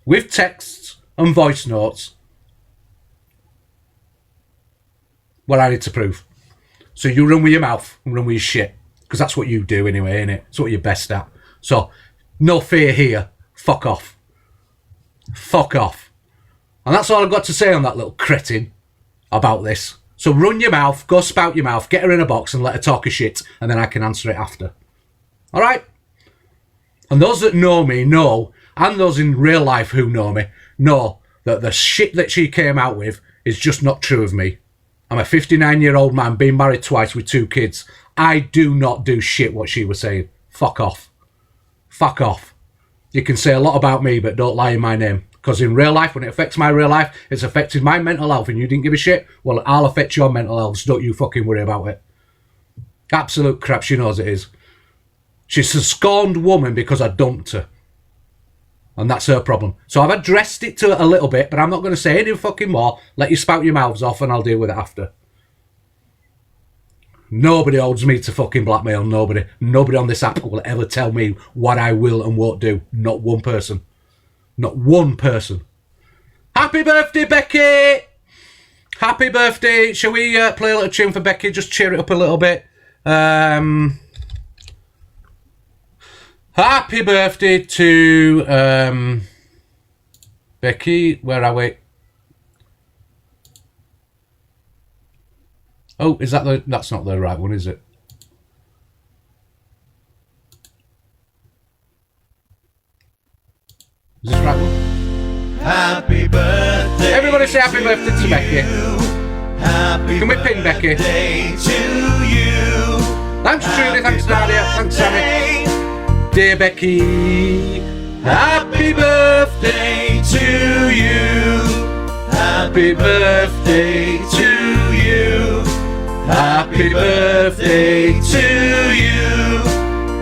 with texts and voice notes what I need to prove. So you run with your mouth and run with your shit, because that's what you do anyway, innit? It's what you're best at. So no fear here. Fuck off. Fuck off. And that's all I've got to say on that little cretin about this. So run your mouth, go spout your mouth, get her in a box and let her talk a shit, and then I can answer it after. All right? And those that know me know, and those in real life who know me, know that the shit that she came out with is just not true of me. I'm a 59-year-old man being married twice with 2 kids. I do not do shit what she was saying. Fuck off. Fuck off. You can say a lot about me, but don't lie in my name. Because in real life, when it affects my real life, it's affected my mental health and you didn't give a shit, well, I'll affect your mental health, so don't you fucking worry about it. Absolute crap, she knows it is. She's a scorned woman because I dumped her. And that's her problem. So I've addressed it to her a little bit, but I'm not going to say any fucking more. Let you spout your mouths off and I'll deal with it after. Nobody holds me to fucking blackmail. Nobody. Nobody on this app will ever tell me what I will and won't do. Not one person. Not one person. Happy birthday, Becky! Happy birthday. Shall we play a little tune for Becky? Just cheer it up a little bit. Happy birthday to Becky. Where are we? Oh, is that that's not the right one, is it? Is this the right one? Happy birthday. Everybody say happy birthday to Becky. Happy Can we pin Becky? birthday to you. Thanks, Trudy. Thanks, Nadia. Thanks, Sammy. Dear Becky, happy birthday to you. Happy birthday to you. Happy birthday to you.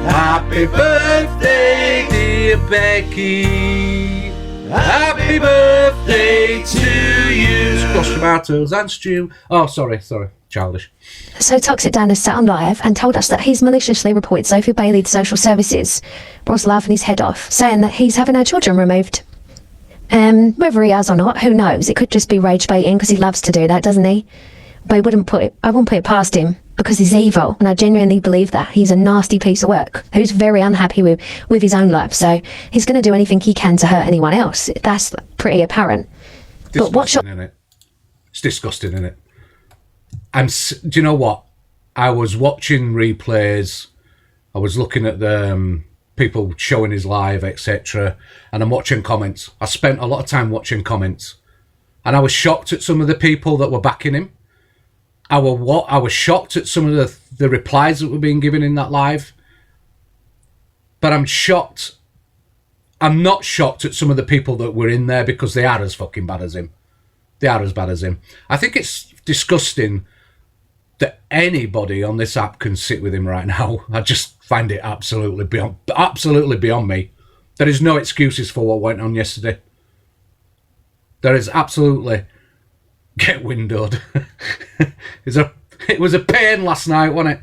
Happy birthday, dear Becky. Happy birthday to you. Squash tomatoes and stew. Oh, sorry. Childish. So Toxic Dan has sat on live and told us that he's maliciously reported Sophie Bailey to social services, was laughing his head off, saying that he's having her children removed. Whether he has or not, who knows? It could just be rage baiting because he loves to do that, doesn't he? But I wouldn't put it past him because he's evil, and I genuinely believe that. He's a nasty piece of work who's very unhappy with his own life, so he's going to do anything he can to hurt anyone else. That's pretty apparent. But what's your... It's disgusting, isn't it? Do you know what? I was watching replays. I was looking at the people showing his live, etc. And I'm watching comments. I spent a lot of time watching comments. And I was shocked at some of the people that were backing him. I was shocked at some of the replies that were being given in that live. But I'm shocked. I'm not shocked at some of the people that were in there because they are as fucking bad as him. They are as bad as him. I think it's disgusting that anybody on this app can sit with him right now. I just find it absolutely beyond me. There is no excuses for what went on yesterday. There is absolutely... Get windowed. It was a pain last night, wasn't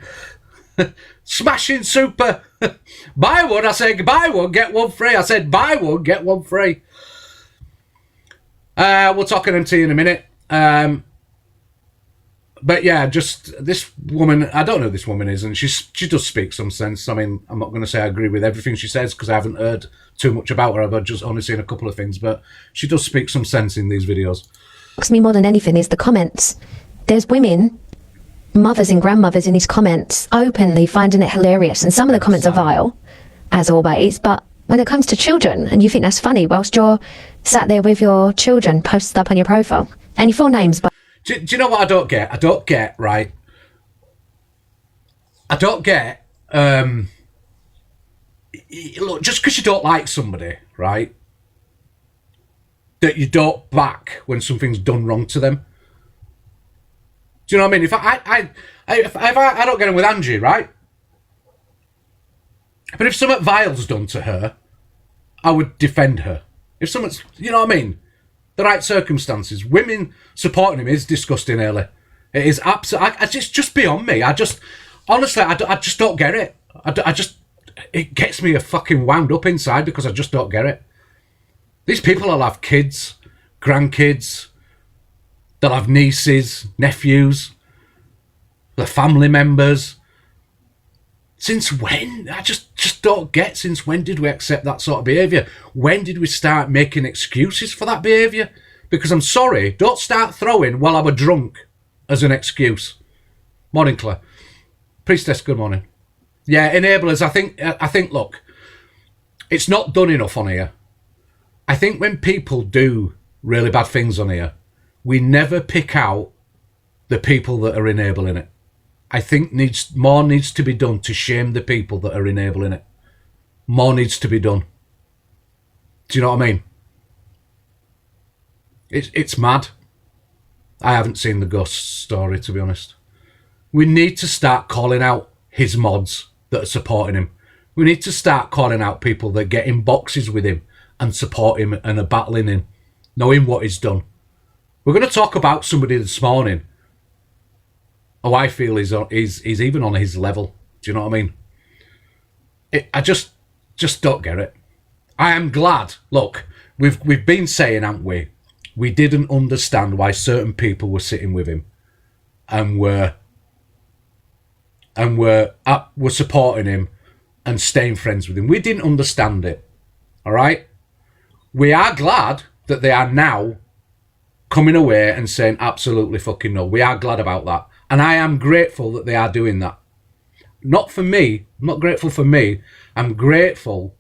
it? Smashing super. Buy one, I said, buy one, get one free. I said, buy one, get one free. We'll talk NMT in a minute. But yeah, just this woman, I don't know who this woman is, and she does speak some sense. I mean, I'm not going to say I agree with everything she says because I haven't heard too much about her. I've just only seen a couple of things, but she does speak some sense in these videos. Me more than anything is the comments. There's women, mothers and grandmothers in these comments openly finding it hilarious, and some of the comments are vile, as always, but when it comes to children and you think that's funny whilst you're sat there with your children posted up on your profile and your full names, but do you know what I don't get? Right? I don't get look, just because you don't like somebody, right, that you don't back when something's done wrong to them. Do you know what I mean? If I don't get on with Angie, right? But if something vile's done to her, I would defend her. If someone's, you know what I mean? The right circumstances. Women supporting him is disgusting, Early. It is absolutely... It's just beyond me. Honestly, I just don't get it. It gets me a fucking wound up inside because I just don't get it. These people will have kids, grandkids, they'll have nieces, nephews, their family members. Since when? I just don't get, since when did we accept that sort of behaviour? When did we start making excuses for that behaviour? Because I'm sorry, don't start throwing, well, I were drunk as an excuse. Morning, Claire. Priestess, good morning. Yeah, enablers, I think, look, it's not done enough on here. I think when people do really bad things on here, we never pick out the people that are enabling it. I think more needs to be done to shame the people that are enabling it. More needs to be done. Do you know what I mean? It's mad. I haven't seen the ghost story, to be honest. We need to start calling out his mods that are supporting him. We need to start calling out people that get in boxes with him and support him and are battling him, knowing what he's done. We're going to talk about somebody this morning who I feel is even on his level. Do you know what I mean? I just don't get it. I am glad. Look, we've been saying, haven't we? We didn't understand why certain people were sitting with him and were supporting him and staying friends with him. We didn't understand it. All right? We are glad that they are now coming away and saying absolutely fucking no. We are glad about that. And I am grateful that they are doing that. Not for me. I'm not grateful for me. I'm grateful.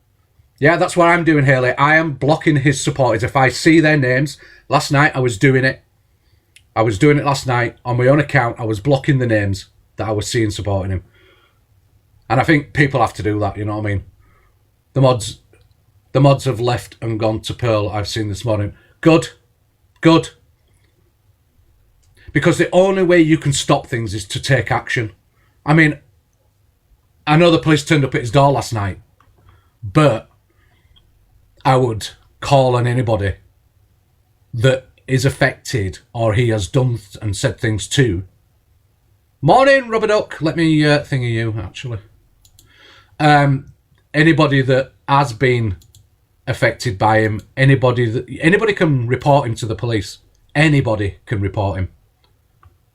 Yeah, that's what I'm doing, Haley. I am blocking his supporters. If I see their names, last night I was doing it. I was doing it last night on my own account. I was blocking the names that I was seeing supporting him. And I think people have to do that, you know what I mean? The mods have left and gone to Pearl, I've seen this morning. Good. Because the only way you can stop things is to take action. I mean, I know the police turned up at his door last night, but I would call on anybody that is affected or he has done and said things to. Morning, Rubber Duck. Let me thingy you, actually. Anybody that has been affected by him, anybody can report him to the police. Anybody can report him.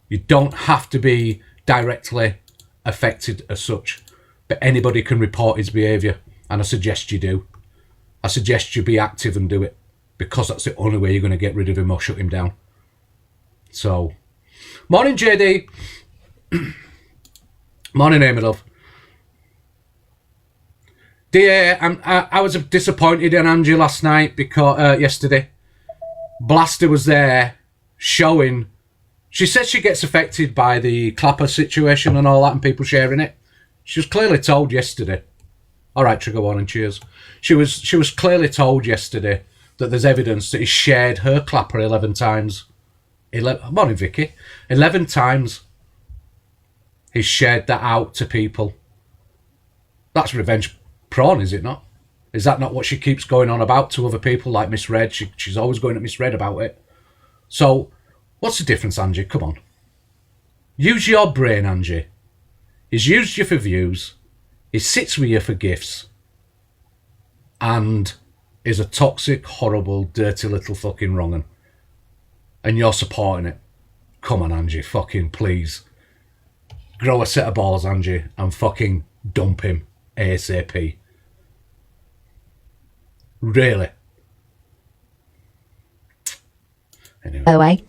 You don't have to be directly affected as such, but anybody can report his behaviour, and I suggest you do. I suggest you be active and do it, because that's the only way you're going to get rid of him or shut him down. So, morning, JD. Morning, Amy love. Dear, I was disappointed in Angie last night because yesterday. Blaster was there showing. She said she gets affected by the clapper situation and all that, and people sharing it. She was clearly told yesterday. All right, trigger warning. Cheers. She was clearly told yesterday that there's evidence that he shared her clapper 11 times. Morning, Vicky. 11 times. He's shared that out to people. That's revenge porn, is it not? Is that not what she keeps going on about to other people like Miss Red? She's always going at Miss Red about it. So, what's the difference, Angie? Come on. Use your brain, Angie. He's used you for views. He sits with you for gifts. And is a toxic, horrible, dirty little fucking wrong'un. And you're supporting it. Come on, Angie. Fucking please. Grow a set of balls, Angie, and fucking dump him ASAP. Really? Anyway. By the way,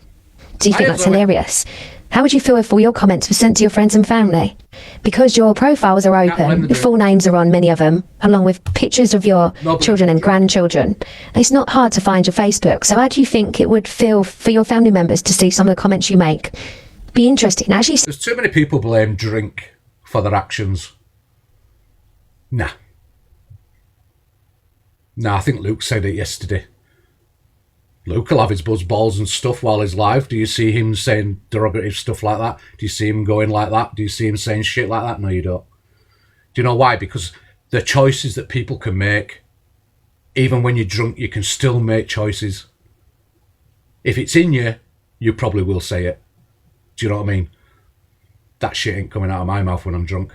do you think that's hilarious? How would you feel if all your comments were sent to your friends and family? Because your profiles are open, the full names are on many of them, along with pictures of your children and grandchildren. It's not hard to find your Facebook, so how do you think it would feel for your family members to see some of the comments you make? Be interesting. Actually, there's too many people blame drink for their actions. Nah, I think Luke said it yesterday. Luke will have his buzz balls and stuff while he's live. Do you see him saying derogative stuff like that? Do you see him going like that? Do you see him saying shit like that? No, you don't. Do you know why? Because the choices that people can make, even when you're drunk, you can still make choices. If it's in you, you probably will say it. Do you know what I mean? That shit ain't coming out of my mouth when I'm drunk.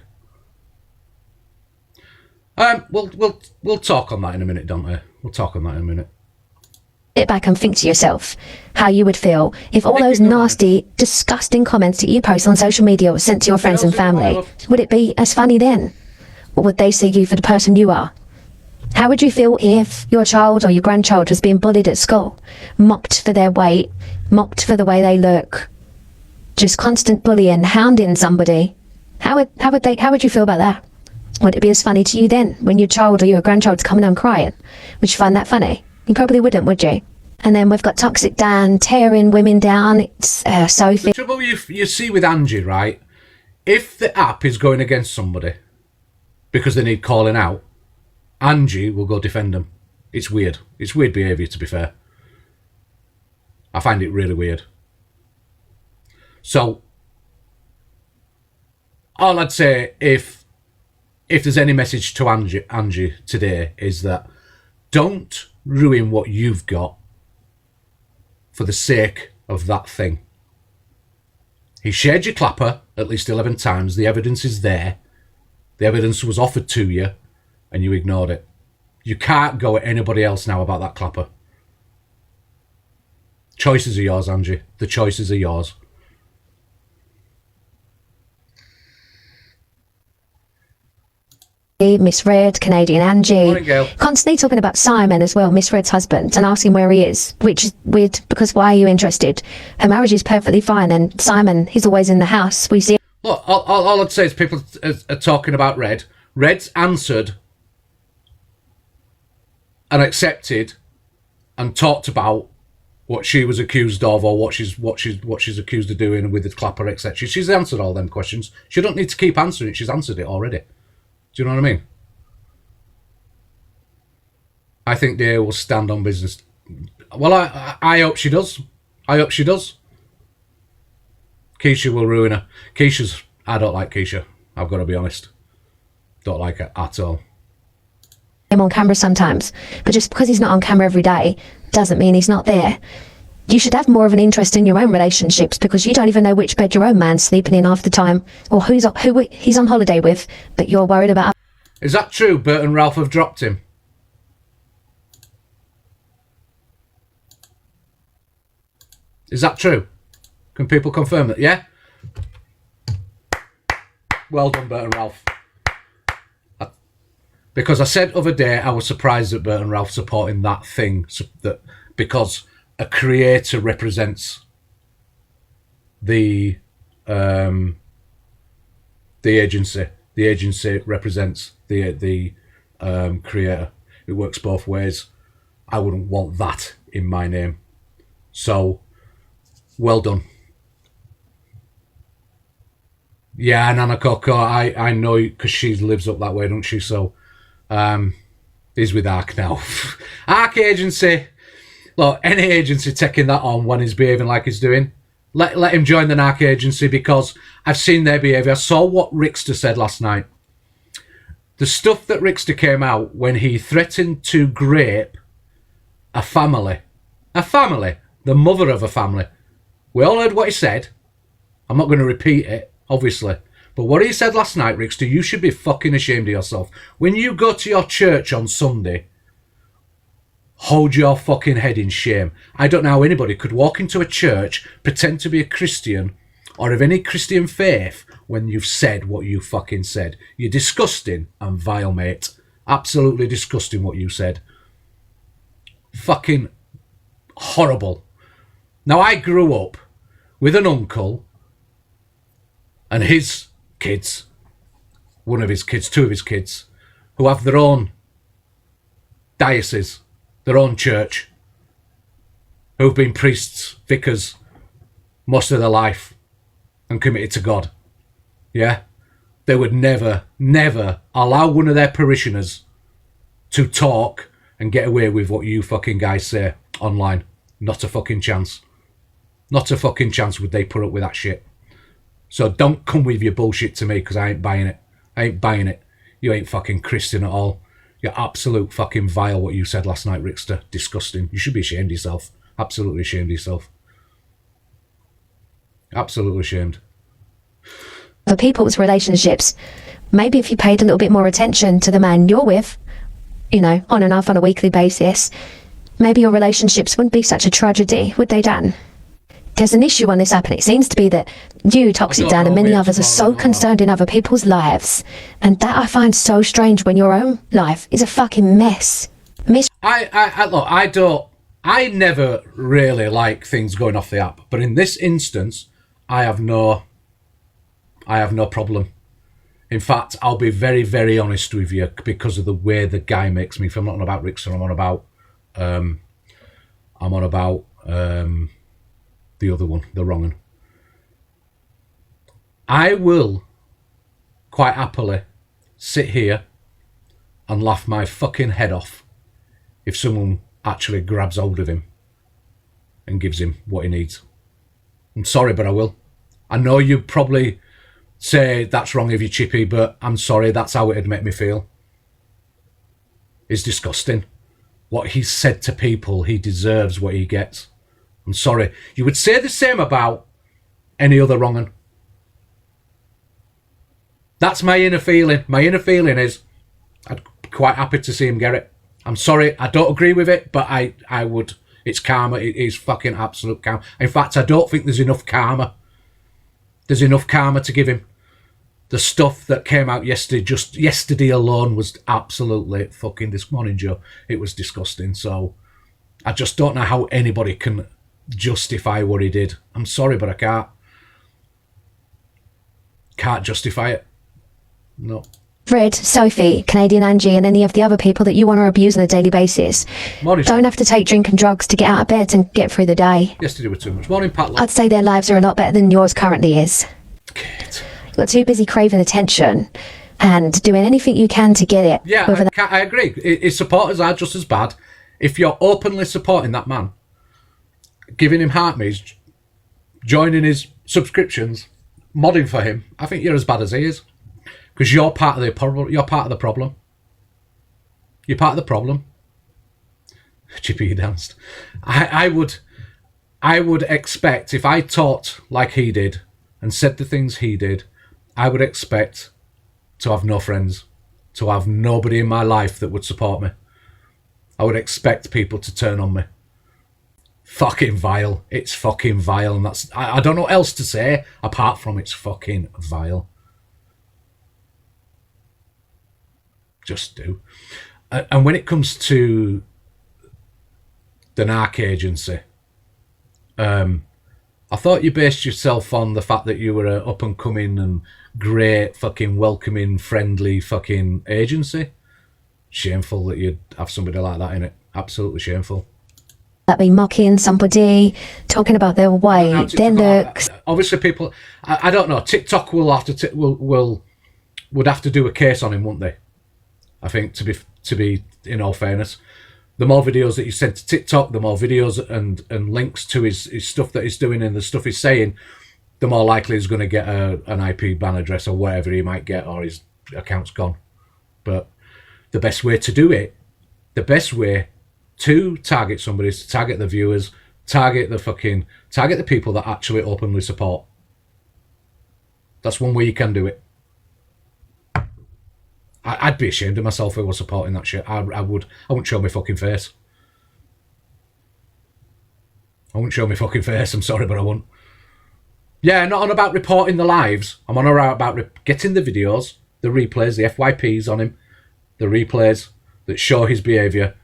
We'll talk on that in a minute, don't we? We'll talk on that in a minute. Sit back and think to yourself how you would feel if all those nasty, disgusting comments that you post on social media were sent to your friends and family. Would it be as funny then? Or would they see you for the person you are? How would you feel if your child or your grandchild was being bullied at school, mocked for their weight, mocked for the way they look, just constant bullying, hounding somebody? How would you feel about that? Would it be as funny to you then when your child or your grandchild's coming home crying? Would you find that funny? You probably wouldn't, would you? And then we've got Toxic Dan tearing women down. It's Sophie. The trouble you see with Angie, right? If the app is going against somebody because they need calling out, Angie will go defend them. It's weird. It's weird behaviour, to be fair. I find it really weird. So, all I'd say, if there's any message to Angie today, is that don't ruin what you've got for the sake of that thing. He shared your clapper at least 11 times. The evidence is there. The evidence was offered to you, and you ignored it. You can't go at anybody else now about that clapper. Choices are yours, Angie. The choices are yours. Misread, Canadian Angie. Morning, Gail. Constantly talking about Simon as well, Misread's husband, and asking where he is, which is weird because why are you interested? Her marriage is perfectly fine, and Simon, he's always in the house. We see. Look, all I'd say is people are talking about Red. Red's answered and accepted and talked about what she was accused of, or what she's accused of doing with the clapper, etc. She's answered all them questions. She don't need to keep answering it. She's answered it already. Do you know what I mean? I think they will stand on business. Well, I hope she does. I hope she does. Keisha will ruin her. I don't like Keisha. I've got to be honest. Don't like her at all. Him on camera sometimes, but just because he's not on camera every day doesn't mean he's not there. You should have more of an interest in your own relationships, because you don't even know which bed your own man's sleeping in half the time, or who he's on holiday with, but you're worried about. Is that true? Bert and Ralph have dropped him. Is that true? Can people confirm that? Yeah? Well done, Bert and Ralph. Because I said other day I was surprised at Bert and Ralph supporting that thing, because a creator represents the agency. The agency represents the creator. It works both ways. I wouldn't want that in my name. So, well done. Yeah, Nana Coco, I know, because she lives up that way, don't she? So, he's with Arc now. Arc agency. Look, any agency taking that on when he's behaving like he's doing, let him join the narc agency, because I've seen their behaviour. I saw what Rickster said last night. The stuff that Rickster came out when he threatened to grape a family, the mother of a family. We all heard what he said. I'm not going to repeat it, obviously. But what he said last night, Rickster, you should be fucking ashamed of yourself. When you go to your church on Sunday, hold your fucking head in shame. I don't know how anybody could walk into a church, pretend to be a Christian or of any Christian faith when you've said what you fucking said. You're disgusting and vile, mate. Absolutely disgusting what you said. Fucking horrible. Now, I grew up with an uncle and his kids, one of his kids, two of his kids, who have their own diocese, their own church, who've been priests, vicars, most of their life, and committed to God. Yeah? They would never, never allow one of their parishioners to talk and get away with what you fucking guys say online. Not a fucking chance. Not a fucking chance would they put up with that shit. So don't come with your bullshit to me, because I ain't buying it. I ain't buying it. You ain't fucking Christian at all. You're absolute fucking vile what you said last night, Rickster. Disgusting. You should be ashamed of yourself. Absolutely ashamed of yourself. Absolutely ashamed. For people's relationships, maybe if you paid a little bit more attention to the man you're with, you know, on and off on a weekly basis, maybe your relationships wouldn't be such a tragedy, would they, Dan? There's an issue on this app, and it seems to be that you, Toxic Dan, and many others are so concerned in other people's lives, and that I find so strange when your own life is a fucking mess. Look, I never really like things going off the app, but in this instance, I have no problem. In fact, I'll be very, very honest with you because of the way the guy makes me feel. I'm not on about Rickson, I'm on about the other one, the wrong one. I will quite happily sit here and laugh my fucking head off if someone actually grabs hold of him and gives him what he needs. I'm sorry, but I will. I know you probably say that's wrong of you, Chippy, but I'm sorry, that's how it'd make me feel. It's disgusting. What he's said to people, he deserves what he gets. I'm sorry. You would say the same about any other wrong un. That's my inner feeling. My inner feeling is I'd be quite happy to see him get it. I'm sorry, I don't agree with it, but I would. It's karma. It is fucking absolute karma. In fact, I don't think there's enough karma. There's enough karma to give him. The stuff that came out yesterday, just yesterday alone, was absolutely fucking this morning, Joe. It was disgusting. So I just don't know how anybody can justify what he did. I'm sorry, but I can't. Can't justify it. No. Fred, Sophie, Canadian Angie, and any of the other people that you want to abuse on a daily basis Morning. don't have to take drink and drugs to get out of bed and get through the day. Yesterday was too much. Morning, Pat. I'd say their lives are a lot better than yours currently is. Kate. You're too busy craving attention and doing anything you can to get it. Yeah, I agree. His supporters are just as bad. If you're openly supporting that man, giving him heartbeats, joining his subscriptions, modding for him, I think you're as bad as he is. Because you're part of the problem. You're part of the problem. You're part of the problem. Chippy, you danced. I would expect, if I talked like he did and said the things he did, I would expect to have no friends, to have nobody in my life that would support me. I would expect people to turn on me. Fucking vile. It's fucking vile. And that's, I don't know what else to say apart from it's fucking vile. Just do. And when it comes to the narc agency, I thought you based yourself on the fact that you were an up and coming and great fucking welcoming, friendly fucking agency. Shameful that you'd have somebody like that in it. Absolutely shameful. That be mocking somebody, talking about their weight, their looks. Obviously, people. I don't know. TikTok will have to would have to do a case on him, wouldn't they? I think to be in all fairness, the more videos that you send to TikTok, the more videos and links to his stuff that he's doing and the stuff he's saying, the more likely he's going to get an IP ban address or whatever he might get, or his account's gone. But the best way to do it, the best way to target somebody is to target the viewers, target the people that actually openly support. That's one way you can do it. I'd be ashamed of myself if I was supporting that shit. I wouldn't show my fucking face. I wouldn't show my fucking face. I'm sorry, but I wouldn't. Yeah, not on about reporting the lives. I'm on about getting the videos, the replays, the FYPs on him, the replays that show his behaviour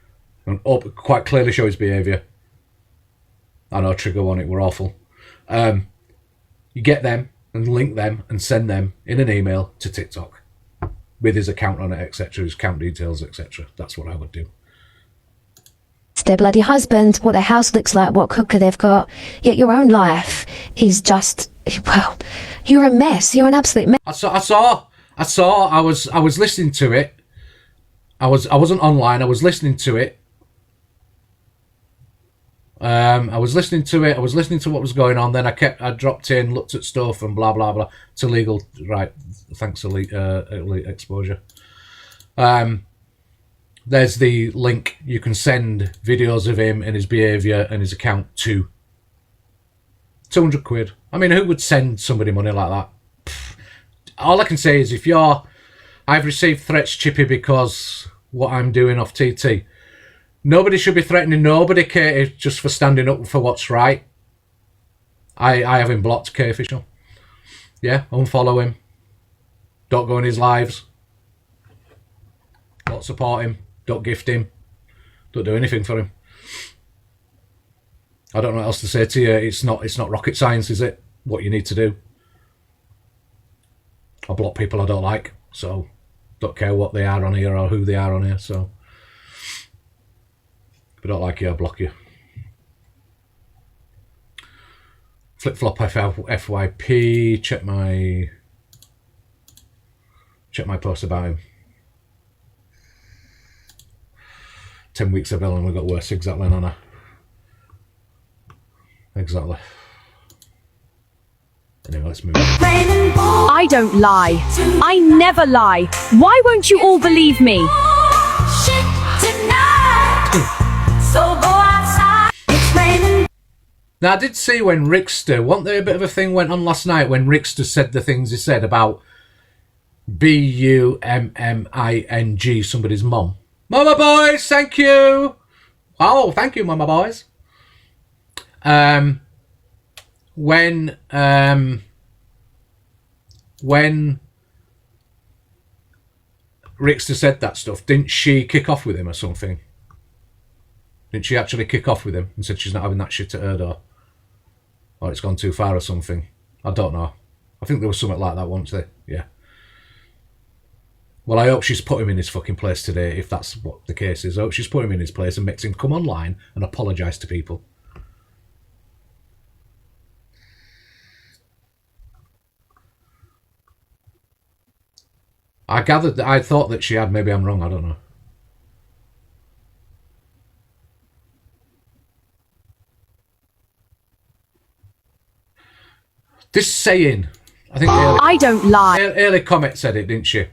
and quite clearly show his behaviour. I know, trigger warning, we're awful. You get them and link them and send them in an email to TikTok with his account on it, etc., his account details, etc. That's what I would do. It's their bloody husband, what their house looks like, what cooker they've got. Yet your own life is just, well, you're a mess. You're an absolute mess. I was listening to it. I wasn't online. I was listening to it. I was listening to what was going on. Then I dropped in, looked at stuff and blah blah blah. It's illegal, right? Thanks, elite exposure. There's the link. You can send videos of him and his behaviour and his account to 200 quid. I mean, who would send somebody money like that? Pfft. All I can say is I've received threats, Chippy, because what I'm doing off TT. Nobody should be threatening nobody, Katie, just for standing up for what's right. I have him blocked, K Official. Yeah, unfollow him. Don't go in his lives. Don't support him. Don't gift him. Don't do anything for him. I don't know what else to say to you. It's not rocket science, is it? What you need to do. I block people I don't like, so don't care what they are on here or who they are on here. So if I don't like you, I'll block you. Flip flop FYP. Check my post about him. 10 weeks of Ellen, we got worse. Exactly, Nana. Exactly. Anyway, let's move on. I don't lie. I never lie. Why won't you all believe me? Now, I did see when Rickster, wasn't there a bit of a thing went on last night when Rickster said the things he said about BUMMING, somebody's mum. Mama boys, thank you. Oh, thank you, Mama boys. When Rickster said that stuff, didn't she kick off with him or something? Didn't she actually kick off with him and said she's not having that shit at her door? Or it's gone too far or something? I don't know. I think there was something like that once there. Yeah. Well, I hope she's put him in his fucking place today, if that's what the case is. I hope she's put him in his place and makes him come online and apologise to people. I thought that she had. Maybe I'm wrong. I don't know. This saying, I think I don't lie. Early Comet said it, didn't she?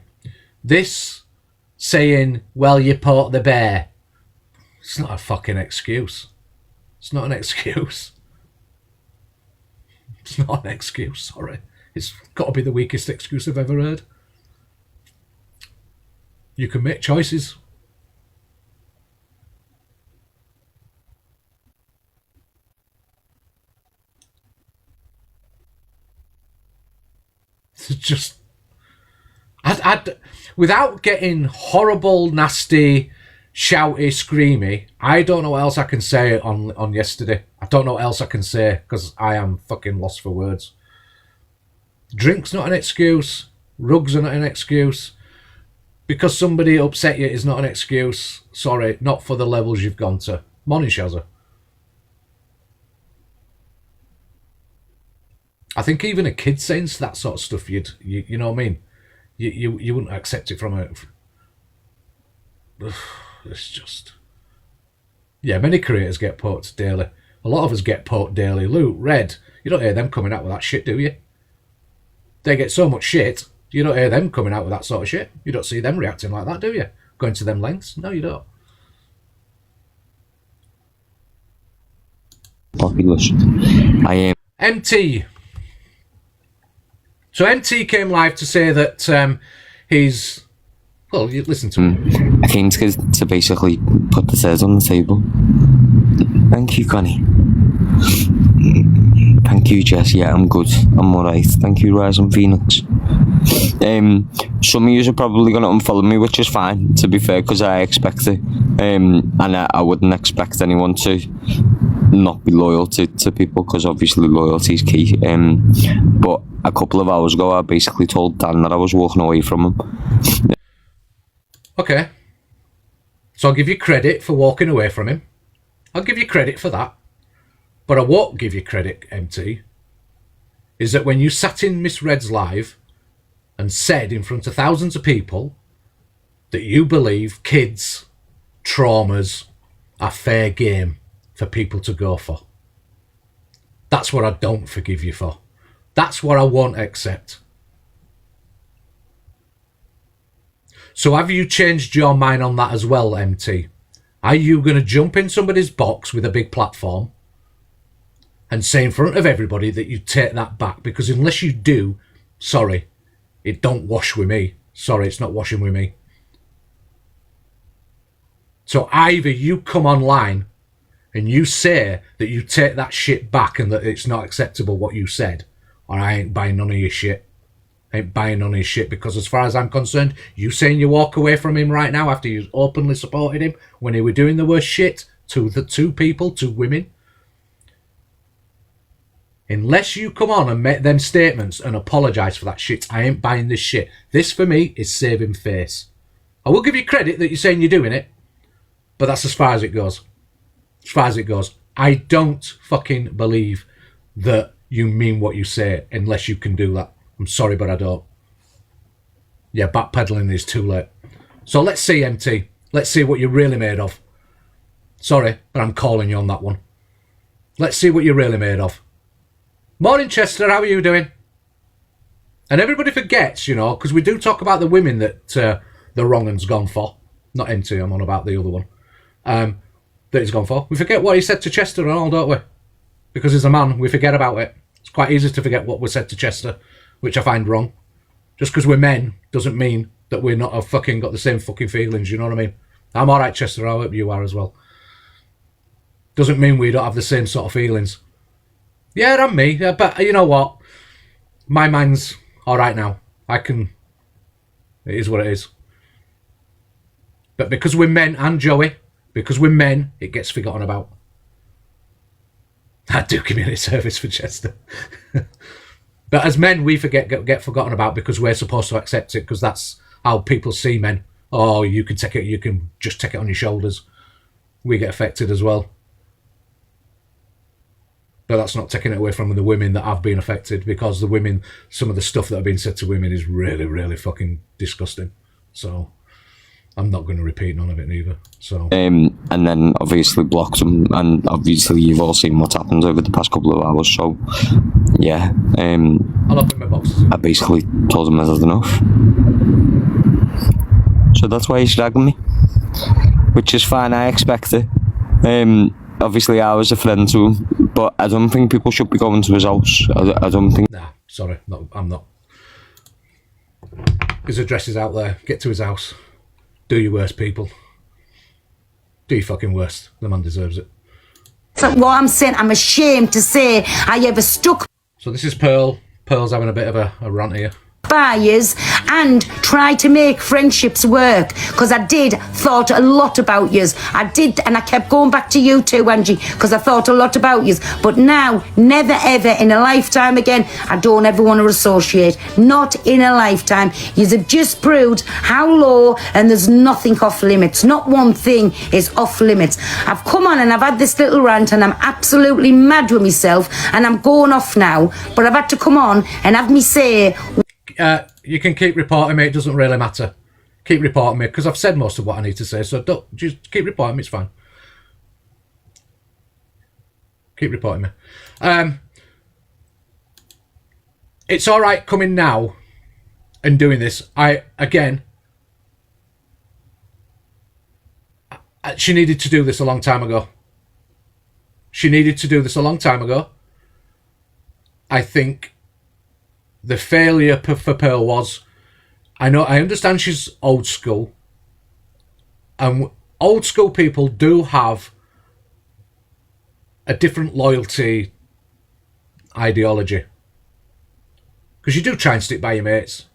This saying, well, you poked the bear. It's not a fucking excuse. It's not an excuse. It's not an excuse, sorry. It's got to be the weakest excuse I've ever heard. You can make choices. It's just... without getting horrible, nasty, shouty, screamy, I don't know what else I can say on yesterday. I don't know what else I can say because I am fucking lost for words. Drink's not an excuse. Rugs are not an excuse. Because somebody upset you is not an excuse. Sorry, not for the levels you've gone to. Morning, Shazza. I think even a kid saying that sort of stuff, you know what I mean? You wouldn't accept it from a... It's just... Yeah, many creators get poked daily. A lot of us get poked daily. Luke, Red, you don't hear them coming out with that shit, do you? They get so much shit, you don't hear them coming out with that sort of shit. You don't see them reacting like that, do you? Going to them lengths? No, you don't. Populous. I am. MT. So MT came live to say that he's... Well, you listen to him. I came to basically put the says on the table. Thank you, Connie. Thank you, Jess. Yeah, I'm good. I'm alright. Thank you, Rising Phoenix. Some of you are probably going to unfollow me, which is fine, to be fair, because I expect it. And I wouldn't expect anyone to not be loyal to people, because obviously loyalty is key. But a couple of hours ago, I basically told Dan that I was walking away from him. Okay. So I'll give you credit for walking away from him. I'll give you credit for that. But I won't give you credit, MT, is that when you sat in Miss Red's live and said in front of thousands of people that you believe kids' traumas are fair game for people to go for. That's what I don't forgive you for. That's what I won't accept. So have you changed your mind on that as well, MT? Are you going to jump in somebody's box with a big platform and say in front of everybody that you take that back? Because unless you do, sorry, it don't wash with me. Sorry, it's not washing with me. So either you come online and you say that you take that shit back and that it's not acceptable what you said, or I ain't buying none of your shit. I ain't buying none of his shit, because as far as I'm concerned, you saying you walk away from him right now after you openly supported him when he were doing the worst shit to the two women. Unless you come on and make them statements and apologise for that shit, I ain't buying this shit. This, for me, is saving face. I will give you credit that you're saying you're doing it, but that's as far as it goes. As far as it goes. I don't fucking believe that you mean what you say unless you can do that. I'm sorry, but I don't. Yeah, backpedaling is too late. So let's see, MT. Let's see what you're really made of. Sorry, but I'm calling you on that one. Let's see what you're really made of. Morning, Chester. How are you doing? And everybody forgets, you know, because we do talk about the women that the wrong un's gone for. Not MT, I'm on about the other one. That he's gone for. We forget what he said to Chester and all, don't we? Because as a man, we forget about it. It's quite easy to forget what was said to Chester, which I find wrong. Just because we're men doesn't mean that we're not fucking got the same fucking feelings, you know what I mean? I'm alright, Chester, I hope you are as well. Doesn't mean we don't have the same sort of feelings. Yeah, I'm me, but you know what? My mind's alright now. It is what it is. But because we're men, and Joey, because we're men, it gets forgotten about. I do community service for Chester. But as men, we get forgotten about because we're supposed to accept it, because that's how people see men. Oh, you can take it, you can just take it on your shoulders. We get affected as well. But that's not taking it away from the women that have been affected, because the women, some of the stuff that have been said to women is really, really fucking disgusting. So I'm not going to repeat none of it neither. So and then obviously blocked him, and obviously you've all seen what's happened over the past couple of hours. So yeah, I'll open my boxes. I basically told him that's enough. So that's why he's dragging me, which is fine. I expect it. Obviously I was a friend to him, but I don't think people should be going to his house. I don't think. Nah, sorry, no, I'm not. His address is out there. Get to his house. Do your worst, people. Do your fucking worst. The man deserves it. So what I'm saying, I'm ashamed to say I ever stuck So this is Pearl. Pearl's having a bit of a rant here. by yous and try to make friendships work, because I did thought a lot about yous. I did, and I kept going back to you too, Angie, because I thought a lot about yous. But now, never ever in a lifetime again, I don't ever want to associate. Not in a lifetime. Yous have just proved how low, and there's nothing off limits. Not one thing is off limits. I've come on and I've had this little rant, and I'm absolutely mad with myself, and I'm going off now. But I've had to come on and have me say. You can keep reporting me. It doesn't really matter. Keep reporting me, because I've said most of what I need to say. So don't just keep reporting me. It's fine. Keep reporting me. It's all right coming now and doing this. She needed to do this a long time ago. She needed to do this a long time ago. I think the failure for Pearl was, I understand she's old school, and old school people do have a different loyalty ideology, because you do try and stick by your mates,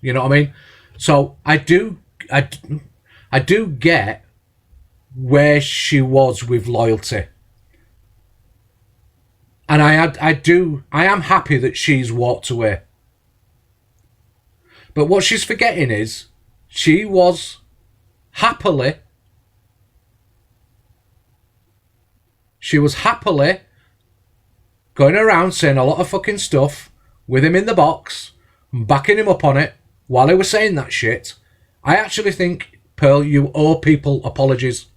you know what I mean? So I do get where she was with loyalty, and I am happy that she's walked away. But what she's forgetting is she was happily going around saying a lot of fucking stuff with him in the box and backing him up on it while he was saying that shit. I actually think, Pearl, you owe people apologies.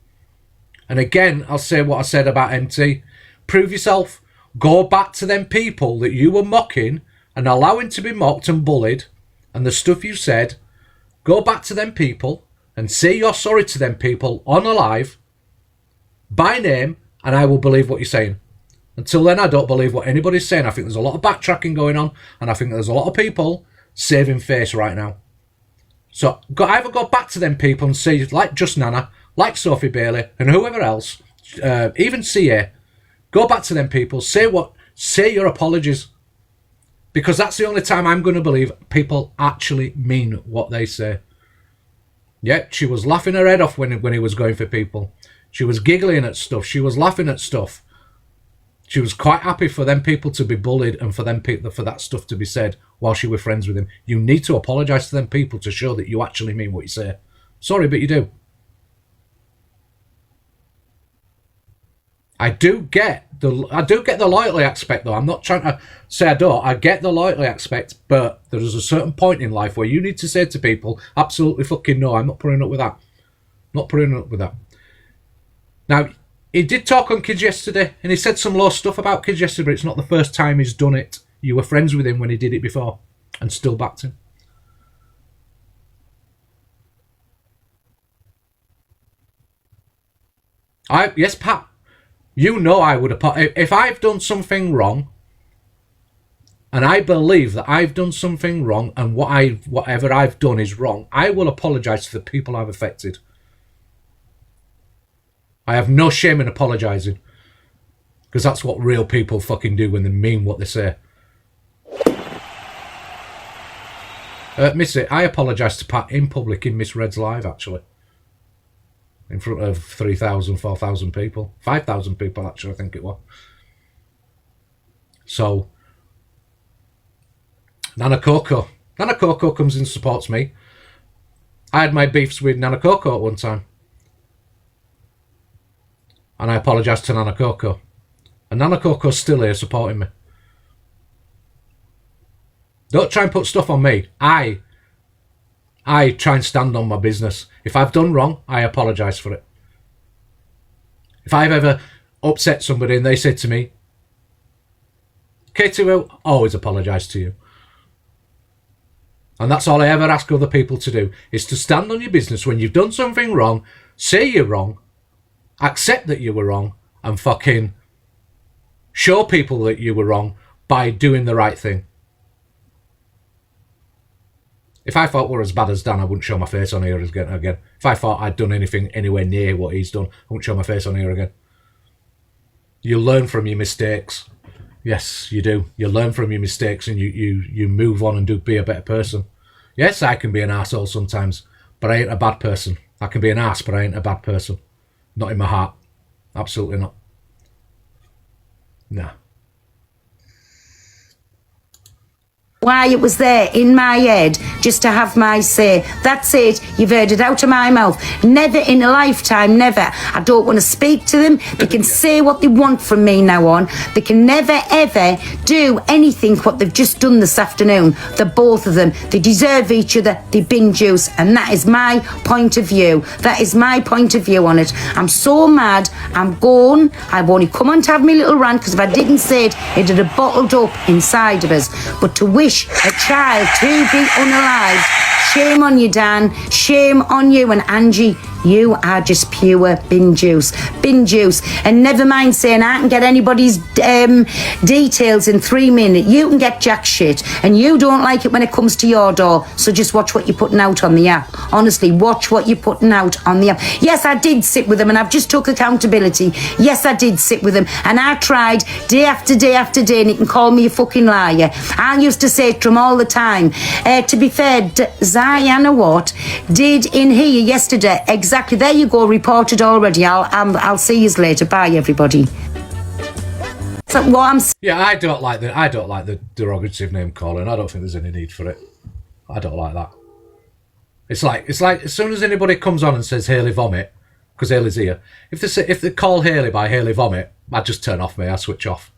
And again, I'll say what I said about MT. Prove yourself. Go back to them people that you were mocking and allowing to be mocked and bullied, and the stuff you said. Go back to them people and say you're sorry to them people on alive, by name, and I will believe what you're saying. Until then, I don't believe what anybody's saying. I think there's a lot of backtracking going on, and I think there's a lot of people saving face right now. So either go back to them people and say, like Just Nana, like Sophie Bailey and whoever else, even CA, go back to them people, say your apologies. Because that's the only time I'm going to believe people actually mean what they say. Yeah, she was laughing her head off when he was going for people. She was giggling at stuff. She was laughing at stuff. She was quite happy for them people to be bullied and for them people for that stuff to be said while she was friends with him. You need to apologise to them people to show that you actually mean what you say. Sorry, but you do. I do get the loyalty aspect, though. I'm not trying to say I don't. I get the loyalty aspect, but there is a certain point in life where you need to say to people, absolutely fucking no, I'm not putting up with that. Not putting up with that. Now, he did talk on kids yesterday, and he said some low stuff about kids yesterday, but it's not the first time he's done it. You were friends with him when he did it before, and still backed him. Yes, Pat. You know I would apologize. If I've done something wrong, and I believe that I've done something wrong, and whatever I've done is wrong, I will apologise to the people I've affected. I have no shame in apologising. Because that's what real people fucking do when they mean what they say. Missy, I apologised to Pat in public in Miss Red's live, actually. In front of 3,000, 4,000 people. 5,000 people, actually, I think it was. So, Nana Coco. Nana Coco comes in and supports me. I had my beefs with Nana Coco at one time. And I apologised to Nana Coco. And Nana Coco's still here supporting me. Don't try and put stuff on me. I try and stand on my business. If I've done wrong, I apologise for it. If I've ever upset somebody and they said to me, Katie will always apologise to you. And that's all I ever ask other people to do, is to stand on your business when you've done something wrong, say you're wrong, accept that you were wrong, and fucking show people that you were wrong by doing the right thing. If I thought we're as bad as Dan, I wouldn't show my face on here again. If I thought I'd done anything anywhere near what he's done, I wouldn't show my face on here again. You learn from your mistakes. Yes, you do. You learn from your mistakes and you move on and be a better person. Yes, I can be an arsehole sometimes, but I ain't a bad person. I can be an arse, but I ain't a bad person. Not in my heart. Absolutely not. Nah. Why it was there in my head just to have my say. That's it. You've heard it out of my mouth. Never in a lifetime, never. I don't want to speak to them. They can say what they want from me now on. They can never, ever do anything what they've just done this afternoon. The both of them. They deserve each other. They bin juice. And that is my point of view. That is my point of view on it. I'm so mad. I'm gone. I've only come on to have my little rant because if I didn't say it, it'd have bottled up inside of us. But to wish a child to be unalived, shame on you, Dan. Shame on you. And Angie, you are just pure bin juice. Bin juice. And never mind saying I can get anybody's details in 3 minutes. You can get jack shit. And you don't like it when it comes to your door. So just watch what you're putting out on the app. Honestly, watch what you're putting out on the app. Yes, I did sit with them and I've just took accountability. Yes, I did sit with them. And I tried day after day after day, and he can call me a fucking liar. I used to say to him all the time. To be fair, Ziana Watt did in here yesterday exactly. There you go, reported already. I'll see you later. Bye, everybody. So what I'm Yeah, I don't like the derogative name calling. I don't think there's any need for it. I don't like that. It's like as soon as anybody comes on and says Haley vomit, because Haley's here. If they call Haley by Haley vomit, I just turn off me. I switch off.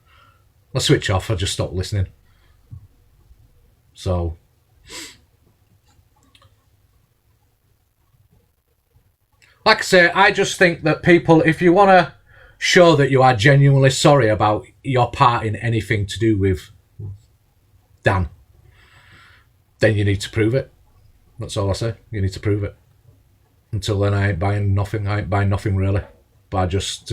I just stop listening. So. Like I say, I just think that people, if you want to show that you are genuinely sorry about your part in anything to do with Dan, then you need to prove it. That's all I say. You need to prove it. Until then, I ain't buying nothing. I ain't buying nothing really. But I just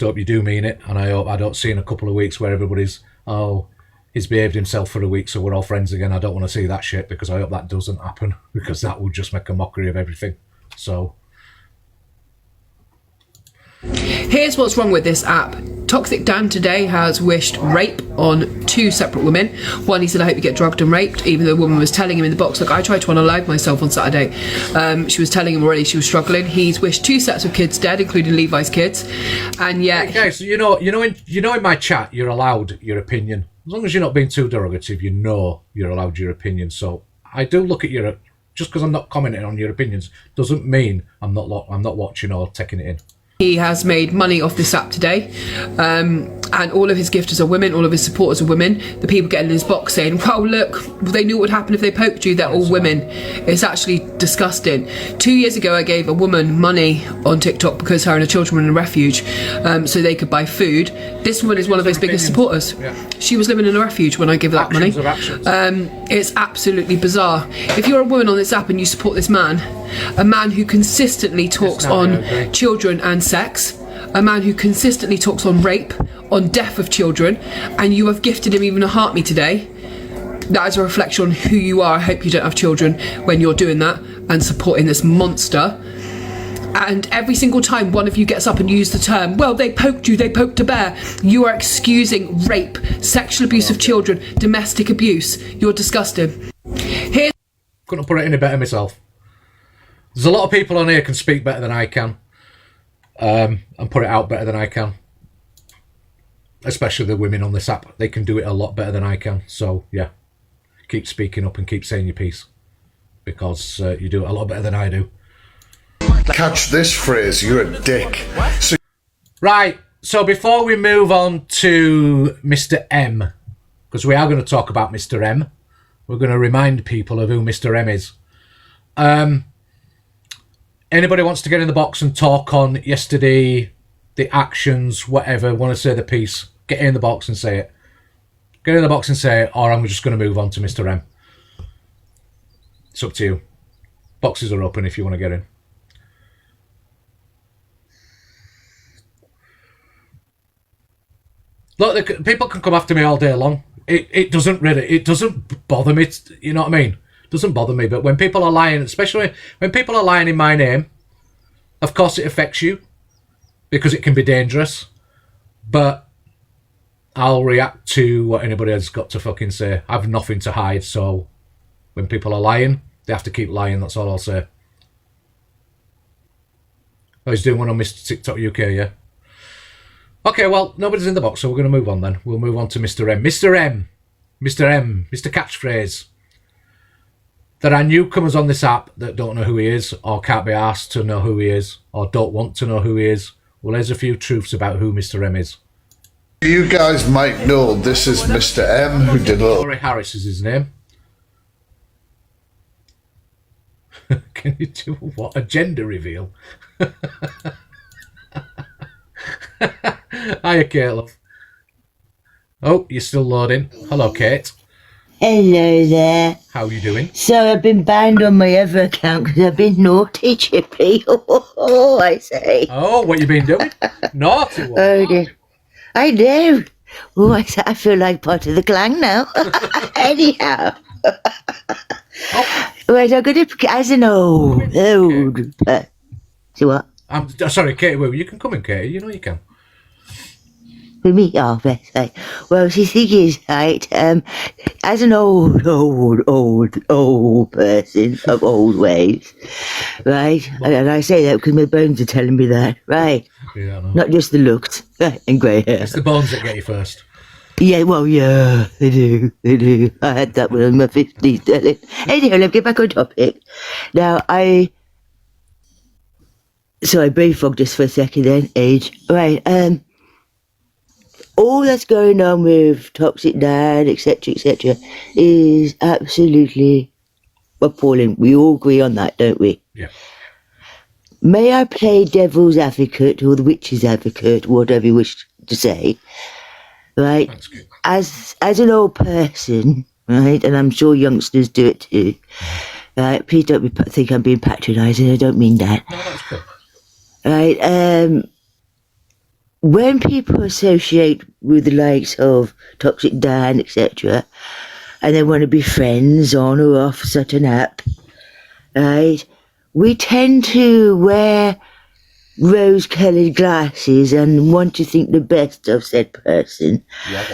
hope you do mean it, and I hope I don't see in a couple of weeks where everybody's, oh, he's behaved himself for a week, so we're all friends again. I don't want to see that shit, because I hope that doesn't happen, because that would just make a mockery of everything. So, Here's what's wrong with this app. Toxic Dan today has wished rape on 2 separate women. One, he said, I hope you get drugged and raped, even though the woman was telling him in the box, look, I tried to unalive myself on Saturday. She was telling him already she was struggling. He's wished 2 sets of kids dead, including Levi's kids. And yet... Okay, so you know in my chat, you're allowed your opinion. As long as you're not being too derogative, you're allowed your opinion. So I do look at your... Just because I'm not commenting on your opinions doesn't mean I'm not watching or taking it in. He has made money off this app today, and all of his gifters are women, all of his supporters are women. The people getting in his box saying, well, look, they knew what would happen if they poked you, they're all women. It's actually disgusting. 2 years ago, I gave a woman money on TikTok because her and her children were in a refuge, so they could buy food. This woman is one of his biggest supporters. Yeah. She was living in a refuge when I gave her that money. It's absolutely bizarre. If you're a woman on this app and you support this man, a man who consistently talks on children and sex, a man who consistently talks on rape, on death of children, and you have gifted him even a heart me today, that is a reflection on who you are. I hope you don't have children when you're doing that and supporting this monster. And every single time one of you gets up and uses the term, well, they poked you, they poked a bear, you are excusing rape, sexual abuse of children, domestic abuse. You're disgusting. Couldn't put it any better myself. There's a lot of people on here can speak better than I can, and put it out better than I can. Especially the women on this app. They can do it a lot better than I can. So, yeah. Keep speaking up and keep saying your piece. Because you do it a lot better than I do. Catch this phrase, you're a dick. Right, so before we move on to Mr. M, because we are going to talk about Mr. M, we're going to remind people of who Mr. M is. Anybody wants to get in the box and talk on yesterday, the actions, whatever, want to say the piece, get in the box and say it. Get in the box and say it, or I'm just going to move on to Mr. M. It's up to you. Boxes are open if you want to get in. Look, people can come after me all day long. It doesn't bother me. You know what I mean? It doesn't bother me. But when people are lying, especially when people are lying in my name, of course it affects you because it can be dangerous. But I'll react to what anybody has got to fucking say. I've nothing to hide. So when people are lying, they have to keep lying. That's all I'll say. Oh, he's doing one on Mr. TikTok UK, yeah? Okay, well, nobody's in the box, so we're going to move on then. We'll move on to Mr. M. Mr. M. Mr. M. Mr. Catchphrase. There are newcomers on this app that don't know who he is, or can't be asked to know who he is, or don't want to know who he is. Well, there's a few truths about who Mr. M is. You guys might know this is Mr. M who did a little... Corey Harris is his name. Can you do what? A gender reveal? Hiya, Kate, love. Oh, you're still loading. Hello, Kate. Hello there. How are you doing? So I've been banned on my other account because I've been naughty, Chippy. Oh, I say. Oh, what you been doing? Naughty one. Oh, dear. I know. Oh, I feel like part of the clan now. Anyhow. Oh. Right, I'm going to, as an old. See what? I'm sorry, Katie. Well, you can come in, Katie. You know you can. With me? Oh, bless her. Well, the thing is, right, as an old person of old ways, right, and I say that because my bones are telling me that, right? Yeah, I know. Not just the looks and grey hair. It's the bones that get you first. Yeah, well, yeah, they do. I had that when I was in my 50s, darling. Anyhow, let's get back on topic. Now, so I brain fogged just for a second then, age. Right, all that's going on with Toxic Dan, etc., is absolutely appalling. We all agree on that, don't we? Yeah. May I play devil's advocate or the witch's advocate, whatever you wish to say, right? That's good. As an old person, right, and I'm sure youngsters do it too, right, please don't think I'm being patronising, I don't mean that. No, that's good. Right, when people associate with the likes of Toxic Dan, etc., and they want to be friends on or off such an app, right, we tend to wear rose-coloured glasses and want to think the best of said person,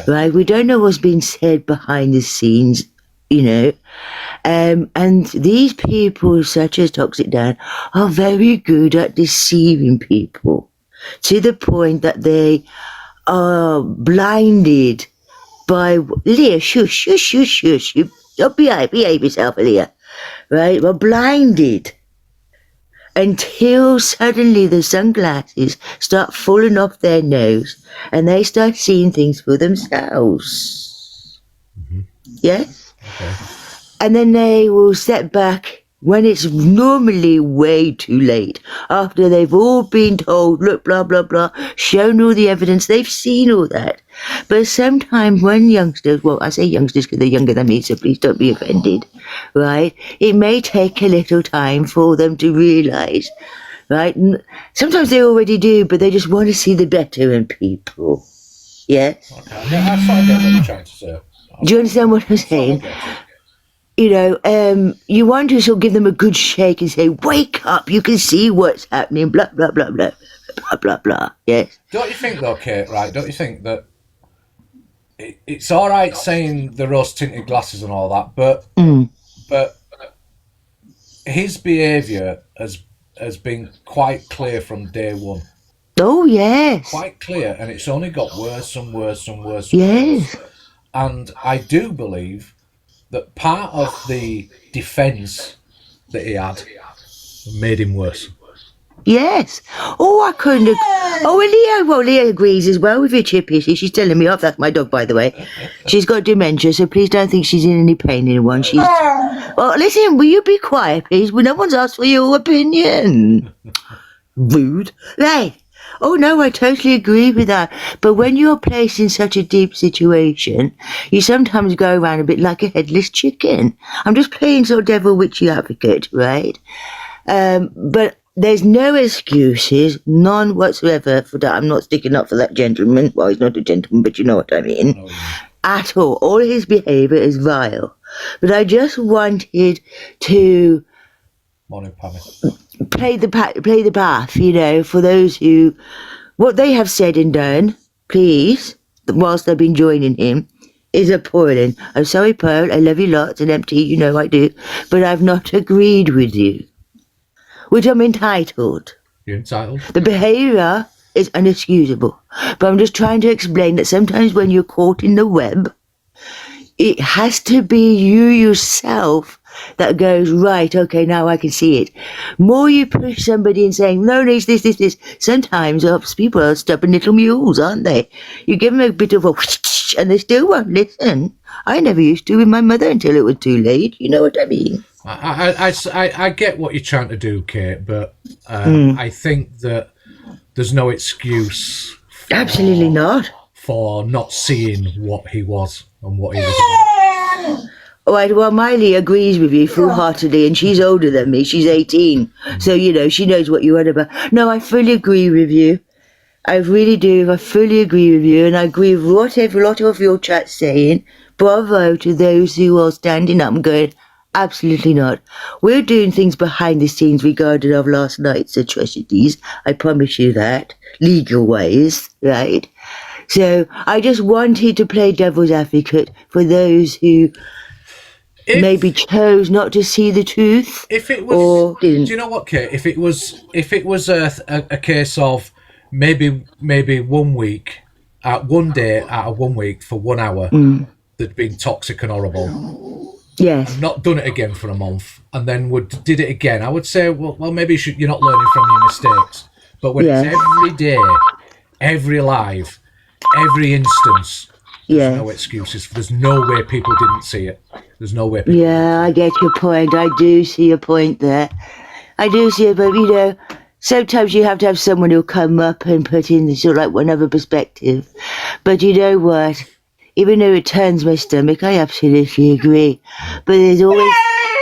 right? We don't know what's been said behind the scenes, you know. And these people, such as Toxic Dan, are very good at deceiving people to the point that they are blinded by Leah. Shush, shush, shush, shush. Don't behave yourself, Leah. Right? We're blinded until suddenly the sunglasses start falling off their nose and they start seeing things for themselves. Yes? Okay. And then they will step back when it's normally way too late, after they've all been told, look, blah, blah, blah, shown all the evidence, they've seen all that. But sometimes when youngsters, well, I say youngsters because they're younger than me, so please don't be offended, right? It may take a little time for them to realise, right? Sometimes they already do, but they just want to see the better in people. Yes? Okay. Yeah, I sort of get what you're trying to say. Do you understand what I'm saying? You know, you want to sort of give them a good shake and say, wake up, you can see what's happening, blah, blah, blah, blah, blah, blah, blah, yes? Don't you think, though, Kate, right, don't you think that it's all right saying the rose-tinted glasses and all that, but his behaviour has been quite clear from day one. Oh, yes. Quite clear, and it's only got worse and worse and worse. Yes. And I do believe that part of the defence that he had made him worse. Yes. Oh, I couldn't agree. Oh, well, Leah agrees as well with you, Chippy. She's telling me off. That's my dog, by the way. She's got dementia, so please don't think she's in any pain, anyone. She's... Well, listen, will you be quiet, please? Well, no one's asked for your opinion. Rude. Right. Oh, no, I totally agree with that. But when you're placed in such a deep situation, you sometimes go around a bit like a headless chicken. I'm just playing sort of devil witchy advocate, right? But there's no excuses, none whatsoever for that. I'm not sticking up for that gentleman. Well, he's not a gentleman, but you know what I mean. At all. All his behaviour is vile. But I just wanted to... Morning, Pammy. Play the bath, you know, for those who, what they have said and done, please, whilst they've been joining him, is appalling. I'm sorry, Pearl, I love you lots, and empty, you know I do, but I've not agreed with you, which I'm entitled. You're entitled? The behaviour is inexcusable, but I'm just trying to explain that sometimes when you're caught in the web, it has to be you yourself that goes, right, okay, now I can see it. More you push somebody and saying, no, it's this. Sometimes people are stubborn little mules, aren't they? You give them a bit of a whoosh, and they still won't listen. I never used to with my mother until it was too late. You know what I mean? I get what you're trying to do, Kate, but I think that there's no excuse. Absolutely not. For not seeing what he was and what he was about. All right, well, Miley agrees with you full-heartedly, and she's older than me. She's 18. So, you know, she knows what you're on about. No, I fully agree with you. I really do. I fully agree with you, and I agree with whatever a lot of your chat's saying. Bravo to those who are standing up and going, absolutely not. We're doing things behind the scenes regarding of last night's atrocities. I promise you that. Legal ways, right? So I just wanted to play devil's advocate for those who maybe chose not to see the truth. If it was, or didn't. Do you know what, Kate? If it was a case of maybe 1 week, one day out of 1 week for 1 hour, that'd been toxic and horrible. Yes. And not done it again for a month, and then did it again, I would say, well, maybe you're not learning from your mistakes. But when it's every day, every live, every instance, there's no excuses. There's no way people didn't see it. There's no way. Yeah, I get your point. I do see your point there. I do see it, but you know, sometimes you have to have someone who'll come up and put in the sort of like one other perspective. But you know what? Even though it turns my stomach, I absolutely agree. But there's always...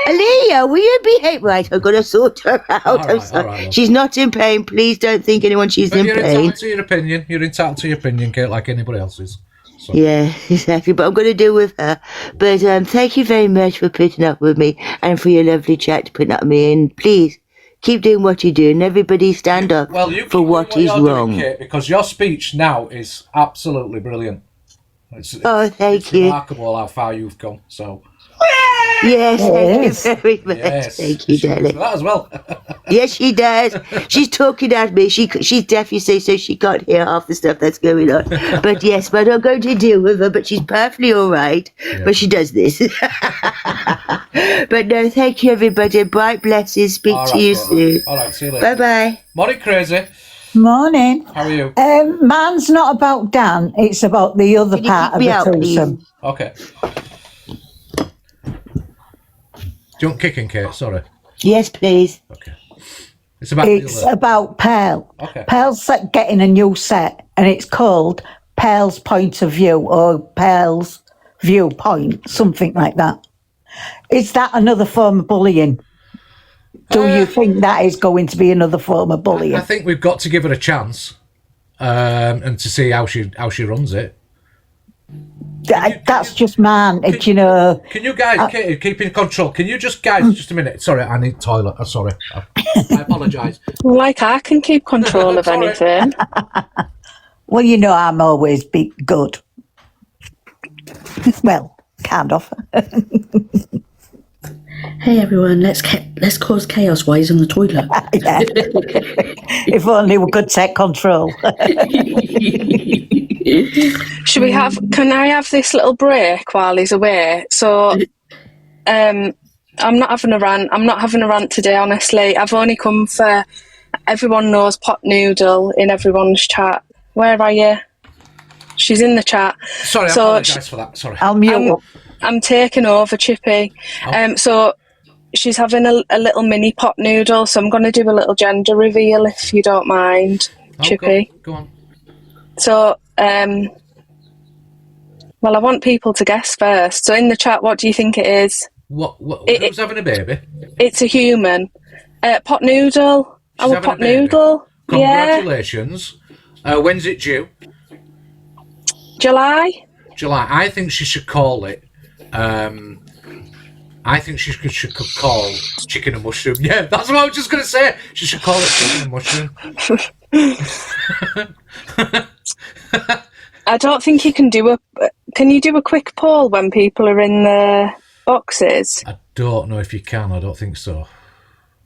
Aaliyah, will you behave? Right, I've got to sort her out. All right, she's not in pain. Please don't think anyone she's in you're pain. Entitled to your opinion. You're entitled to your opinion, Kate, like anybody else's. So. Yeah, exactly. But I'm going to deal with her. But thank you very much for putting up with me and for your lovely chat to put up with me. And please, Keep doing what you're doing. Everybody stand up Well, you for what is you're doing, wrong. Kate, because your speech now is absolutely brilliant. It's Thank you. remarkable how far you've come. So Yes, thank you very much. yes, Thank you, she agrees with darling. that as well. Yes, she does. She's talking at me. She's deaf, you say, so she can't hear half the stuff that's going on. But yes, but I'm going to deal with her. But she's perfectly all right. But she does this. But no, thank you, everybody. Bright blessings. Speak All to right, you Kate. soon. All right, see you later. Bye-bye. Morning, Crazy. Morning. How are you? Mine's not about Dan, it's about the other Can you part keep of me the out, please? twosome. Okay. Do you want kicking, Kate? Sorry. Yes, please. Okay. It's about It's about Pearl. Okay. Pearl's getting a new set, and it's called Pearl's Point of View, or Pearl's Viewpoint, something like that. Is that another form of bullying? Do you think that is going to be another form of bullying? I think we've got to give her a chance, and to see how she runs it. That's just man, you know. Can you guys keep in control? Can you just guys just a minute? Sorry, I need toilet. I'm sorry. I apologise. Like I can keep control of Sorry. anything. Well, you know, I'm always be good. Well, kind of. Hey everyone, let's cause chaos while he's on the toilet. Yeah. If only we could take control. Should we have? Can I have this little break while he's away? So, I'm not having a rant. I'm not having a rant today. Honestly, I've only come for. Everyone knows Pot Noodle in everyone's chat. Where are you? She's in the chat. Sorry, I apologise for that. Sorry. I'll mute. I'm taking over, Chippy. So she's having a little mini pot noodle, so I'm going to do a little gender reveal if you don't mind, Chippy. Go on. So, well, I want people to guess first. So in the chat, what do you think it is? Who's having a baby? It's a human. Pot noodle. She's Our having a pot baby. noodle. Yeah. Congratulations. When's it due? July. I think she should call it. I think she should call chicken and mushroom. Yeah, that's what I was just going to say. She should call it chicken and mushroom. I don't think you can do a. Can you do a quick poll when people are in the boxes? I don't know if you can. I don't think so.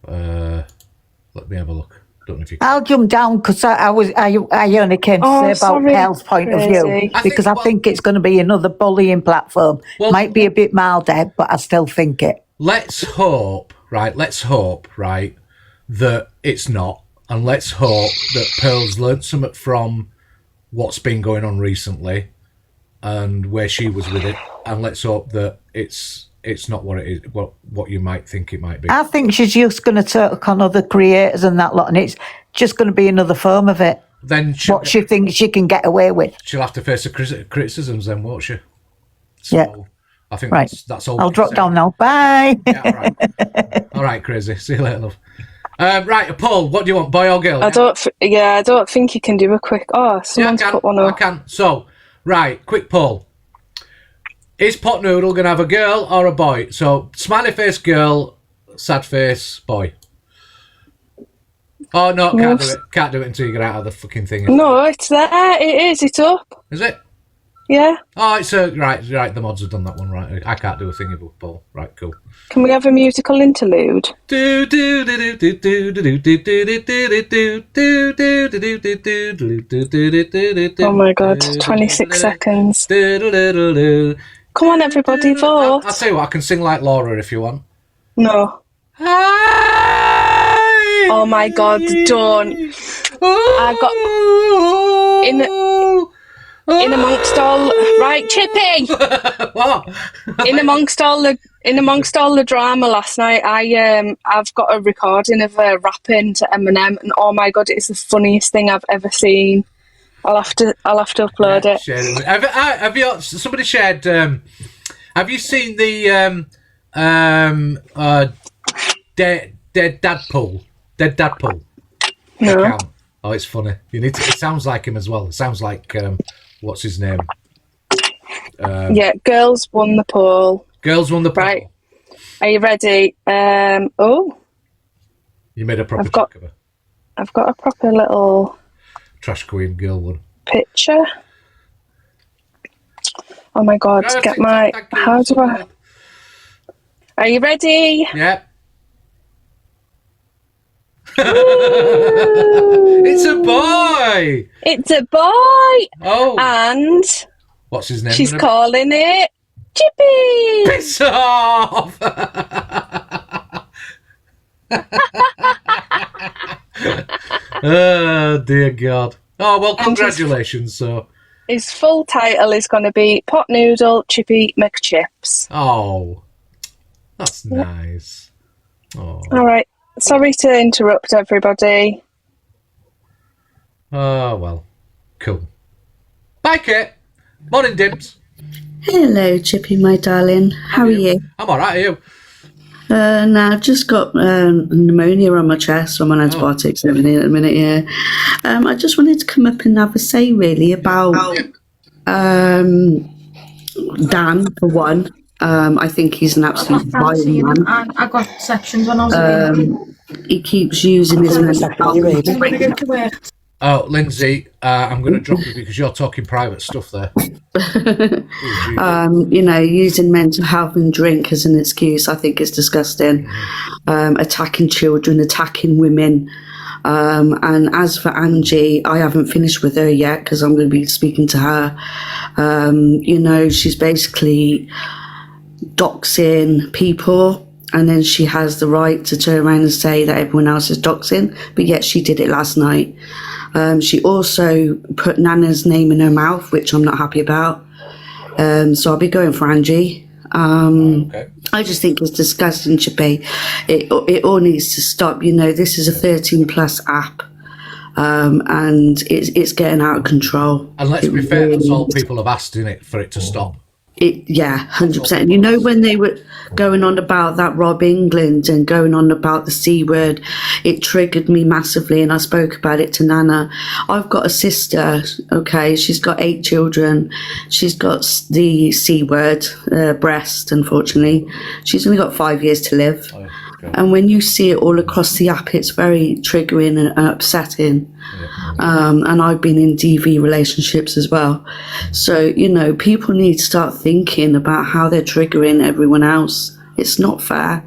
Let me have a look. Don't know if you can. I'll jump down because I only came to say about Pearl's point of view because I think it's going to be another bullying platform. Might be a bit milder, but I still think it. Let's hope, right, that it's not. And let's hope that Pearl's learnt something from what's been going on recently and where she was with it. And let's hope that it's not what it is, what you might think it might be. I think she's just going to take on other creators and that lot, and it's just going to be another form of it. Then what she thinks she can get away with. She'll have to face the criticisms then, won't she? So, yeah. I think right. that's all. I'll drop down now. Bye. Yeah, all right, Crazy. See you later, love. Right, Paul, what do you want, boy or girl? I don't think you can do a quick. Oh, someone's put one up. I can. So, right, quick poll. Is Pot Noodle going to have a girl or a boy? So, smiley face girl, sad face boy. Oh, no, can't do it. Can't do it until you get out of the fucking thing. No, it's there. It is. It's up. Is it? Yeah. Oh, it's right. The mods have done that one, right. I can't do a thingy with Paul. Right, cool. Can we have a musical interlude? Oh my god, 26 seconds. Come on, everybody, vote. I'll tell you what, I can sing like Laura if you want. No. Oh my god, don't. I got in amongst all right, Chippy. What? In amongst all the drama last night, I've got a recording of her rapping to Eminem, and oh my god, it's the funniest thing I've ever seen. I'll have to upload it. Have you? Somebody shared. Have you seen the Dead Dadpool? Dead Dadpool. No. Account? Oh, it's funny. You need to. It sounds like him as well. It sounds like what's his name? Yeah, girls won the poll. Girls won the poll. Right. Are you ready? You made a proper I've got- check of her. I've got a proper little Trash queen girl one. picture. Oh my god, Grab a get TikTok, my... thank you, How do I... someone. Are you ready? Yeah. It's a boy! It's a boy! Oh. And What's his name? she's calling it Chippy! Piss off! Oh, dear God. Oh, well, congratulations, so... His full title is going to be Pot Noodle Chippy McChips. Oh, that's nice. Oh. All right. Sorry to interrupt everybody. Oh, well. Cool. Bye, Kate. Morning, Dims. Hello, Chippy, my darling. How are you? I'm all right, are you? Now, I've just got pneumonia on my chest. I'm on antibiotics and everything at the minute, yeah. I just wanted to come up and have a say, really, about Dan, for one. I think he's an absolute vile man. I got sections when I was He keeps using his mental health. Oh, Lindsay, I'm going to drop you because you're talking private stuff there. Using mental health and drink as an excuse, I think is disgusting. Attacking children, attacking women. And as for Angie, I haven't finished with her yet because I'm going to be speaking to her. She's basically doxing people, and then she has the right to turn around and say that everyone else is doxing, but yet she did it last night. She also put Nana's name in her mouth, which I'm not happy about. So I'll be going for Angie. Okay. I just think it's disgusting, Chippy. It all needs to stop. This is a 13 plus app. And it's getting out of control. And let's be fair, that's all people have asked in it for it to stop. 100%. When they were going on about that Rob England and going on about the C word, it triggered me massively, and I spoke about it to Nana. I've got a sister, okay, she's got 8 children. She's got the C word, breast, unfortunately. She's only got 5 years to live. And when you see it all across the app, it's very triggering and upsetting. And I've been in DV relationships as well. So, people need to start thinking about how they're triggering everyone else. It's not fair.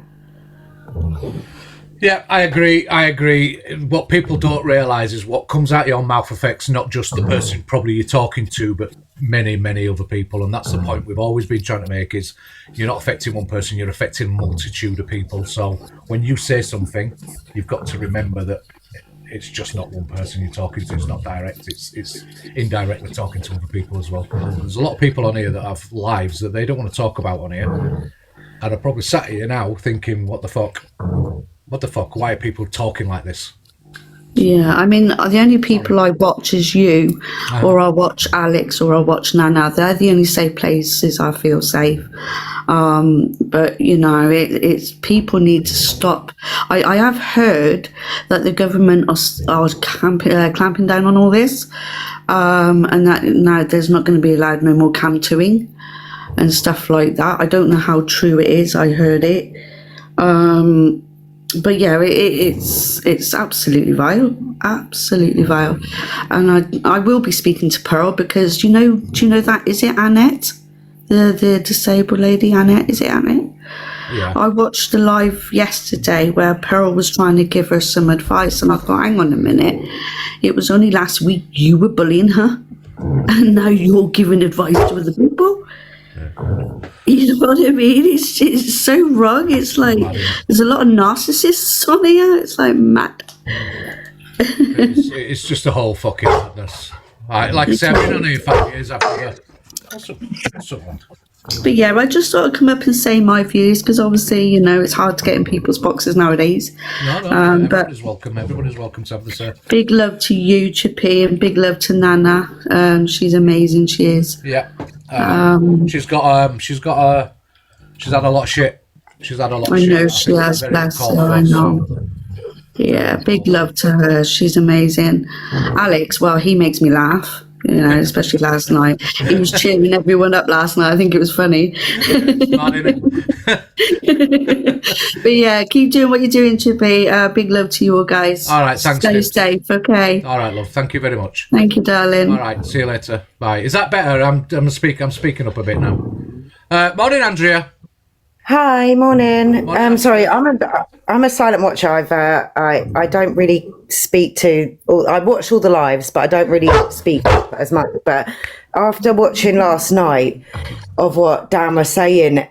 Yeah, I agree. What people don't realise is what comes out your mouth affects not just the person probably you're talking to, but many, many other people. And that's the point we've always been trying to make, is you're not affecting one person, you're affecting a multitude of people. So when you say something, you've got to remember that it's just not one person you're talking to. It's not direct, it's indirectly talking to other people as well. There's a lot of people on here that have lives that they don't want to talk about on here. And I'm probably sat here now thinking, what the fuck? Why are people talking like this? Yeah, I mean, the only people I watch is you, or I watch Alex, or I watch Nana. They're the only safe places I feel safe. But it's people need to stop. I have heard that the government are clamping down on all this, and that now there's not going to be allowed no more cam-toing and stuff like that. I don't know how true it is. I heard it. But yeah, it's absolutely vile, and I will be speaking to Pearl because do you know that, is it Annette, the disabled lady, Annette? Is it Annette? Yeah. I watched the live yesterday where Pearl was trying to give her some advice, and I thought, hang on a minute, it was only last week you were bullying her, and now you're giving advice to other people. You know what I mean? It's so wrong. It's like there's a lot of narcissists on here. It's like mad. It's just a whole fucking madness. Like I said, I've been on here 5 years after that. But yeah, I just thought I'd come up and say my views because obviously, it's hard to get in people's boxes nowadays. No, everybody's welcome. Everybody's welcome to have the say. Big love to you, Chippy, and big love to Nana. She's amazing. She is. Yeah. She's had a lot of shit. She's had a lot of shit. I know she has, bless her, I know. Yeah, big love to her. She's amazing. Alex, well, he makes me laugh. You know, especially last night. He was cheering everyone up last night. I think it was funny. Mad, innit? But yeah, keep doing what you're doing, Chippy. Big love to you all, guys. All right, thanks. Stay Nips. safe, okay? All right, love. Thank you very much. Thank you, darling. All right, see you later. Bye. Is that better? I'm speaking up a bit now. Morning, Andrea. Hi, morning. Sorry, I'm a silent watcher. I don't really speak to. I watch all the lives, but I don't really speak as much. But after watching last night of what Dan was saying,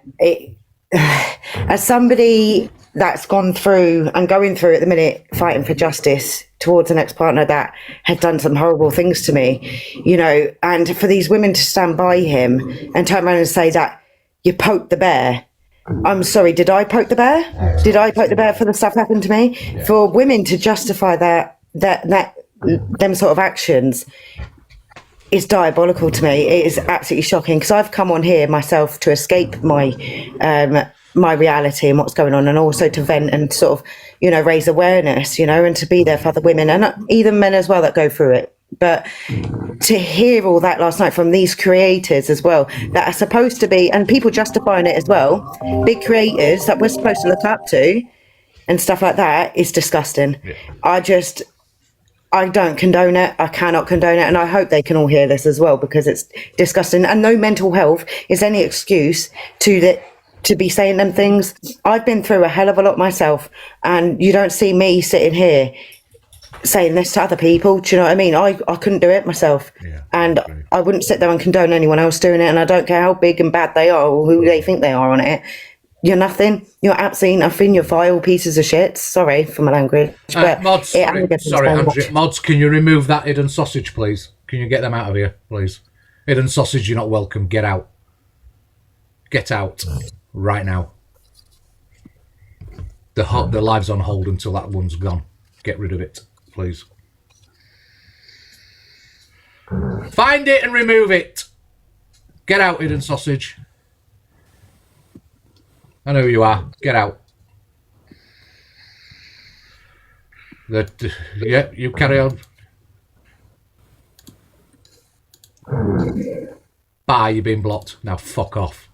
as somebody that's gone through and going through at the minute, fighting for justice towards an ex-partner that had done some horrible things to me, you know, and for these women to stand by him and turn around and say that you poked the bear. I'm sorry, did I poke the bear? Did I poke the bear for the stuff that happened to me? Yeah. For women to justify them sort of actions is diabolical to me. It is absolutely shocking, because I've come on here myself to escape my my reality and what's going on, and also to vent and sort of, you know, raise awareness, you know, and to be there for other women and even men as well that go through it. But to hear all that last night from these creators as well, that are supposed to be, and people justifying it as well, big creators that we're supposed to look up to and stuff like that, is disgusting. Yeah. I don't condone it. I cannot condone it. And I hope they can all hear this as well, because it's disgusting. And no mental health is any excuse to be saying them things. I've been through a hell of a lot myself, and you don't see me sitting here saying this to other people. Do you know what I mean? I couldn't do it myself. Yeah, and I wouldn't sit there and condone anyone else doing it. And I don't care how big and bad they are or who they think they are on it. You're nothing. You're absolutely nothing. You're vile pieces of shit. Sorry for my language. But Mods, sorry, Andrea. Mods, can you remove that hidden sausage, please? Can you get them out of here, please? Hidden sausage, you're not welcome. Get out. Get out right now. The live's on hold until that one's gone. Get rid of it, please. Find it and remove it. Get out, hidden sausage. I know who you are. Get out. Yeah, you carry on. Bye, you've been blocked. Now fuck off.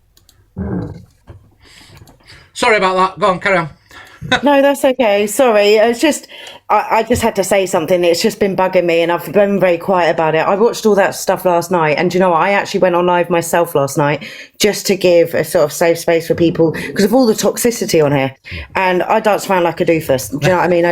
Sorry about that. Go on, carry on. No, that's okay. Sorry. It's just, I just had to say something. It's just been bugging me, and I've been very quiet about it. I watched all that stuff last night, and you know what? I actually went on live myself last night just to give a sort of safe space for people because of all the toxicity on here. And I dance around like a doofus. Do you know what I mean?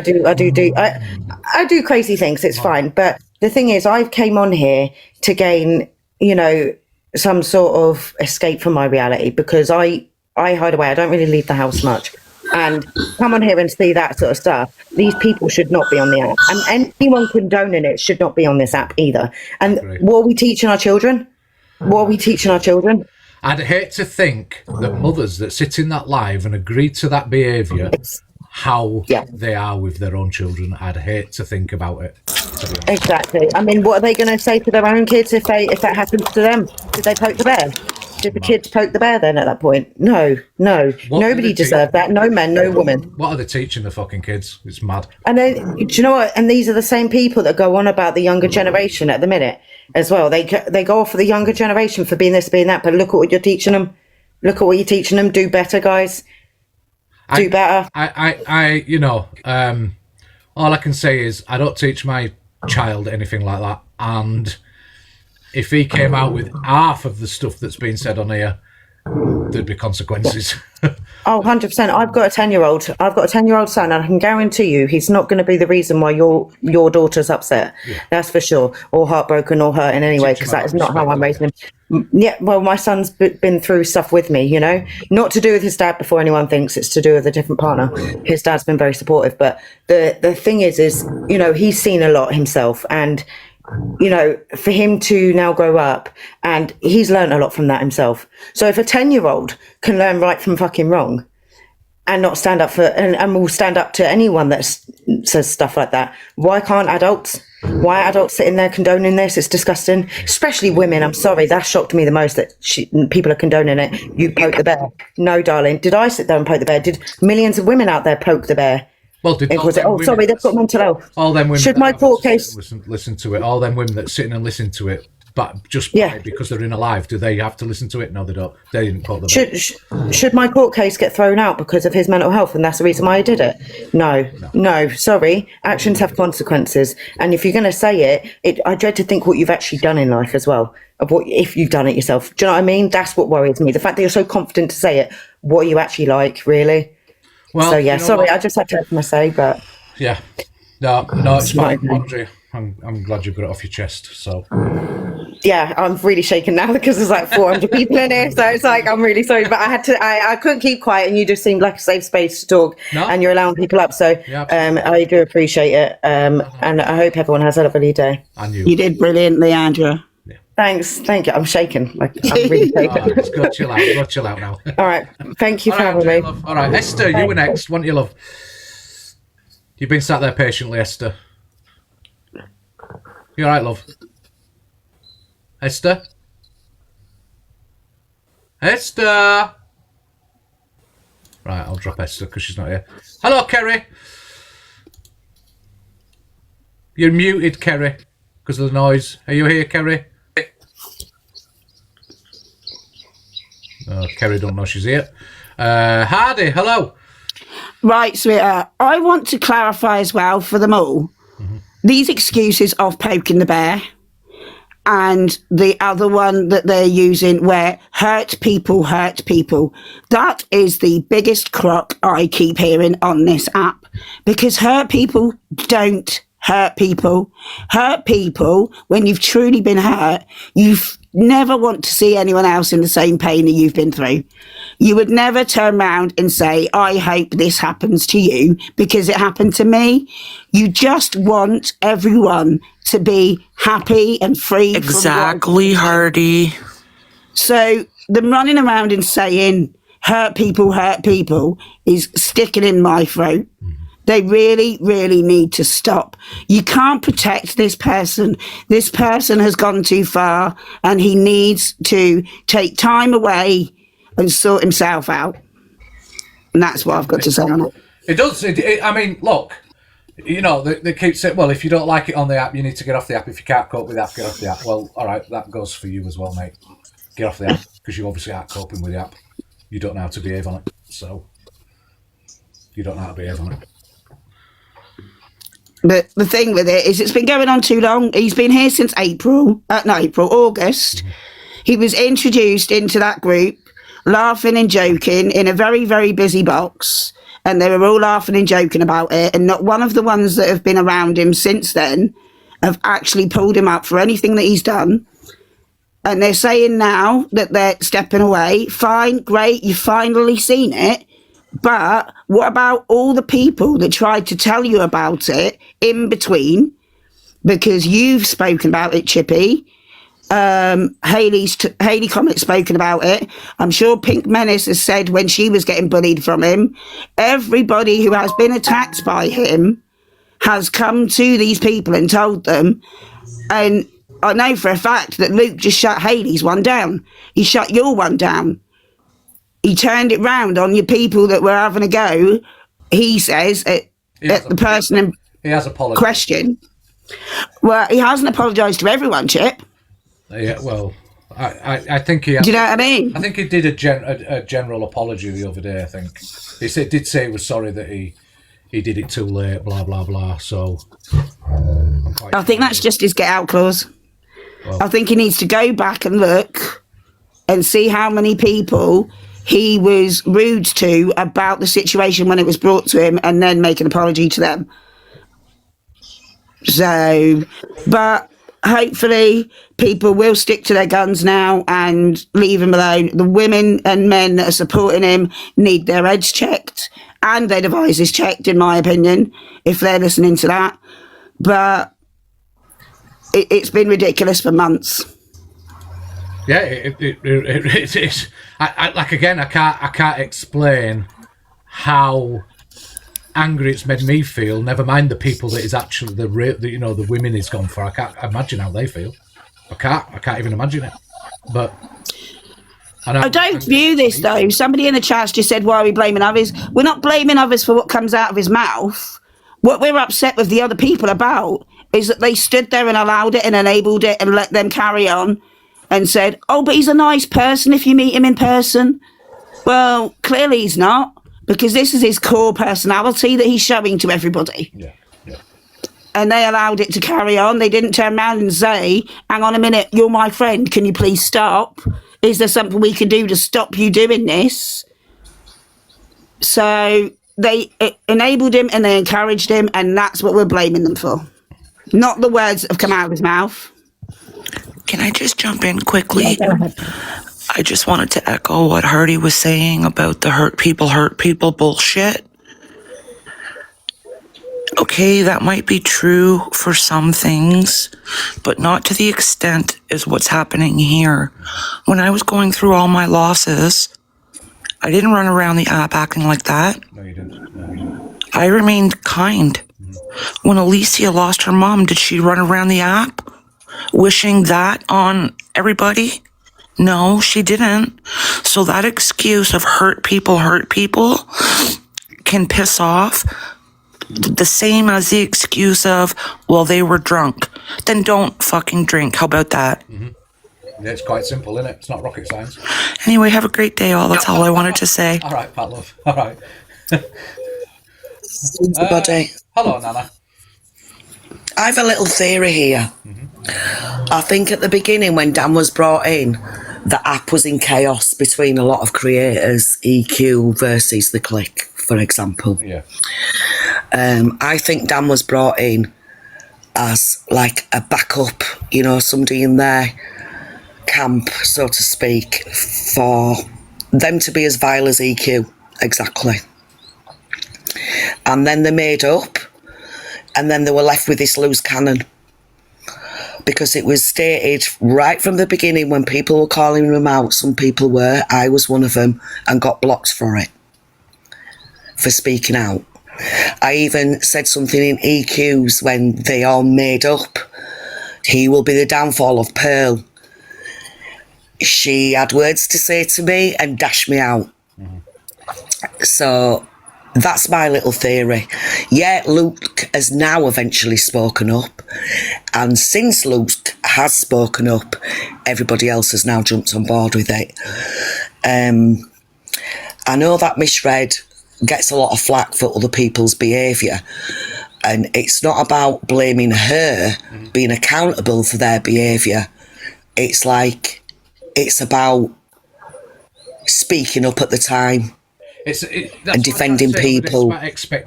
I do crazy things. It's fine. But the thing is, I came on here to gain, you know, some sort of escape from my reality, because I hide away. I don't really leave the house much. And come on here and see that sort of stuff. These people should not be on the app. And anyone condoning it should not be on this app either. And what are we teaching our children? What are we teaching our children? I'd hate to think that mothers that sit in that live and agree to that behaviour, how they are with their own children. I'd hate to think about it. Exactly. I mean, what are they going to say to their own kids if that happens to them? Did they poke the bear? Did the kids poke the bear then at that point? No. Nobody deserved that. No man, no woman. What are they teaching the fucking kids? It's mad. And then, do you know what? And these are the same people that go on about the younger generation at the minute as well. They go off for the younger generation for being this, being that. But look at what you're teaching them. Look at what you're teaching them. Do better, guys. Do better. You know, all I can say is I don't teach my child anything like that. And if he came out with half of the stuff that's been said on here, there'd be consequences. Oh, 100%. I've got a 10-year-old. I've got a 10-year-old son, and I can guarantee you he's not going to be the reason why your daughter's upset. Yeah. That's for sure. Or heartbroken or hurt in any way, because that is not how I'm raising him. Yeah, well, my son's been through stuff with me, you know. Not to do with his dad before anyone thinks it's to do with a different partner. His dad's been very supportive. But the thing is, you know, he's seen a lot himself, and you know, for him to now grow up, and he's learned a lot from that himself. So if a 10-year-old can learn right from fucking wrong and not stand up for, and will stand up to anyone that says stuff like that, why can't adults? Why are adults sitting there condoning this? It's disgusting. Especially women. I'm sorry, that shocked me the most, that people are condoning it. You poke the bear. No, darling. Did I sit there and poke the bear? Did millions of women out there poke the bear? Well, sorry, they've got mental health. All them women. Should my court case listen to it? All them women that sitting and listen to it But just because they're in a live, do they have to listen to it? No, they don't. They didn't put the Should my court case get thrown out because of his mental health, and that's the reason why I did it? No. Sorry, actions have consequences, and if you're going to say it, I dread to think what you've actually done in life as well. Of what if you've done it yourself? Do you know what I mean? That's what worries me. The fact that you're so confident to say it. What are you actually like, really? Well, so yeah, you know sorry, what? I just had to have my say, but yeah, no, it's fine, Audrey. I'm glad you got it off your chest. So yeah, I'm really shaken now because there's like 400 people in here, so it's like I'm really sorry, but I had to. I couldn't keep quiet, and you just seemed like a safe space to talk, and you're allowing people up. So I do appreciate it, and I hope everyone has a lovely day. And you did brilliantly, Andrea. Thanks, thank you. I'm shaking, like I'm really shaking. All right, just go chill out now. All right, thank you for having me. Love. All right, Esther, you were next. Want your love? You've been sat there patiently, Esther. You all right, love? Esther? Esther! Right, I'll drop Esther because she's not here. Hello, Kerry. You're muted, Kerry, because of the noise. Are you here, Kerry? Oh, Kerry don't know she's here. Hardy, hello. Right, sweetheart. I want to clarify as well for them all. These excuses of poking the bear and the other one that they're using where hurt people. That is the biggest crock I keep hearing on this app, because hurt people don't hurt people. Hurt people, when you've truly been hurt, you've never want to see anyone else in the same pain that you've been through. You would never turn around and say, I hope this happens to you because it happened to me. You just want everyone to be happy and free. Exactly, Hardy. So them running around and saying hurt people is sticking in my throat. They really, really need to stop. You can't protect this person. This person has gone too far, and he needs to take time away and sort himself out. And that's what I've got to say on it. It does. I mean, look, you know, they keep saying, well, if you don't like it on the app, you need to get off the app. If you can't cope with the app, get off the app. Well, all right, that goes for you as well, mate. Get off the app, because you obviously aren't coping with the app. You don't know how to behave on it, so you don't know how to behave on it. But the thing with it is it's been going on too long. He's been here since August. He was introduced into that group, laughing and joking in a very, very busy box. And they were all laughing and joking about it. And not one of the ones that have been around him since then have actually pulled him up for anything that he's done. And they're saying now that they're stepping away. Fine, great, you've finally seen it. But what about all the people that tried to tell you about it in between? Because you've spoken about it, Chippy. Hayley Comet's spoken about it. I'm sure Pink Menace has said when she was getting bullied from him. Everybody who has been attacked by him has come to these people and told them. And I know for a fact that Luke just shut Hayley's one down. He shut your one down. He turned it round on your people that were having a go, he says, at the person in question. Well, he hasn't apologised to everyone, Chip. Yeah, well, I think he... Do you know what I mean? I think he did a general apology the other day, I think. He did say he was sorry that he did it too late, blah, blah, blah, so... I think that's just his get-out clause. Well, I think he needs to go back and look and see how many people he was rude to about the situation when it was brought to him, and then make an apology to them. So, but hopefully people will stick to their guns now and leave him alone. The women and men that are supporting him need their heads checked and their devices checked, in my opinion, if they're listening to that. But it's been ridiculous for months. Yeah, it is. I can't explain how angry it's made me feel. Never mind the people that is actually the women he's gone for. I can't imagine how they feel. I can't even imagine it. But I don't view this though. Somebody in the chat just said, "Why are we blaming others?" We're not blaming others for what comes out of his mouth. What we're upset with the other people about is that they stood there and allowed it and enabled it and let them carry on and said, oh, but he's a nice person if you meet him in person. Well, clearly he's not, because this is his core personality that he's showing to everybody. Yeah. And they allowed it to carry on. They didn't turn around and say, hang on a minute, you're my friend, can you please stop? Is there something we can do to stop you doing this? So they enabled him and they encouraged him, and that's what we're blaming them for. Not the words that have come out of his mouth. Can I just jump in quickly? Yeah, go ahead. I just wanted to echo what Hardy was saying about the hurt people bullshit. Okay, that might be true for some things, but not to the extent as what's happening here. When I was going through all my losses, I didn't run around the app acting like that. No, you didn't. No. I remained kind. When Alicia lost her mom, did she run around the app wishing that on everybody? No, she didn't. So that excuse of hurt people can piss off the same as the excuse of, well, they were drunk. Then don't fucking drink. How about that? Mm-hmm. Yeah, it's quite simple, isn't it? It's not rocket science. Anyway, have a great day, all. That's all I wanted to say. All right, Pat Love. All right. Everybody. Hello, Nana. I have a little theory here. I think at the beginning when Dan was brought in, the app was in chaos between a lot of creators, EQ versus the Click, for example. Yeah. I think Dan was brought in as like a backup, you know, somebody in their camp, so to speak, for them to be as vile as EQ. Exactly. And then they made up, and then they were left with this loose cannon. Because it was stated right from the beginning when people were calling them out, some people were, I was one of them, and got blocked for it, for speaking out. I even said something in EQs when they all made up, he will be the downfall of Pearl. She had words to say to me and dashed me out. So that's my little theory. Yeah, Luke has now eventually spoken up, and since Luke has spoken up, everybody else has now jumped on board with it. I know that Misread gets a lot of flack for other people's behaviour, and it's not about blaming her, being accountable for their behaviour. It's like, it's about speaking up at the time. And defending people,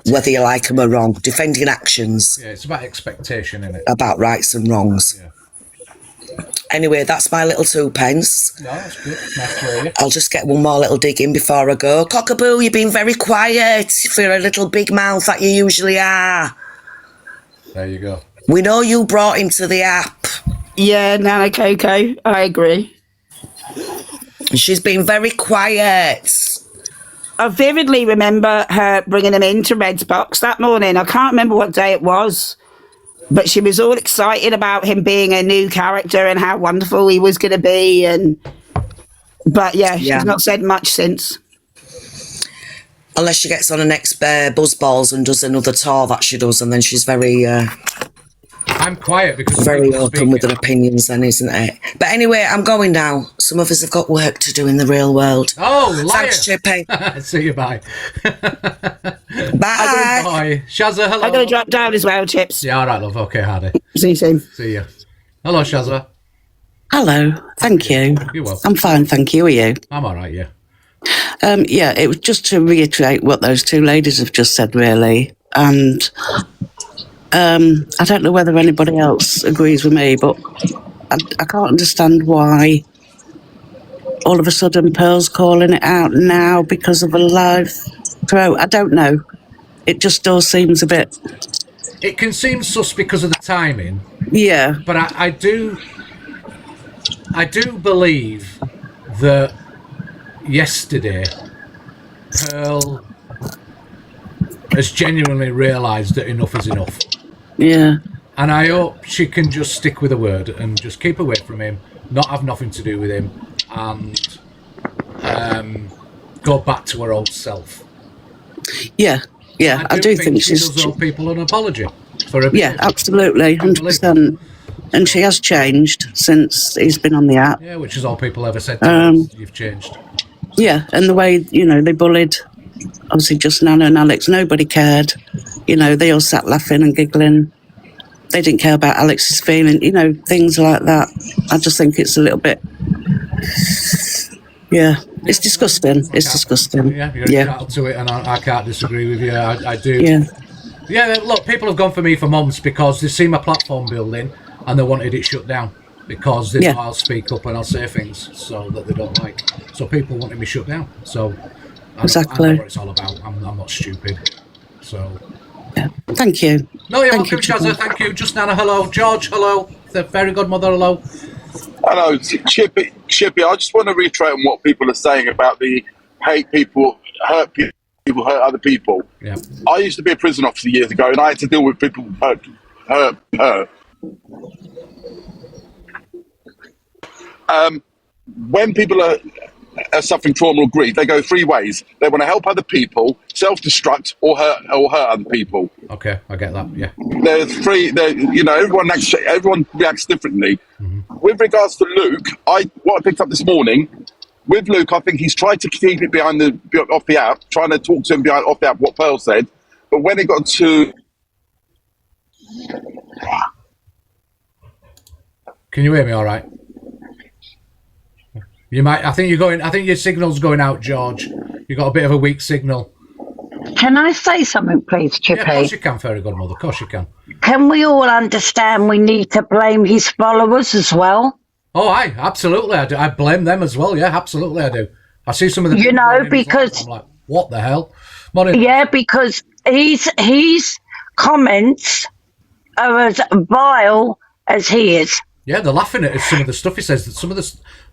whether you like them or wrong, defending actions. Yeah, it's about expectation, isn't it? About rights and wrongs. Yeah. Anyway, that's my little 2 pence. No, that's good. Nice to hear you. I'll just get one more little dig in before I go. Cockaboo, you've been very quiet for a little big mouth that you usually are. There you go. We know you brought him to the app. Yeah, Nana Coco, I agree. She's been very quiet. I vividly remember her bringing him into Red's box that morning. I can't remember what day it was, but she was all excited about him being a new character and how wonderful he was going to be. But yeah, she's not said much since. Unless she gets on her next Buzzballs and does another tour that she does, and then she's very... I'm quiet because... Very open with her opinions then, isn't it? But anyway, I'm going now. Some of us have got work to do in the real world. Oh, liar. Thanks, Chippy. See you, bye. Bye. Bye. Shazza, hello. I'm going to drop down as well, Chips. Yeah, all right, love. Okay, Hardy. See you soon. See you. Hello, Shazza. Hello. Thank you. You're welcome. I'm fine, thank you. Are you? I'm all right, yeah. Yeah, it was just to reiterate what those 2 ladies have just said, really. And I don't know whether anybody else agrees with me, but I can't understand why all of a sudden Pearl's calling it out now because of a live throw. I don't know. It just all seems a bit... It can seem sus because of the timing. Yeah. But I do believe that yesterday Pearl has genuinely realised that enough is enough. Yeah. And I hope she can just stick with her word and just keep away from him, not have nothing to do with him, and go back to her old self. Yeah, I do think she does owe people an apology. for her. Yeah, absolutely, 100%. And she has changed since he's been on the app. Yeah, which is all people ever said to us. You've changed. Yeah, and the way, they bullied, obviously, just Nana and Alex, nobody cared. They all sat laughing and giggling. They didn't care about Alex's feeling, things like that. I just think it's a little bit, it's disgusting. It's disgusting. Yeah, you're entitled to it, and I can't disagree with you. I do. Yeah. Yeah, look, people have gone for me for months because they've seen my platform building and they wanted it shut down because they know I'll speak up and I'll say things so that they don't like. So people wanted me shut down. So I know what it's all about. I'm not stupid. So thank you. No, you're welcome, Shazza. Thank you. Just Nana, hello. George, hello. The fairy godmother, hello. Hello, Chippy. I just want to reiterate on what people are saying about the hate people, hurt other people. Yeah. I used to be a prison officer years ago, and I had to deal with people hurt. When people are suffering trauma or grief, they go three ways. They want to help other people, self-destruct, or hurt other people. Okay, I get that. Yeah. There's three. Everyone reacts differently. With regards to Luke, what I picked up this morning. With Luke, I think he's tried to keep it off the app, trying to talk to him off the app, what Pearl said. But when it got to... Can you hear me all right? You might... I think your signal's going out, George. You've got a bit of a weak signal. Can I say something, please, Chippy? Yeah, of course you can, fairy godmother. Of course you can. Can we all understand we need to blame his followers as well? Oh, absolutely I do. I blame them as well. Yeah, absolutely I do. I see some of the because I'm like, what the hell? Morning. Yeah, because his comments are as vile as he is. Yeah, they're laughing at some of the stuff he says. Some of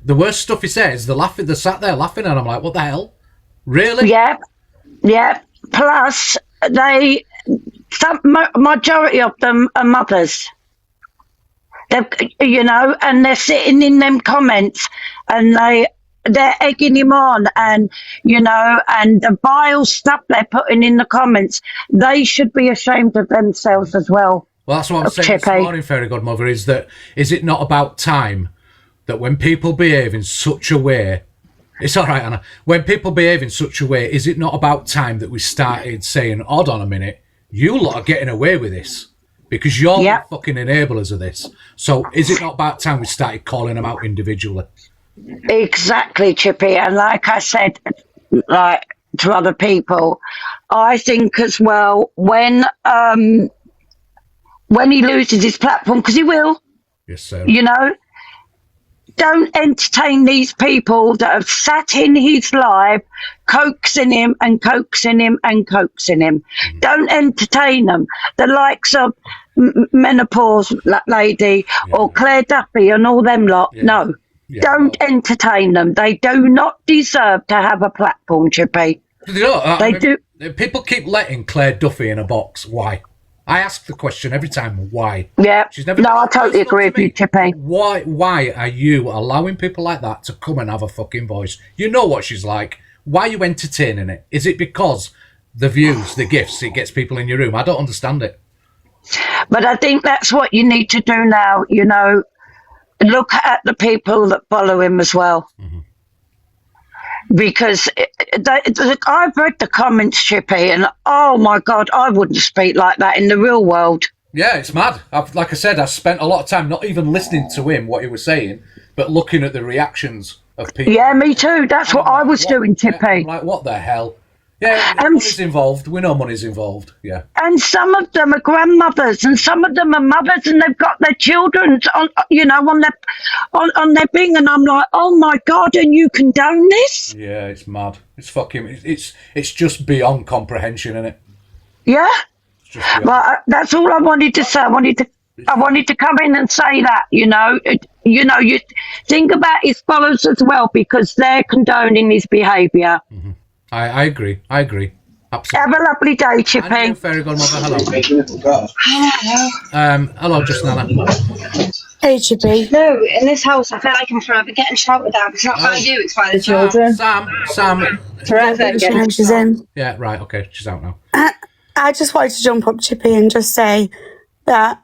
the worst stuff he says, they're laughing. They're sat there laughing, and I'm like, what the hell? Really? Yeah. Plus, majority of them are mothers. And they're sitting in them comments and they're egging him on and the vile stuff they're putting in the comments. They should be ashamed of themselves as well. Well, that's what I'm saying this morning, fairy godmother, is it not about time that when people behave in such a way, it's all right, Anna, when people behave in such a way, is it not about time that we started saying, hold on a minute, you lot are getting away with this? Because you're the fucking enablers of this. So is it not about time we started calling them out individually? Exactly, Chippy. And like I said, to other people, I think as well, when he loses his platform, because he will, yes, sir. Don't entertain these people that have sat in his live, coaxing him and coaxing him and coaxing him. Don't entertain them. The likes of Menopause Lady or Claire Duffy and all them lot. No, don't entertain them. They do not deserve to have a platform, Chippy. They do. People keep letting Claire Duffy in a box. Why? I ask the question every time, why? Yeah. She's never I totally agree with you, Chippy. Why are you allowing people like that to come and have a fucking voice? You know what she's like. Why are you entertaining it? Is it because the views, the gifts, it gets people in your room? I don't understand it. But I think that's what you need to do now, look at the people that follow him as well. Mm-hmm. Because I've read the comments, Chippy, and oh my God, I wouldn't speak like that in the real world. Yeah, it's mad. Like I said, I spent a lot of time not even listening to him, what he was saying, but looking at the reactions of people. Yeah, me too. That's what I was doing, Chippy. Yeah, I'm like, what the hell? Yeah, money's involved. We know money's involved. Yeah. And some of them are grandmothers, and some of them are mothers, and they've got their children on their thing, and I'm like, oh my God, and you condone this? Yeah, it's mad. It's fucking. It's just beyond comprehension, isn't it? Yeah. But that's all I wanted to say. I wanted to come in and say that. You think about his followers as well, because they're condoning his behaviour. Mm-hmm. I agree. Absolutely. Have a lovely day, Chippy. And you, fairy godmother. Hello. Hello, just Nana. Hey, Chippy. No, in this house, I feel like I'm forever getting shouted at. It's not by you, it's by the children. Sam. Forever She's in. Yeah, right. Okay, she's out now. I just wanted to jump up, Chippy, and just say that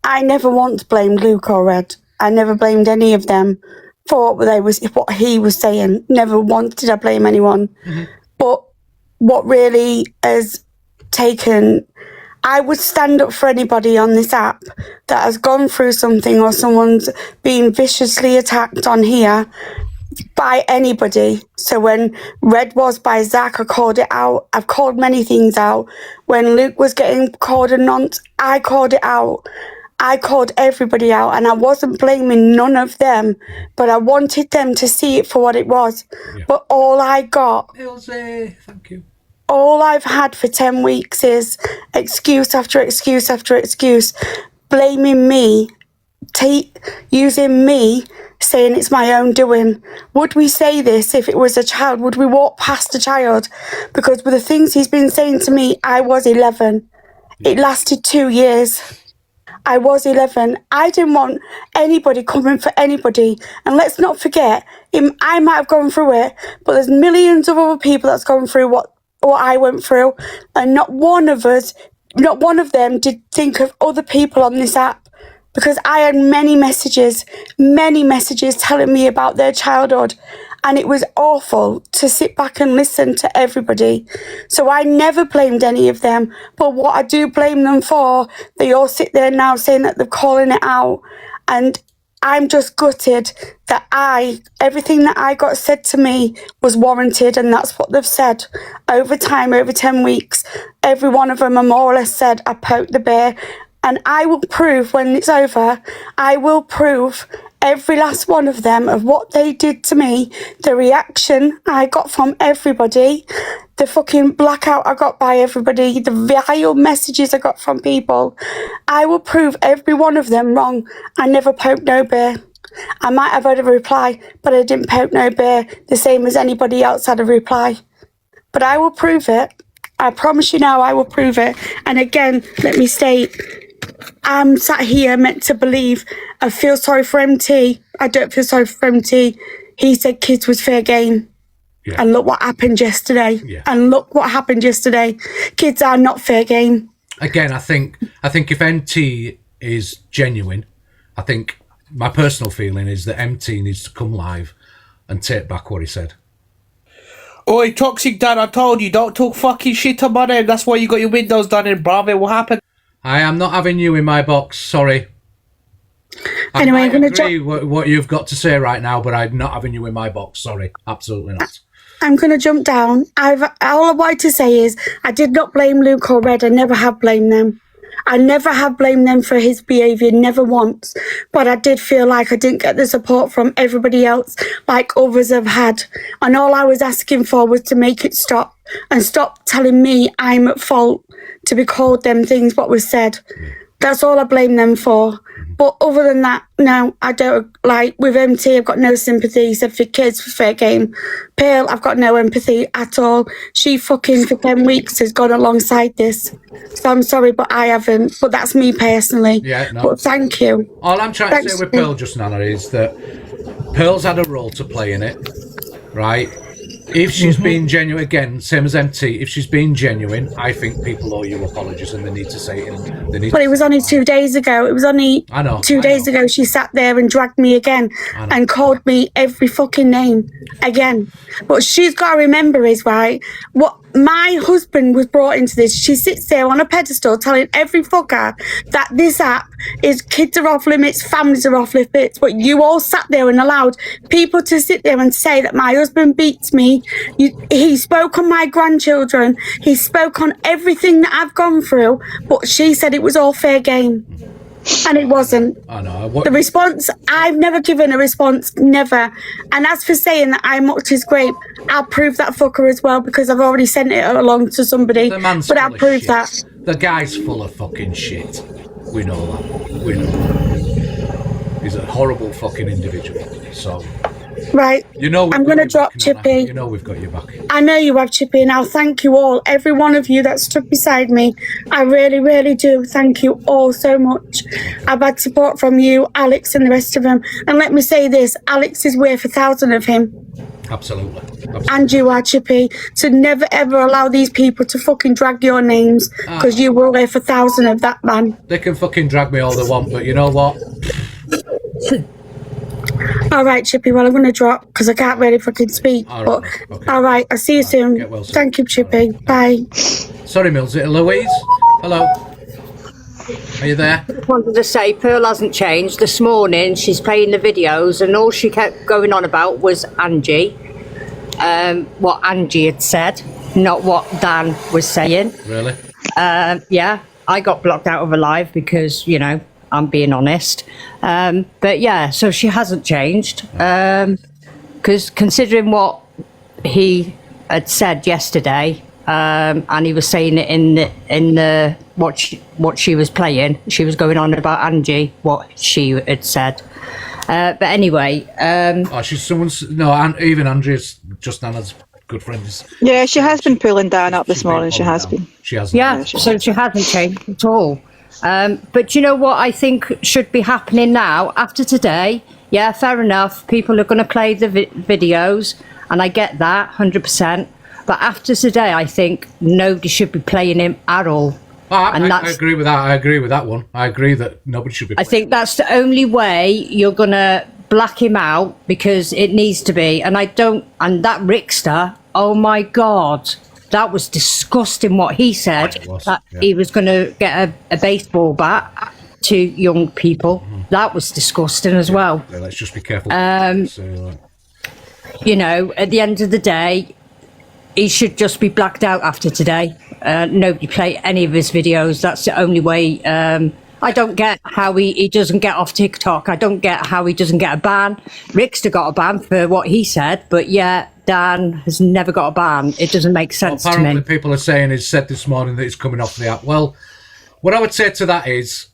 I never once blamed Luke or Red. I never blamed any of them for what he was saying. Never once did I blame anyone. But what really has taken... I would stand up for anybody on this app that has gone through something or someone's been viciously attacked on here by anybody. So when Red was by Zach, I called it out. I've called many things out. When Luke was getting called a nonce, I called it out. I called everybody out, and I wasn't blaming none of them, but I wanted them to see it for what it was. But all I got... Ilse, thank you. All I've had for 10 weeks is excuse after excuse after excuse, blaming me, using me, saying it's my own doing. Would we say this if it was a child? Would we walk past a child? Because with the things he's been saying to me, I was 11. It lasted 2 years. I was 11. I didn't want anybody coming for anybody. And let's not forget, I might have gone through it, but there's millions of other people that's gone through what I went through, and not one of them did think of other people on this app, because I had many messages telling me about their childhood, and it was awful to sit back and listen to everybody. So I never blamed any of them, but what I do blame them for, they all sit there now saying that they're calling it out, and I'm just gutted that everything that I got said to me was warranted, and that's what they've said. Over time, over 10 weeks, every one of them have more or less said, I poked the bear. And I will prove when it's over, I will prove every last one of them of what they did to me, the reaction I got from everybody, the fucking blackout I got by everybody, the vile messages I got from people. I will prove every one of them wrong. I never poked no bear. I might have had a reply, but I didn't poke no bear, the same as anybody else had a reply. But I will prove it. I promise you now, I will prove it. And again, let me state, I'm sat here meant to believe. I feel sorry for MT. I don't feel sorry for MT. He said kids was fair game. Yeah. And look what happened yesterday. Yeah. And look what happened yesterday. Kids are not fair game. Again, I think if MT is genuine, I think my personal feeling is that MT needs to come live and take back what he said. Oi, Toxic Dan, I told you, don't talk fucking shit on my name. That's why you got your windows done in Bravo. What happened? I am not having you in my box, sorry. Anyway, I agree what you've got to say right now, but I'm not having you in my box, sorry. Absolutely not. I'm going to jump down. All I wanted to say is I did not blame Luke or Red. I never have blamed them. I never have blamed them for his behaviour, never once. But I did feel like I didn't get the support from everybody else like others have had. And all I was asking for was to make it stop and stop telling me I'm at fault to be called them things what was said. That's all I blame them for. But other than that, no, I don't. Like with MT, I've got no sympathy. He said for kids, fair game. Pearl, I've got no empathy at all. She fucking for 10 weeks has gone alongside this. So I'm sorry, but I haven't. But that's me personally. Yeah, no. But thank you. All I'm trying to say with Pearl just now is that Pearl's had a role to play in it, right? If she's being genuine, again, same as MT, if she's being genuine, I think people owe you apologies and they need to say it. But it was only 2 days ago. It was only 2 days ago she sat there and dragged me again and called me every fucking name again. What she's got to remember is, right, what my husband was brought into this. She sits there on a pedestal telling every fucker that this app is kids are off limits, families are off limits, but you all sat there and allowed people to sit there and say that my husband beats me. He spoke on my grandchildren. He spoke on everything that I've gone through, but she said it was all fair game. And it wasn't. I know. The response, I've never given a response, never. And as for saying that I mocked his grape, I'll prove that fucker as well because I've already sent it along to somebody. But I'll prove that. The guy's full of fucking shit. We know that. We know that. He's a horrible fucking individual. So. Right. You know I'm going to drop Chippy. You know we've got your back. I know you have, Chippy, and I'll thank you all, every one of you that stood beside me. I really, really do. Thank you all so much. I've had support from you, Alex, and the rest of them. And let me say this, Alex is worth 1,000 of him. Absolutely. And you are, Chippy, to never ever allow these people to fucking drag your names because you were there for 1,000 of that man. They can fucking drag me all they want, but you know what? All right, Chippy, well, I'm going to drop because I can't really fucking speak. All right, I'll see you soon. Get well soon. Thank you, Chippy. Bye. Sorry, Mills. Is it Louise? Hello. Are you there? I wanted to say Pearl hasn't changed. This morning she's playing the videos and all she kept going on about was Angie. What Angie had said, not what Dan was saying. Really? Yeah, I got blocked out of her live because, you know, I'm being honest. But yeah, so she hasn't changed. Because considering what he had said yesterday, and he was saying it in the what she was playing, she was going on about Angie, what she had said. But anyway, she's someone's even Andrea's just Nana's good friend. Yeah, she has been pulling Dan up this morning. She has been. She hasn't. Yeah, so she hasn't changed at all. But you know what I think should be happening now after today? Yeah, fair enough. People are going to play the videos, and I get that 100%. But after today, I think nobody should be playing him at all. I agree with that. I agree with that one. I agree that nobody should be I think that's the only way you're going to black him out, because it needs to be. And that Rickster, oh my God, that was disgusting what he said. He was going to get a baseball bat to young people. That was disgusting as well. Yeah, let's just be careful. You know, at the end of the day, he should just be blacked out after today. Nobody play any of his videos. That's the only way. I don't get how he doesn't get off TikTok. I don't get how he doesn't get a ban. Rickster got a ban for what he said, but yeah, Dan has never got a ban. It doesn't make sense to me. Apparently people are saying he's said this morning that he's coming off the app. Well, what I would say to that is,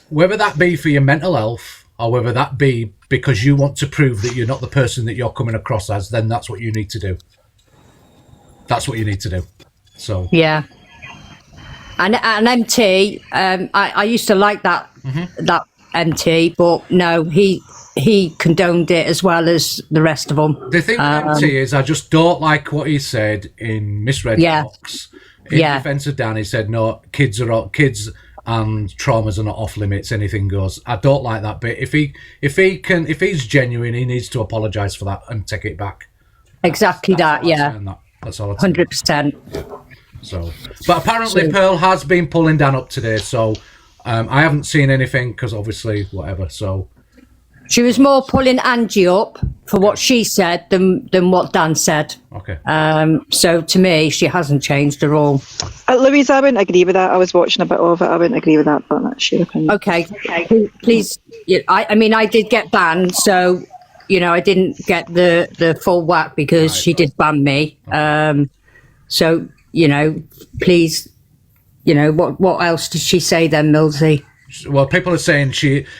whether that be for your mental health or whether that be because you want to prove that you're not the person that you're coming across as, then that's what you need to do. That's what you need to do. So yeah. And MT, I used to like that that MT, but no, he condoned it as well as the rest of them. The thing with MT is, I just don't like what he said in Miss Red Box. In defence of Dan, he said, no, kids and traumas are not off limits, anything goes. I don't like that bit. If he's genuine, he needs to apologise for that and take it back. Exactly that, yeah. That's all. 100%. So, but apparently Pearl has been pulling Dan up today. So, I haven't seen anything because obviously whatever. So, she was more pulling Angie up for what she said than what Dan said. Okay. So to me, she hasn't changed at all. Louise, I wouldn't agree with that. I was watching a bit of it. I wouldn't agree with that, but that's your opinion. Okay. Please. I mean, I did get banned, so. You know, I didn't get the full whack because she did ban me. So, you know, please, you know, what else did she say then, Millsy? Well, people are saying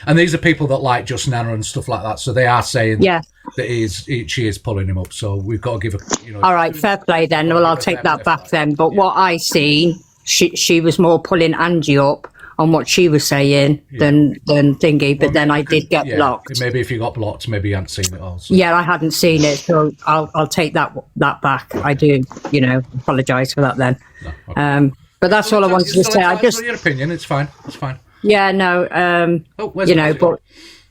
and these are people that like Just Nana and stuff like that, so they are saying that she is pulling him up, so we've got to give her, you know. All right, fair play then. Well, I'll take that back then. But what I seen, she was more pulling Angie up on what she was saying than thingy, but then I did get blocked. Maybe if you got blocked, maybe you hadn't seen it all. So. Yeah, I hadn't seen it, so I'll take that back. I do, you know, apologise for that then. No, okay. But that's all I wanted to say. I just your opinion. It's fine. It's fine. Yeah, no. You know, but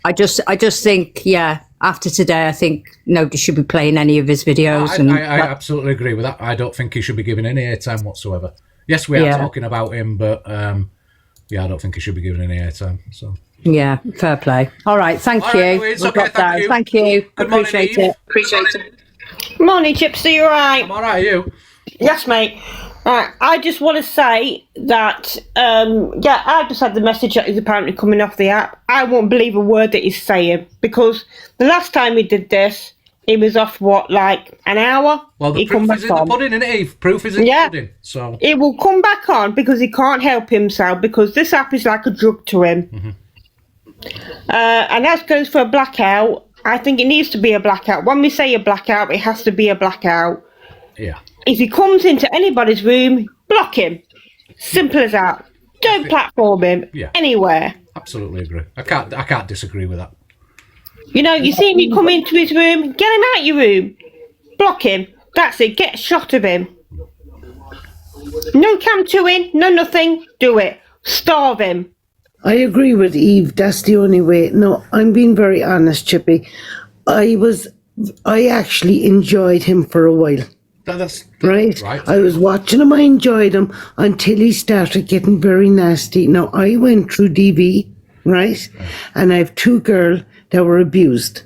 I just think, yeah. After today, I think nobody should be playing any of his videos. I absolutely agree with that. I don't think he should be given any airtime whatsoever. Yes, we are talking about him, but. Yeah, I don't think he should be given any airtime. So yeah, fair play. All right, thank you. Louise, okay, thank you. Thank you. Good Appreciate morning, it. Appreciate it. Morning, Chips. Are you all right? I'm all right. Are you? Yes, mate. Right. I just want to say that I just had the message that he's apparently coming off the app. I won't believe a word that he's saying, because the last time he did this, he was off, like an hour? Well, the proof is in the pudding, isn't it? Proof is in the pudding. So he will come back on because he can't help himself, because this app is like a drug to him. Mm-hmm. And that goes for a blackout. I think it needs to be a blackout. When we say a blackout, it has to be a blackout. Yeah. If he comes into anybody's room, block him. Simple as that. Don't platform him anywhere. Absolutely agree. I can't disagree with that. You know, you see him come into his room, get him out your room. block him. That's it. Get a shot of him. No cam to in, no nothing. Do it. Starve him. I agree with Eve. That's the only way. No, I'm being very honest, Chippy. I actually enjoyed him for a while. That's right. I was watching him. I enjoyed him until he started getting very nasty. Now, I went through DV, right? And I have 2 girls that were abused,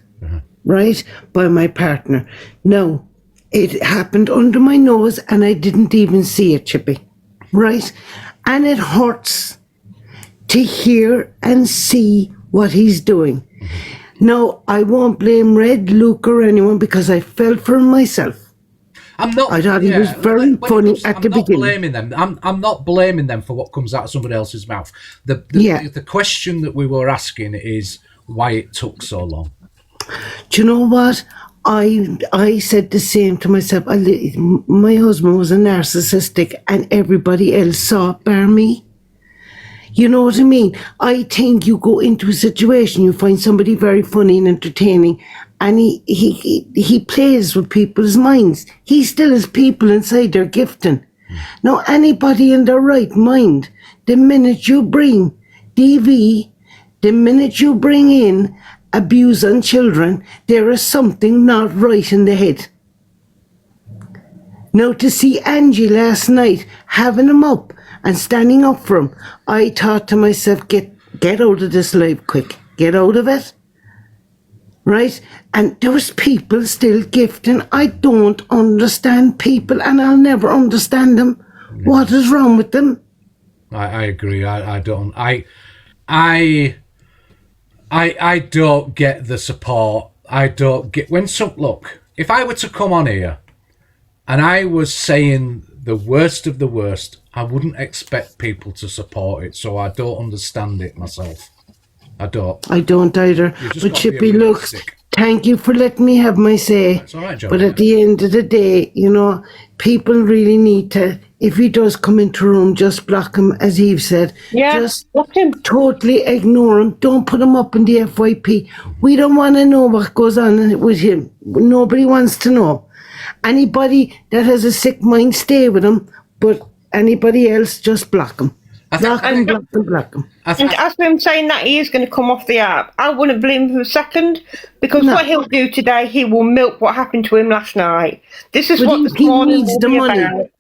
right, by my partner. Now, it happened under my nose and I didn't even see it, Chippy, right? And it hurts to hear and see what he's doing. No, I won't blame Red, Luke or anyone because I felt for him myself. I'm not. I thought he was very funny at the beginning. Blaming them. I'm not blaming them for what comes out of somebody else's mouth. The question that we were asking is why it took so long. Do you know what? I said the same to myself. My husband was a narcissistic and everybody else saw it bar me. You know what I mean? I think you go into a situation, you find somebody very funny and entertaining, and he plays with people's minds. He still has people inside their gifting. Now, anybody in their right mind, the minute you bring DV, the minute you bring in abuse on children, there is something not right in the head. Now, to see Angie last night having him up and standing up for him, I thought to myself, get out of this life quick. Get out of it. Right? And there was people still gifting. I don't understand people and I'll never understand them. What is wrong with them? I agree. I don't. I don't get the support. I don't get look, if I were to come on here and I was saying the worst of the worst, I wouldn't expect people to support it, so I don't understand it myself. I don't. I don't either. But Chippy, look, thank you for letting me have my say. It's all right, John. But at the end of the day, you know, people really need to, if he does come into a room, just block him, as Eve said. Yeah, just totally ignore him. Don't put him up in the FYP. We don't want to know what goes on with him. Nobody wants to know. Anybody that has a sick mind, stay with him. But anybody else, just block him. Block him. And as I'm saying that he is going to come off the app, I wouldn't blame him for a second, because what he'll do today, he will milk what happened to him last night. This is what this morning needs will the be money. about.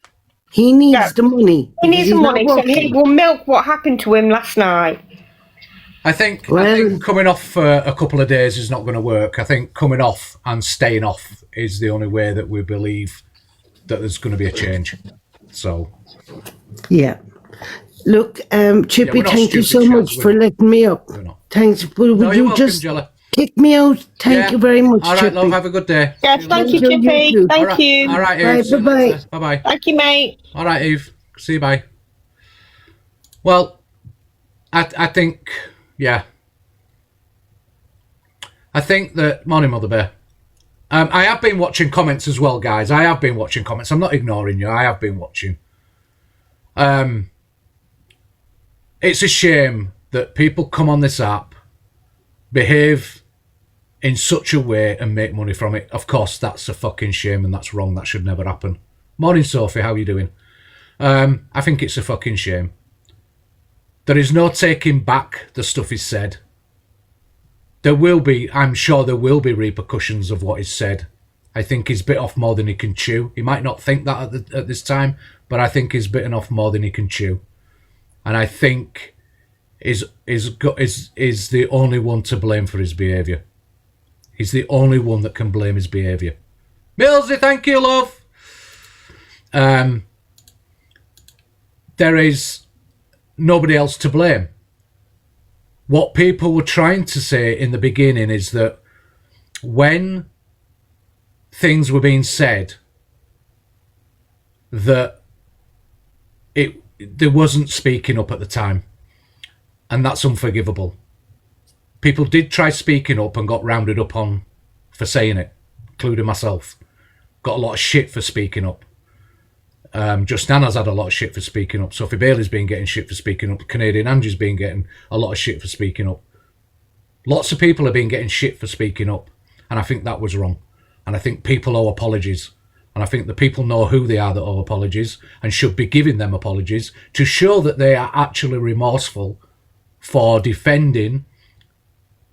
He needs the money. He needs He's the not money, so working. he will milk what happened to him last night. I think coming off for a couple of days is not going to work. I think coming off and staying off is the only way that we believe that there's going to be a change. So, yeah. Look, Chippy, we're not thank you so stupid, much Chaz, for letting me up. Thanks. Would you're you welcome, just Jella. kick me out? Thank you very much, All right, Chippy. love. Have a good day. Yes, thank you, You Chippy. too. Thank you. All right, Eve. Bye, bye-bye. Bye-bye. Thank you, mate. All right, Eve. See you, bye. Well, I think, yeah. I think that... Morning, Mother Bear. I have been watching comments as well, guys. I have been watching comments. I'm not ignoring you. I have been watching. It's a shame that people come on this app, behave in such a way and make money from it. Of course, that's a fucking shame and that's wrong. That should never happen. Morning, Sophie. How are you doing? I think it's a fucking shame. There is no taking back the stuff is said. There will be, I'm sure there will be repercussions of what is said. I think he's bit off more than he can chew. He might not think that at this time, but I think he's bitten off more than he can chew. And I think is the only one to blame for his behaviour. He's the only one that can blame his behaviour. Millsy, thank you, love. There is nobody else to blame. What people were trying to say in the beginning is that when things were being said, that there wasn't speaking up at the time, and that's unforgivable. People did try speaking up and got rounded up on for saying it, including myself. Got a lot of shit for speaking up. Just Nana's had a lot of shit for speaking up. Sophie Bailey's been getting shit for speaking up. Canadian Angie's been getting a lot of shit for speaking up. Lots of people have been getting shit for speaking up, and I think that was wrong. And I think people owe apologies. And I think the people know who they are that owe apologies and should be giving them apologies to show that they are actually remorseful for defending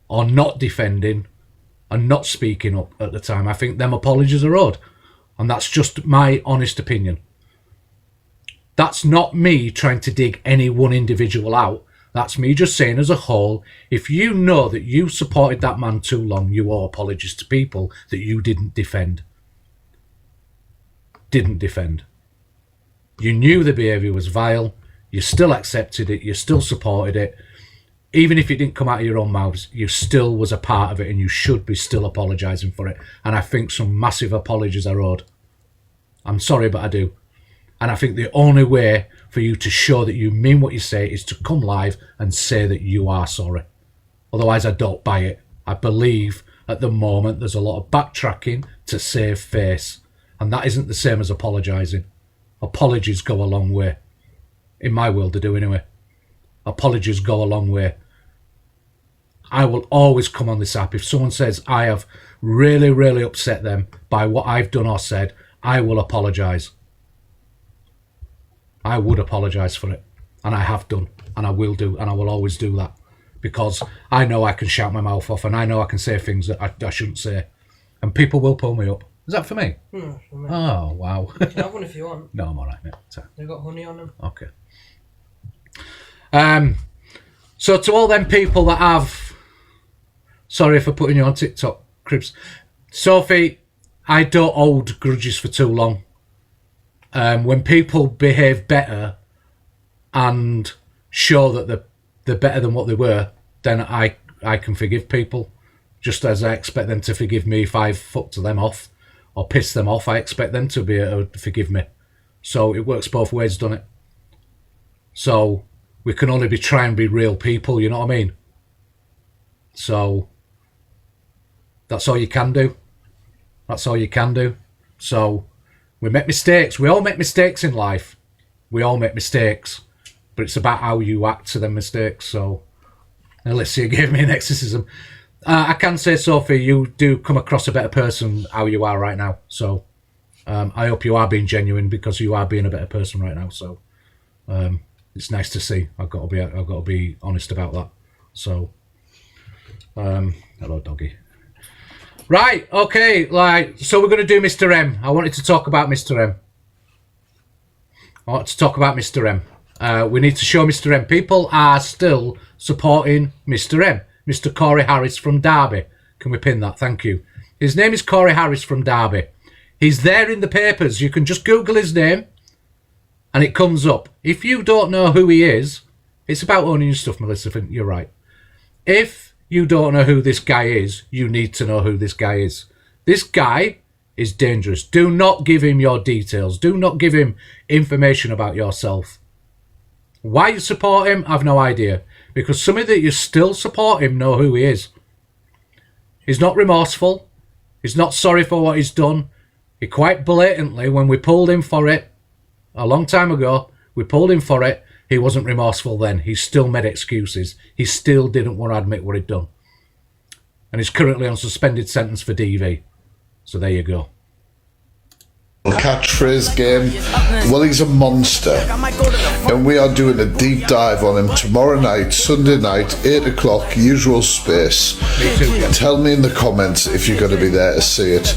or not defending and not speaking up at the time. I think them apologies are owed. And that's just my honest opinion. That's not me trying to dig any one individual out. That's me just saying as a whole, if you know that you supported that man too long, you owe apologies to people that you didn't defend. You knew the behaviour was vile. You still accepted it. You still supported it. Even if it didn't come out of your own mouths, you still was a part of it and you should be still apologising for it. And I think some massive apologies are owed. I'm sorry, but I do. And I think the only way for you to show that you mean what you say is to come live and say that you are sorry. Otherwise, I don't buy it. I believe at the moment there's a lot of backtracking to save face. And that isn't the same as apologising. Apologies go a long way. In my world, they do anyway. Apologies go a long way. I will always come on this app. If someone says I have really, really upset them by what I've done or said, I will apologise. I would apologise for it. And I have done. And I will do. And I will always do that. Because I know I can shout my mouth off and I know I can say things that I shouldn't say. And people will pull me up. Is that for me? For me. Oh, wow. You can have one if you want. No, I'm alright, mate. They've got honey on them. Okay. So to all them people that have... Sorry for putting you on TikTok, Cribs. Sophie, I don't hold grudges for too long. When people behave better and show that they're better than what they were, then I can forgive people. Just as I expect them to forgive me if I've fucked them off or pissed them off, I expect them to be able to forgive me. So it works both ways, doesn't it? So we can only be trying and be real people, you know what I mean? So that's all you can do. That's all you can do. So we make mistakes. We all make mistakes in life. We all make mistakes. But it's about how you act to them mistakes. So Alicia gave me an exorcism. I can say, Sophie, you do come across a better person how you are right now. So I hope you are being genuine because you are being a better person right now. So it's nice to see. I've got to be honest about that. So hello, doggy. Right, okay, so we're going to do Mr. M. I wanted to talk about Mr. M. We need to show Mr. M. People are still supporting Mr. M. Mr. Corey Harris from Derby. Can we pin that? Thank you. His name is Corey Harris from Derby. He's there in the papers. You can just Google his name and it comes up. If you don't know who he is, it's about owning your stuff, Melissa. You're right. If you don't know who this guy is, you need to know who this guy is. This guy is dangerous. Do not give him your details. Do not give him information about yourself. Why you support him, I've no idea. Because some of that you still support him know who he is. He's not remorseful. He's not sorry for what he's done. He quite blatantly, when we pulled him for it, a long time ago, we pulled him for it, he wasn't remorseful then. He still made excuses. He still didn't want to admit what he'd done. And he's currently on suspended sentence for DV. So there you go. Catchphrase game. Well, he's a monster. And we are doing a deep dive on him tomorrow night, Sunday night, 8 o'clock, usual space. Tell me in the comments if you're going to be there to see it.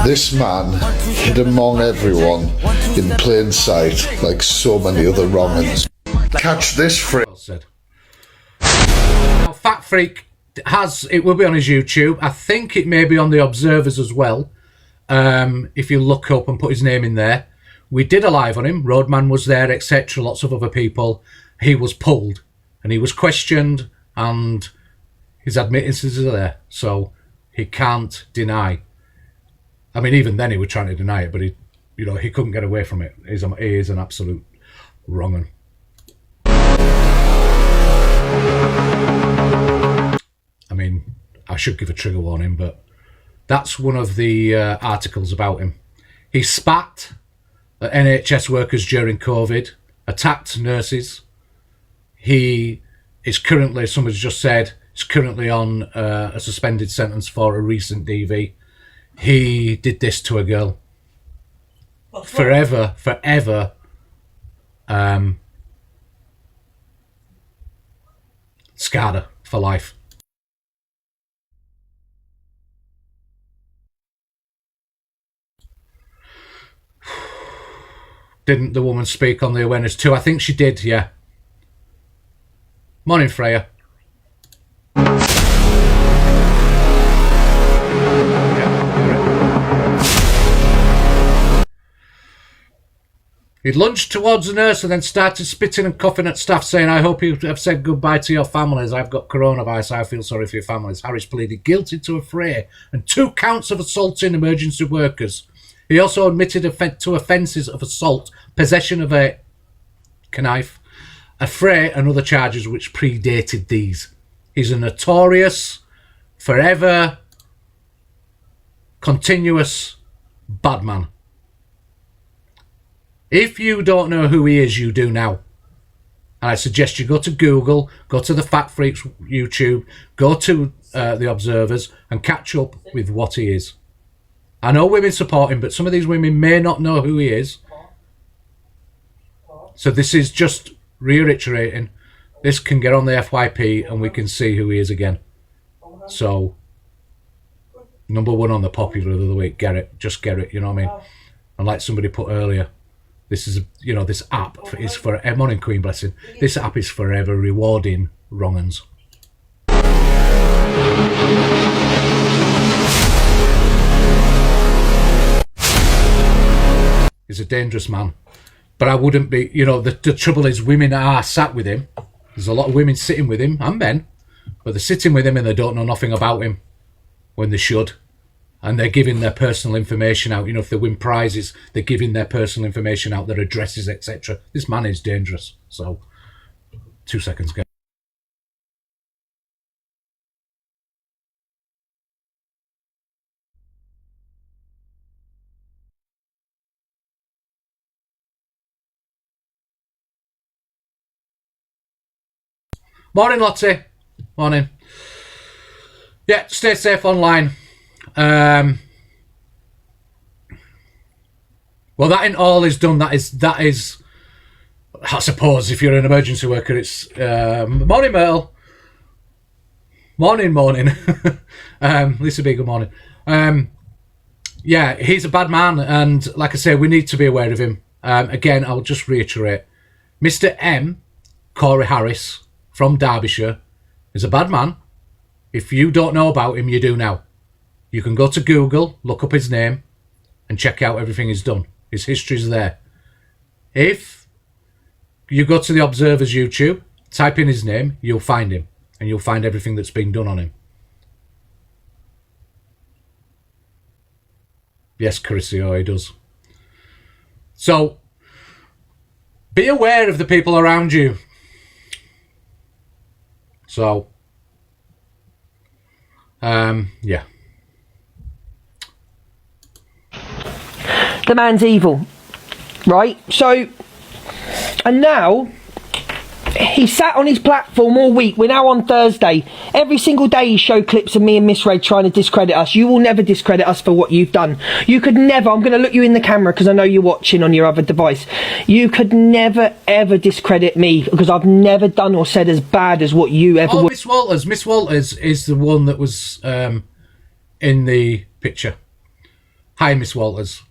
This man hid among everyone in plain sight, like so many other wrong'uns. Catch this freak. Well said. Now, Fat Freak it will be on his YouTube. I think it may be on the Observers as well. If you look up and put his name in there. We did a live on him. Roadman was there, etc. Lots of other people. He was pulled and he was questioned and his admittances are there. So he can't deny. I mean, even then he was trying to deny it, but he couldn't get away from it. He is an absolute wrong'un. I mean, I should give a trigger warning, but that's one of the articles about him. He spat at NHS workers during COVID, attacked nurses. He is currently, somebody's just said, is currently on a suspended sentence for a recent DV. he did this to a girl. Forever, scarred her for life. Didn't the woman speak on the awareness too? I think she did, yeah. Morning, Freya. He lunged towards the nurse and then started spitting and coughing at staff, saying, I hope you have said goodbye to your families. I've got coronavirus. I feel sorry for your families. Harris pleaded guilty to a fray and 2 counts of assaulting emergency workers. He also admitted to offences of assault, possession of a knife, a fray and other charges which predated these. He's a notorious, forever, continuous bad man. If you don't know who he is, you do now. And I suggest you go to Google, go to the Fat Freaks YouTube, go to the Observers and catch up with what he is. I know women support him, but some of these women may not know who he is. So this is just reiterating. This can get on the FYP and we can see who he is again. So, number 1 on the popular of the week, get it. Just get it, you know what I mean? And like somebody put earlier, this is, you know, this app is for, morning Queen Blessing, this app is forever rewarding wrong-uns. He's a dangerous man. But I wouldn't be, you know, the trouble is women are sat with him. There's a lot of women sitting with him, and men, but they're sitting with him and they don't know nothing about him when they should. And they're giving their personal information out. You know, if they win prizes, they're giving their personal information out, their addresses, etc. This man is dangerous. So, 2 seconds, guys. Morning, Lottie. Morning. Yeah, stay safe online. Well, that in all is done. That is. I suppose if you're an emergency worker, it's morning, Myrtle. Morning. Lisa B, good morning. Yeah, he's a bad man, and like I say, we need to be aware of him. Again, I'll just reiterate: Mr. M, Corey Harris from Derbyshire, is a bad man. If you don't know about him, you do now. You can go to Google, look up his name, and check out everything he's done. His history's there. If you go to the Observer's YouTube, type in his name, you'll find him, and you'll find everything that's been done on him. Yes, Carissio, he does. So, be aware of the people around you. So, yeah. The man's evil, right? So, and now he sat on his platform all week. We're now on Thursday. Every single day he showed clips of me and Miss Ray trying to discredit us. You will never discredit us for what you've done. You could never, I'm going to look you in the camera because I know you're watching on your other device. You could never ever discredit me because I've never done or said as bad as what you ever would. Miss Walters. Miss Walters is the one that was in the picture. Hi, Miss Walters.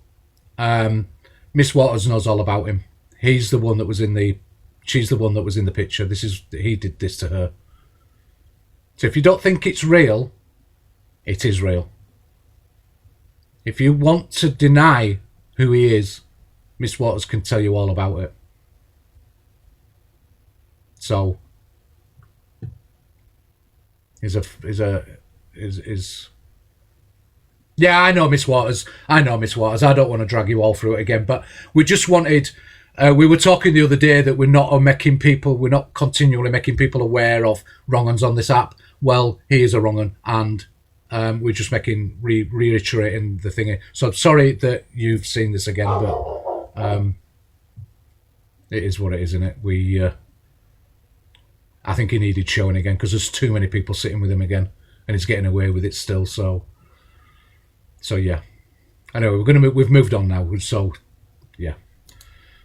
Miss Waters knows all about him. He's the one that was in the. She's the one that was in the picture. He did this to her. So if you don't think it's real, it is real. If you want to deny who he is, Miss Waters can tell you all about it. So yeah, I know Miss Waters. I don't want to drag you all through it again, but we just wanted. We were talking the other day that we're not continually making people aware of wrong-uns on this app. Well, he is a wrong-un, and we're just reiterating the thing. So I'm sorry that you've seen this again, but it is what it is, isn't it? I think he needed showing again because there's too many people sitting with him again, and he's getting away with it still. So So yeah, anyway, we've moved on now. So yeah.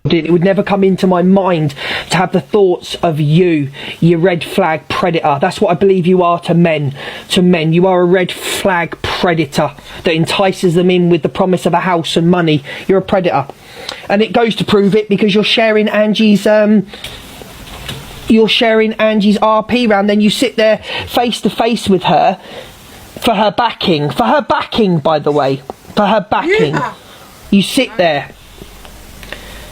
It would never come into my mind to have the thoughts of you red flag predator. That's what I believe you are to men. To men, you are a red flag predator that entices them in with the promise of a house and money. You're a predator, and it goes to prove it because you're sharing Angie's RP round. Then you sit there face to face with her for her backing. By the way, for her backing. Yeah. You sit there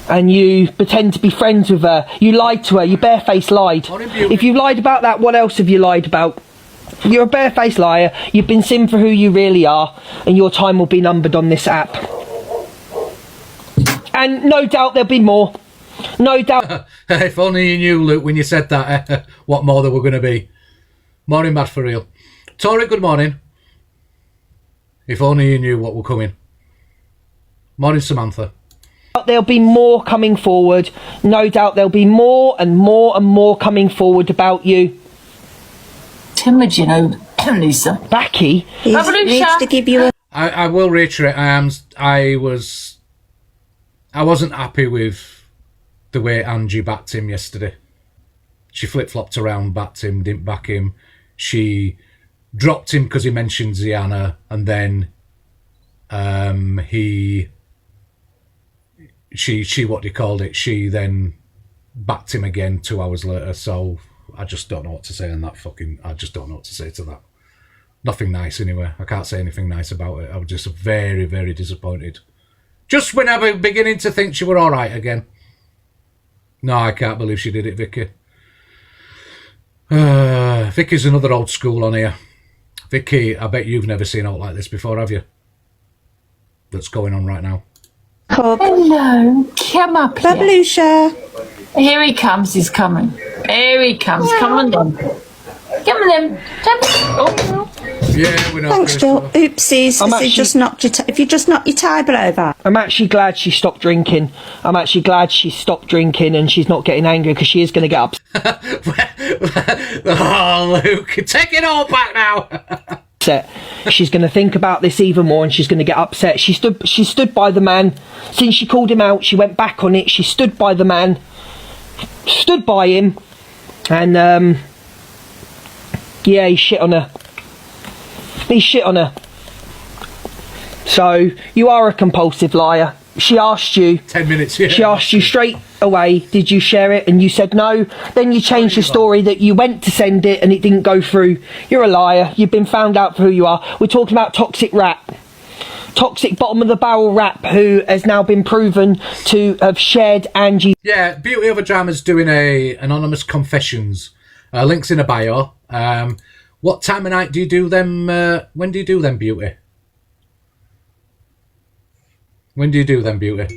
and you pretend to be friends with her. You lied to her. You barefaced lied. If you lied about that, what else have you lied about? You're a barefaced liar. You've been seen for who you really are, and your time will be numbered on this app. And no doubt there'll be more. No doubt. If only you knew, Luke, when you said that, what more there were going to be. Morning, Matt, for real. Tori, good morning. If only you knew what were coming. Morning, Samantha. There'll be more coming forward. No doubt there'll be more and more and more coming forward about you. Timid, you know, Lisa. Becky needs to give you a... I will reiterate, I wasn't happy with the way Angie backed him yesterday. She flip-flopped around, backed him, didn't back him. She dropped him because he mentioned Ziana, and then she what they called it, she then backed him again 2 hours later. So I just don't know what to say on that I just don't know what to say to that. Nothing nice anyway. I can't say anything nice about it. I was just very, very disappointed. Just when I was beginning to think she were all right again. No, I can't believe she did it, Vicky. Vicky's another old school on here. Vicky, I bet you've never seen out like this before, have you? That's going on right now. Hello, come up here. Lucia. Here he comes, he's coming. Here he comes, come on then. Come on then. Oh. Yeah, we know. Thanks, Jill. Oopsies. Have you just knocked your table over? I'm actually glad she stopped drinking. I'm actually glad she stopped drinking and she's not getting angry because she is going to get upset. Oh, Luke, take it all back now. She's going to think about this even more and she's going to get upset. She stood by the man. Since she called him out, she went back on it. She stood by the man. Stood by him. And, yeah, he shit on her. He shit on her. So, you are a compulsive liar. She asked you. 10 minutes, yeah. She asked you straight away, did you share it? And you said no. Then you changed the story that you went to send it and it didn't go through. You're a liar. You've been found out for who you are. We're talking about Toxic Rat. Toxic bottom of the barrel rap who has now been proven to have shared Angie. Yeah, Beauty Over Drama's doing a anonymous confessions. Links in a bio. What time of night do you do them? When do you do them, Beauty? When do you do them, Beauty?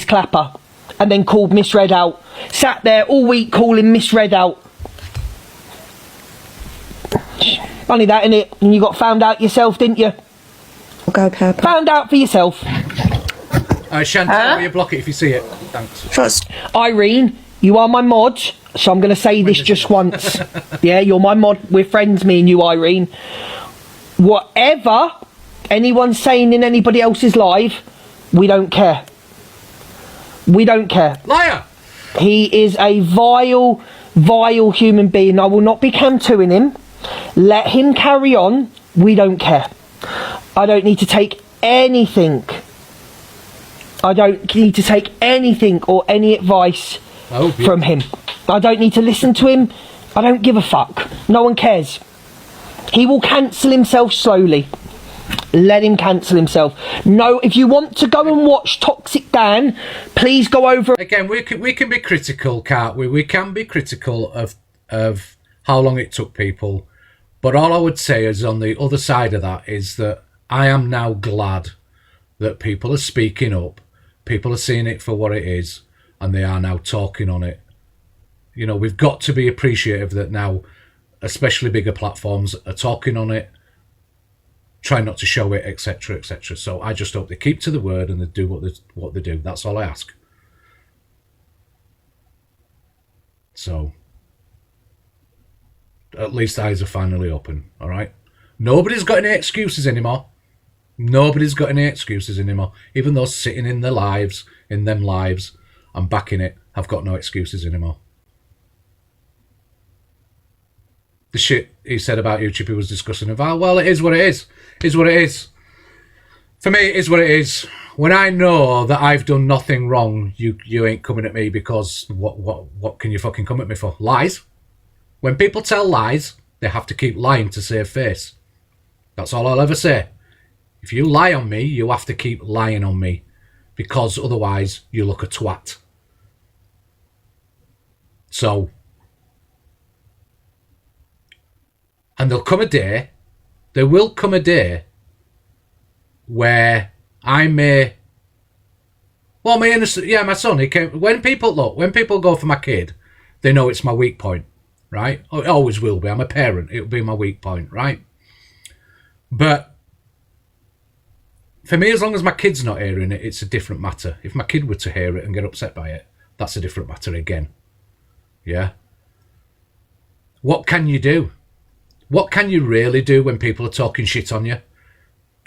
Clapper, and then called Miss Red out. Sat there all week calling Miss Red out. Funny that, innit? And you got found out yourself, didn't you? Go, Purple. Found out for yourself. Chantal, will you block it if you see it? Thanks. Trust. Irene, you are my mod, so I'm going to say this just once. Yeah, you're my mod. We're friends, me and you, Irene. Whatever anyone's saying in anybody else's live, we don't care. We don't care. Liar! He is a vile, vile human being. I will not be cam-2ing him. Let him carry on. We don't care. I don't need to take anything. I don't need to take anything or any advice from him. I don't need to listen to him. I don't give a fuck. No one cares. He will cancel himself slowly. Let him cancel himself. No, if you want to go and watch Toxic Dan, please go over. Again, we can be critical, can't we? We can be critical of how long it took people. But all I would say is on the other side of that is that I am now glad that people are speaking up. People are seeing it for what it is, and they are now talking on it. You know, we've got to be appreciative that now, especially bigger platforms, are talking on it, try not to show it, etc., etc. So I just hope they keep to the word and they do what they do. That's all I ask. So at least eyes are finally open. All right. Nobody's got any excuses anymore. Nobody's got any excuses anymore. Even those sitting in them lives, and backing it, have got no excuses anymore. The shit he said about you, Chippy, was discussing about, well, it is what it is. It is what it is. For me, it is what it is. When I know that I've done nothing wrong, you ain't coming at me because what can you fucking come at me for? Lies. When people tell lies, they have to keep lying to save face. That's all I'll ever say. If you lie on me, you have to keep lying on me, because otherwise you look a twat. So, and there will come a day where I may, well, my son, he came, when people go for my kid, they know it's my weak point, right? It always will be. I'm a parent. It'll be my weak point, right? But for me, as long as my kid's not hearing it, it's a different matter. If my kid were to hear it and get upset by it, that's a different matter again. Yeah? What can you do? What can you really do when people are talking shit on you?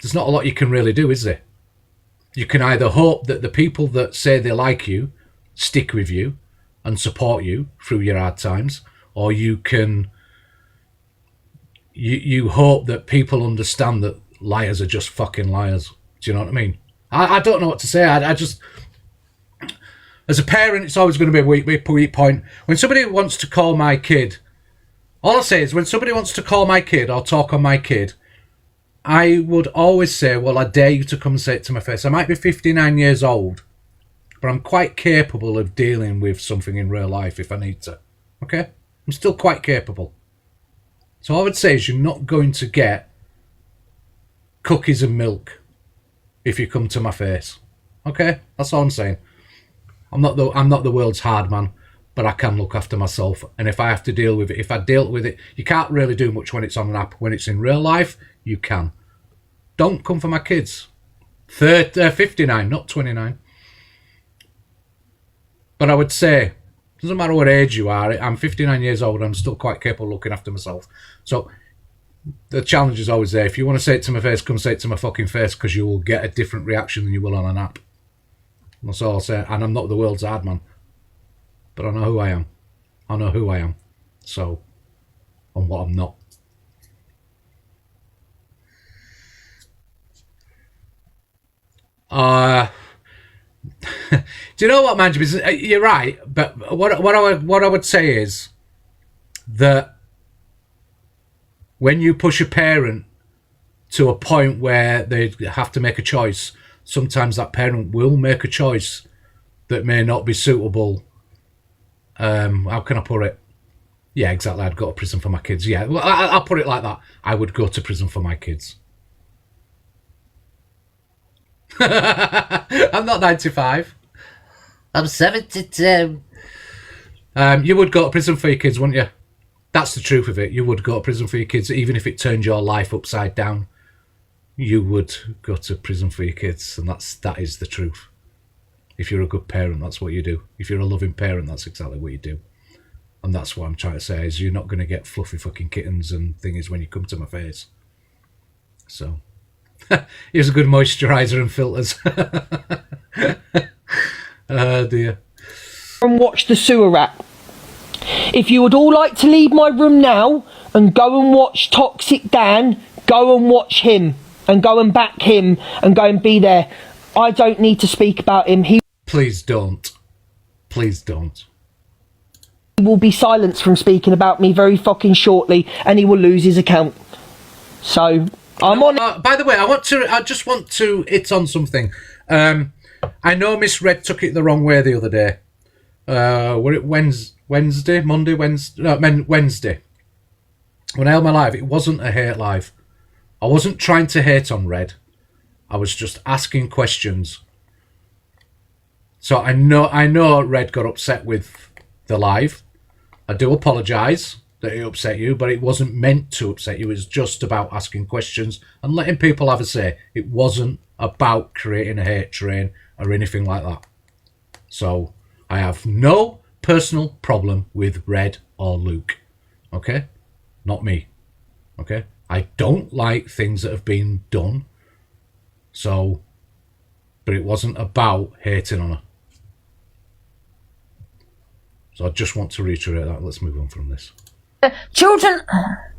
There's not a lot you can really do, is there? You can either hope that the people that say they like you stick with you and support you through your hard times, or you can you hope that people understand that liars are just fucking liars. Do you know what I mean? I don't know what to say. I just, as a parent, it's always going to be a weak point. When somebody wants to call my kid, all I say is when somebody wants to call my kid or talk on my kid, I would always say, well, I dare you to come and say it to my face. I might be 59 years old, but I'm quite capable of dealing with something in real life if I need to. Okay? I'm still quite capable. So all I would say is you're not going to get cookies and milk if you come to my face. Okay? That's all I'm saying. I'm not the world's hard man, but I can look after myself. And if I have to deal with it, if I deal with it, you can't really do much when it's on an app. When it's in real life, you can. Don't come for my kids. 59, not 29. But I would say, doesn't matter what age you are, I'm 59 years old, I'm still quite capable of looking after myself. So the challenge is always there. If you want to say it to my face, come say it to my fucking face, because you will get a different reaction than you will on an app. That's all I'll say. And I'm not the world's hard man, but I know who I am. I know who I am. So, and what I'm not. Do you know what, man? You're right, but what I would say is that when you push a parent to a point where they have to make a choice, sometimes that parent will make a choice that may not be suitable. How can I put it? Yeah, exactly. I'd go to prison for my kids. Yeah, well, I'll put it like that. I would go to prison for my kids. I'm not 95. I'm 72. You would go to prison for your kids, wouldn't you? That's the truth of it. You would go to prison for your kids, even if it turned your life upside down. You would go to prison for your kids, and that is the truth. If you're a good parent, that's what you do. If you're a loving parent, that's exactly what you do. And that's what I'm trying to say, is you're not going to get fluffy fucking kittens and things when you come to my face. So, here's a good moisturiser and filters. Oh dear. And watch the sewer rat. If you would all like to leave my room now and go and watch Toxic Dan, go and watch him and go and back him and go and be there. I don't need to speak about him. Please don't. Please don't. He will be silenced from speaking about me very fucking shortly, and he will lose his account. So I'm on. By the way, I just want to hit on something. I know Miss Red took it the wrong way the other day. Were it Wednesday, Monday, Wednesday? No, Wednesday. When I held my live, it wasn't a hate live. I wasn't trying to hate on Red. I was just asking questions. So I know Red got upset with the live. I do apologise that it upset you, but it wasn't meant to upset you. It was just about asking questions and letting people have a say. It wasn't about creating a hate train or anything like that. So I have no personal problem with Red or Luke. Okay? Not me. Okay? I don't like things that have been done So, but it wasn't about hating on her. So I just want to reiterate that. Let's move on from this. Children are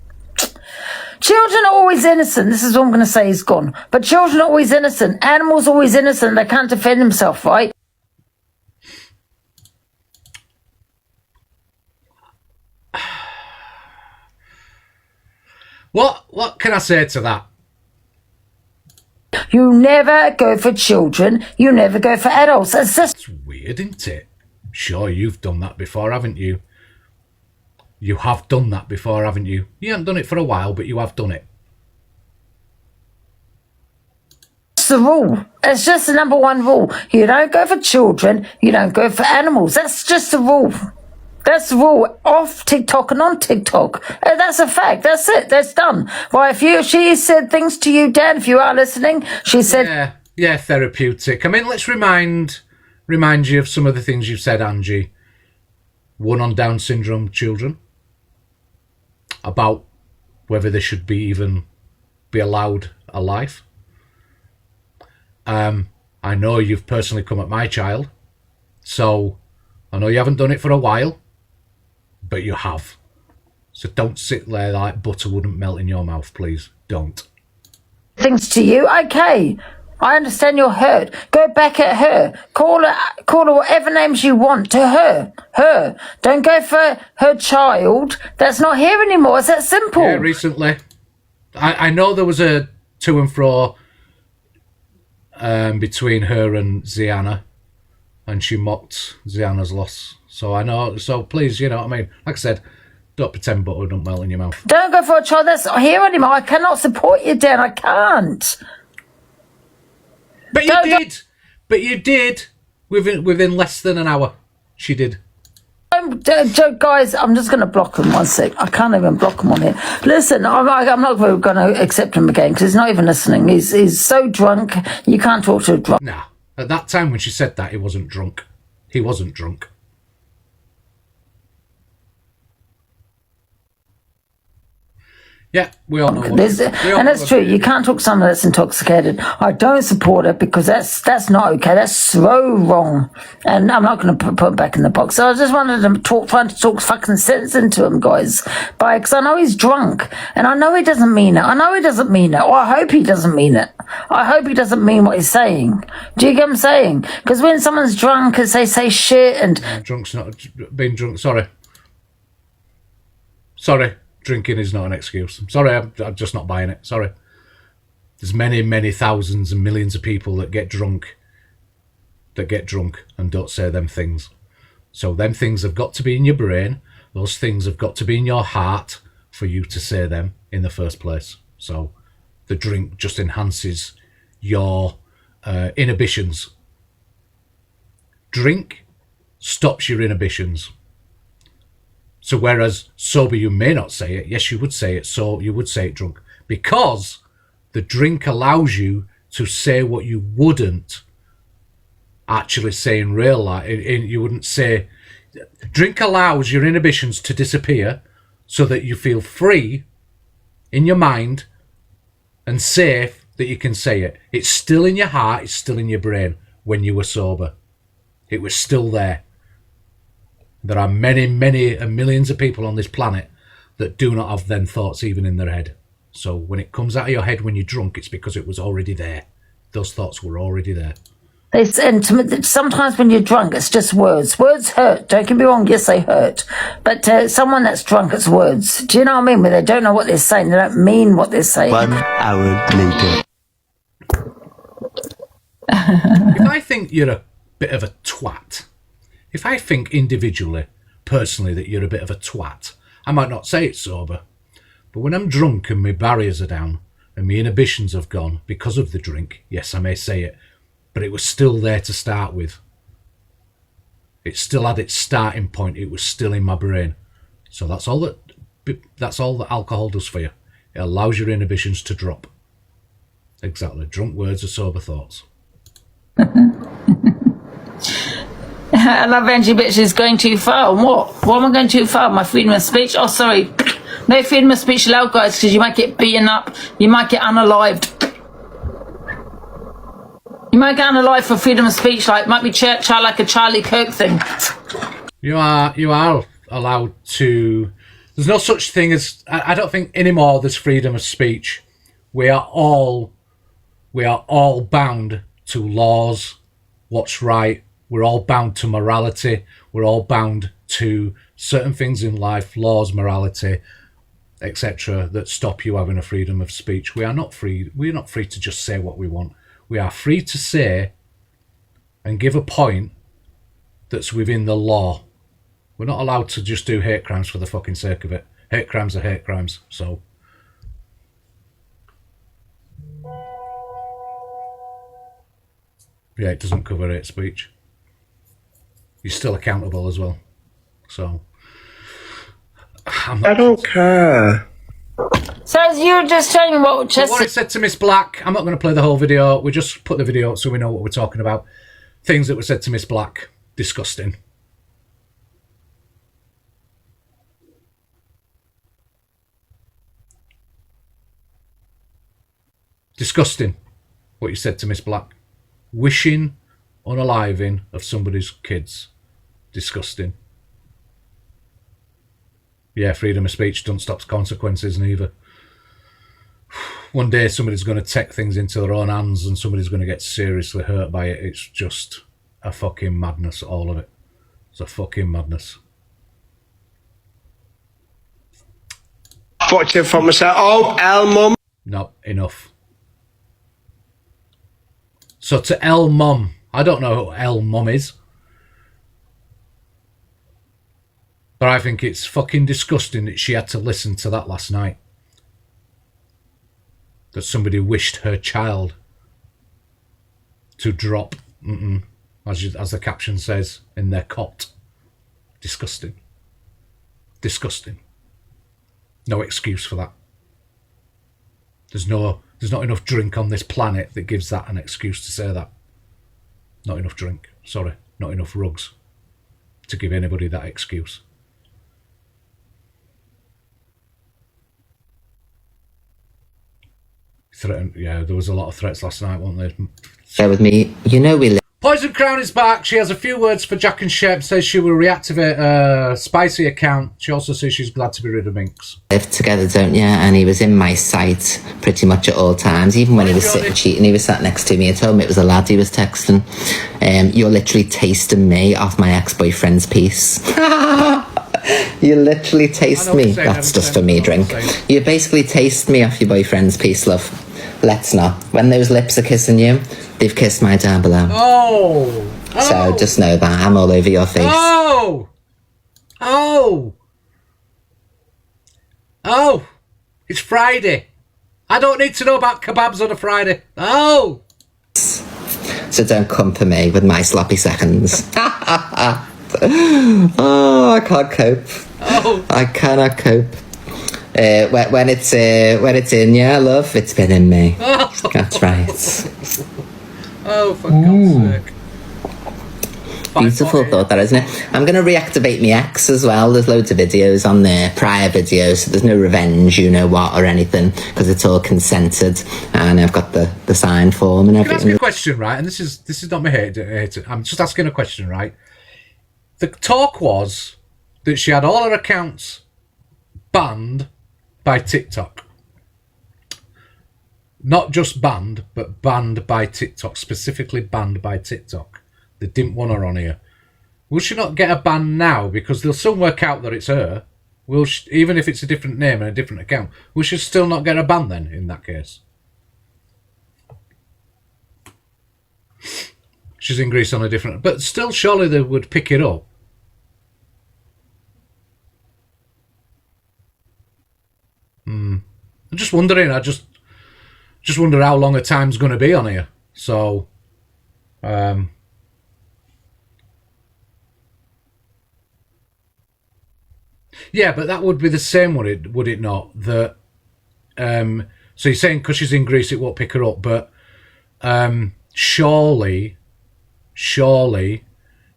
always innocent. This is what I'm going to say is gone. But children are always innocent. Animals are always innocent. They can't defend themselves, right? What can I say to that? You never go for children. You never go for adults. It's weird, isn't it? Sure, you've done that before, haven't you? You have done that before, haven't you? You haven't done it for a while, but you have done it. It's the rule. It's just the number one rule. You don't go for children. You don't go for animals. That's just the rule. That's the rule off TikTok and on TikTok. That's a fact. That's it. That's done. Well, she said things to you, Dan, if you are listening, she said... Yeah, therapeutic. I mean, let's remind you of some of the things you've said, Angie. One on Down syndrome children. About whether they should be allowed a life. I know you've personally come at my child. So, I know you haven't done it for a while. But you have. So don't sit there like butter wouldn't melt in your mouth, please. Don't. Things to you, okay. I understand you're hurt. Go back at her. Call her whatever names you want to her. Her. Don't go for her child. That's not here anymore. It's that simple. Yeah, recently. I know there was a to and fro between her and Ziana. And she mocked Ziana's loss. So I know, so please, you know what I mean? Like I said, don't pretend butter don't melt in your mouth. Don't go for a child that's not here anymore. I cannot support you, Dan. I can't. But you did. But you did. Within less than an hour. She did. Guys, I'm just going to block him 1 sec. I can't even block him on here. Listen, I'm not going to accept him again because he's not even listening. He's so drunk. You can't talk to a drunk. Nah. At that time when she said that, he wasn't drunk. He wasn't drunk. Yeah, we all know. And that's true. You can't talk to someone that's intoxicated. I don't support it because that's not okay. That's so wrong. And I'm not going to put him back in the box. So I just wanted to trying to talk fucking sense into him, guys. Because I know he's drunk. And I know he doesn't mean it. Or I hope he doesn't mean it. I hope he doesn't mean what he's saying. Do you get what I'm saying? Because when someone's drunk, as they say shit and... Drunk's not... Being drunk... Sorry. Drinking is not an excuse. I'm sorry, I'm just not buying it. Sorry. There's many, many thousands and millions of people that get drunk and don't say them things. So them things have got to be in your brain. Those things have got to be in your heart for you to say them in the first place. So the drink just enhances your inhibitions. Drink stops your inhibitions. So whereas sober you may not say it, yes you would say it, so you would say it drunk. Because the drink allows you to say what you wouldn't actually say in real life. You wouldn't say... Drink allows your inhibitions to disappear so that you feel free in your mind and safe that you can say it. It's still in your heart, it's still in your brain when you were sober. It was still there. There are many, many and millions of people on this planet that do not have them thoughts even in their head. So when it comes out of your head when you're drunk, it's because it was already there. Those thoughts were already there. And sometimes when you're drunk, it's just words. Words hurt. Don't get me wrong. Yes, they hurt. But someone that's drunk, it's words. Do you know what I mean? When they don't know what they're saying, they don't mean what they're saying. 1 hour later. If I think you're a bit of a twat, if I think individually, personally, that you're a bit of a twat, I might not say it sober. But when I'm drunk and my barriers are down and my inhibitions have gone because of the drink, yes, I may say it. But it was still there to start with. It still had its starting point. It was still in my brain. So that's all that alcohol does for you. It allows your inhibitions to drop. Exactly. Drunk words are sober thoughts. I love Angie, but she's going too far. What? What am I going too far? My freedom of speech? Oh, sorry. No freedom of speech allowed, guys, because you might get beaten up. You might get unalived. You might get on a life for freedom of speech, might be like a Charlie Kirk thing. You are allowed to. There's no such thing as. I don't think anymore. There's freedom of speech. We are all bound to laws. What's right? We're all bound to morality. We're all bound to certain things in life, laws, morality, etc., that stop you having a freedom of speech. We are not free. We're not free to just say what we want. We are free to say and give a point that's within the law. We're not allowed to just do hate crimes for the fucking sake of it. Hate crimes are hate crimes, so. Yeah, it doesn't cover hate speech. You're still accountable as well. So. I don't care. So you're just telling me what So what it said to Miss Black, I'm not going to play the whole video. We just put the video up so we know what we're talking about. Things that were said to Miss Black. Disgusting. Disgusting what you said to Miss Black. Wishing unaliving of somebody's kids. Disgusting. Yeah, freedom of speech don't stop consequences neither. One day somebody's going to take things into their own hands and somebody's going to get seriously hurt by it. It's just a fucking madness, all of it. It's a fucking madness. Watching from myself. Oh, L mum. No, enough. So to L mum, I don't know who L mum is. But I think it's fucking disgusting that she had to listen to that last night. That somebody wished her child to drop, as the caption says, in their cot. Disgusting. Disgusting. No excuse for that. There's not enough drink on this planet that gives that an excuse to say that. Not enough drink. Sorry. Not enough rugs to give anybody that excuse. Threatened. Yeah, there was a lot of threats last night, weren't there? Share with me. You know we live. Poison Crown is back. She has a few words for Jack and Shep. Says she will reactivate a spicy account. She also says she's glad to be rid of Minx. Live together, don't you? And he was in my sight pretty much at all times. Even when he was sitting cheating, he was sat next to me. I told him it was a lad he was texting. You're literally tasting me off my ex-boyfriend's piece. You literally taste me. That's just for me drink. You basically taste me off your boyfriend's piece, love. Let's not. When those lips are kissing you, they've kissed my down below. Oh! So just know that I'm all over your face. Oh! Oh! Oh! It's Friday. I don't need to know about kebabs on a Friday. Oh! So don't come for me with my sloppy seconds. Oh, I can't cope. Oh. I cannot cope. When it's in you, love, it's been in me. Oh. That's right. Oh, for God's sake. Beautiful thought, that, isn't it? I'm going to reactivate my ex as well. There's loads of videos on there, prior videos, so there's no revenge, you know what, or anything, because it's all consented, and I've got the signed form and everything. Can I ask you a question, right? And this is not my hate. I'm just asking a question, right? The talk was that she had all her accounts banned by TikTok. Not just banned, but banned by TikTok, specifically banned by TikTok. They didn't want her on here. Will she not get a ban now? Because they'll soon work out that it's her. Will she, even if it's a different name and a different account, will she still not get a ban then, in that case? She's in Greece on a different... But still, surely they would pick it up. I'm just wondering. I just wonder how long a time's going to be on here. So, yeah, but that would be the same, would it not? That so you're saying because she's in Greece, it won't pick her up, but surely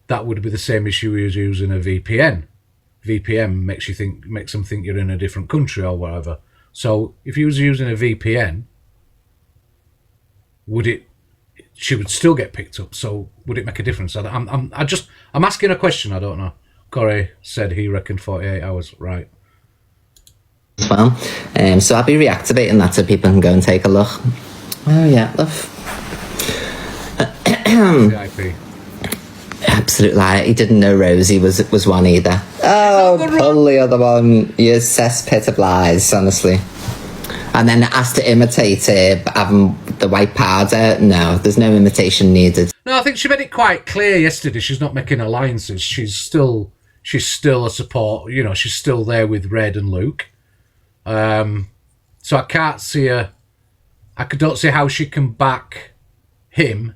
that would be the same issue as using a VPN. VPN makes them think you're in a different country or whatever. So if you was using a VPN, would it she would still get picked up. So would it make a difference? I'm asking a question. I don't know. Corey said he reckoned 48 hours. Right. As well. So I'll be reactivating that so people can go and take a look. Oh yeah, love. FYP. Absolute liar. He didn't know Rosie was one either. Oh, pull the other one. You cesspit of lies, honestly. And then asked to imitate having the white powder. No, there's no imitation needed. No, I think she made it quite clear yesterday. She's not making alliances. She's still a support. You know, she's still there with Red and Luke. So I can't see her. Don't see how she can back him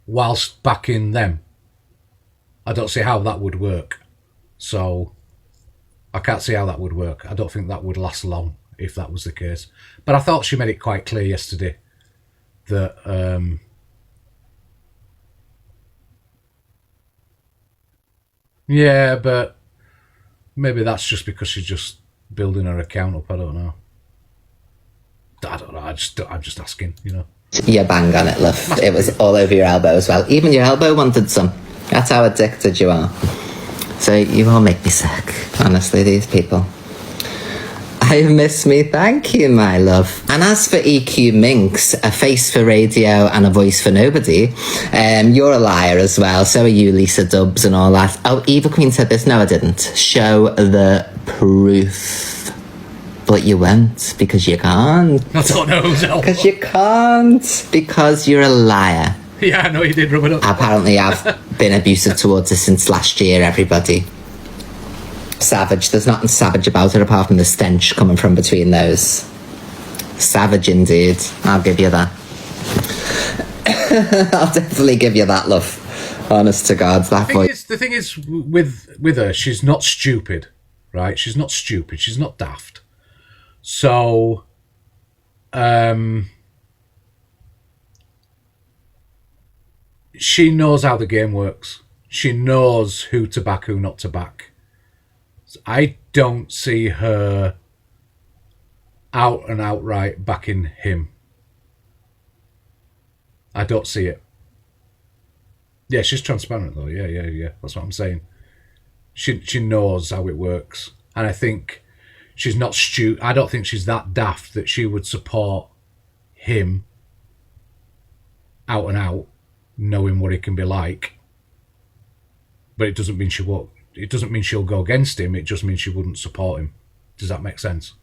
whilst backing them. I don't see how that would work. So I can't see how that would work. I don't think that would last long if that was the case. But I thought she made it quite clear yesterday that yeah, but maybe that's just because she's just building her account up. I don't know. I'm just asking, you know. You bang on it, love. It was all over your elbow as well. Even your elbow wanted some. That's how addicted you are. So you all make me sick. Honestly, these people. I miss me, thank you, my love. And as for EQ Minx, a face for radio and a voice for nobody, you're a liar as well. So are you, Lisa Dubs and all that. Oh, Eva Queen said this. No, I didn't. Show the proof. But you won't, because you can't. I don't know who's elbow. Because you can't. Because you're a liar. Yeah, I know you did rub it up. Apparently I've been abusive towards her since last year, everybody. Savage. There's nothing savage about it apart from the stench coming from between those. Savage indeed. I'll give you that. I'll definitely give you that, love. Honest to God, that voice. The thing is with her, she's not stupid, right? She's not stupid. She's not daft. So, she knows how the game works. She knows who to back, who not to back. I don't see her out and outright backing him. I don't see it. Yeah, she's transparent though. Yeah. That's what I'm saying. She knows how it works, and I think she's not stupid. I don't think she's that daft that she would support him out and out, knowing what he can be like. But it doesn't mean she won't. It doesn't mean she'll go against him. It just means she wouldn't support him. Does that make sense?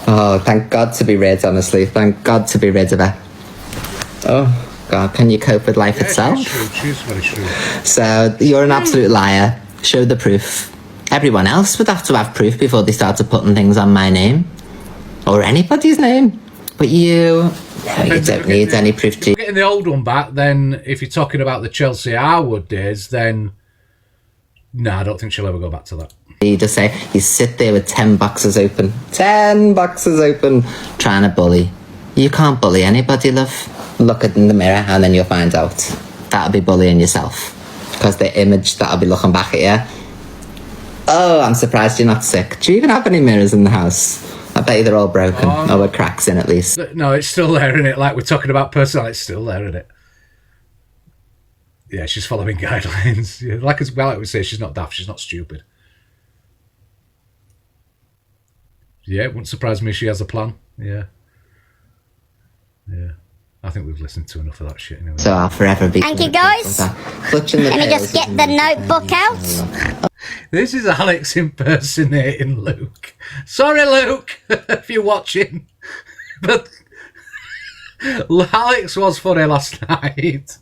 Oh, thank God to be rid, honestly. Thank God to be rid of her. Oh, God, can you cope with life itself? She's very true. So, you're an absolute liar. Show the proof. Everyone else would have to have proof before they started putting things on my name. Or anybody's name. But you... No, you don't need any proof to... Getting the old one back, then if you're talking about the Chelsea Harwood days, then... No, I don't think she'll ever go back to that. You just say, you sit there with 10 boxes open. 10 boxes open. Trying to bully. You can't bully anybody, love. Look in the mirror and then you'll find out. That'll be bullying yourself. Because the image that'll be looking back at you. Oh, I'm surprised you're not sick. Do you even have any mirrors in the house? I bet you they're all broken. Or with cracks in at least. No, it's still there, isn't it? Like we're talking about personality, it's still there, isn't it? Yeah, she's following guidelines. Yeah, like we say, she's not daft, she's not stupid. Yeah, it wouldn't surprise me if she has a plan. Yeah. I think we've listened to enough of that shit anyway. So I'll forever be... Thank you, guys. Let me just get the notebook out. This is Alex impersonating Luke. Sorry, Luke, if you're watching. But Alex was funny last night.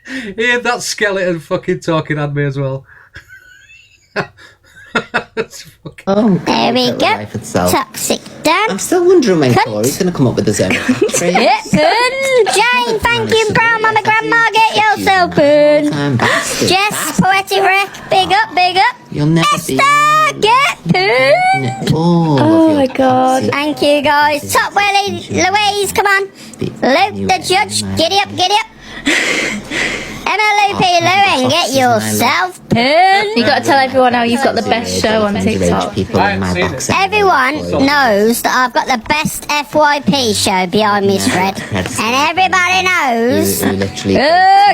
He had that skeleton fucking talking at me as well. There we go. Toxic Dan. I'm still wondering when Corey's going to come up with his own. Jane, thank you. Brown Mama Grandma, get yourself in. Jess, Poetic Rec, big up. You'll never Esther, get in. Oh my God. Thank you, guys. Top Welly, Louise, come on. Luke, the judge, giddy up. Emma, Loopy, Jane, get yourself pinned. You got to tell everyone how you've got the best show on TikTok. Everyone knows that I've got the best FYP show behind Miss Red. And everybody knows.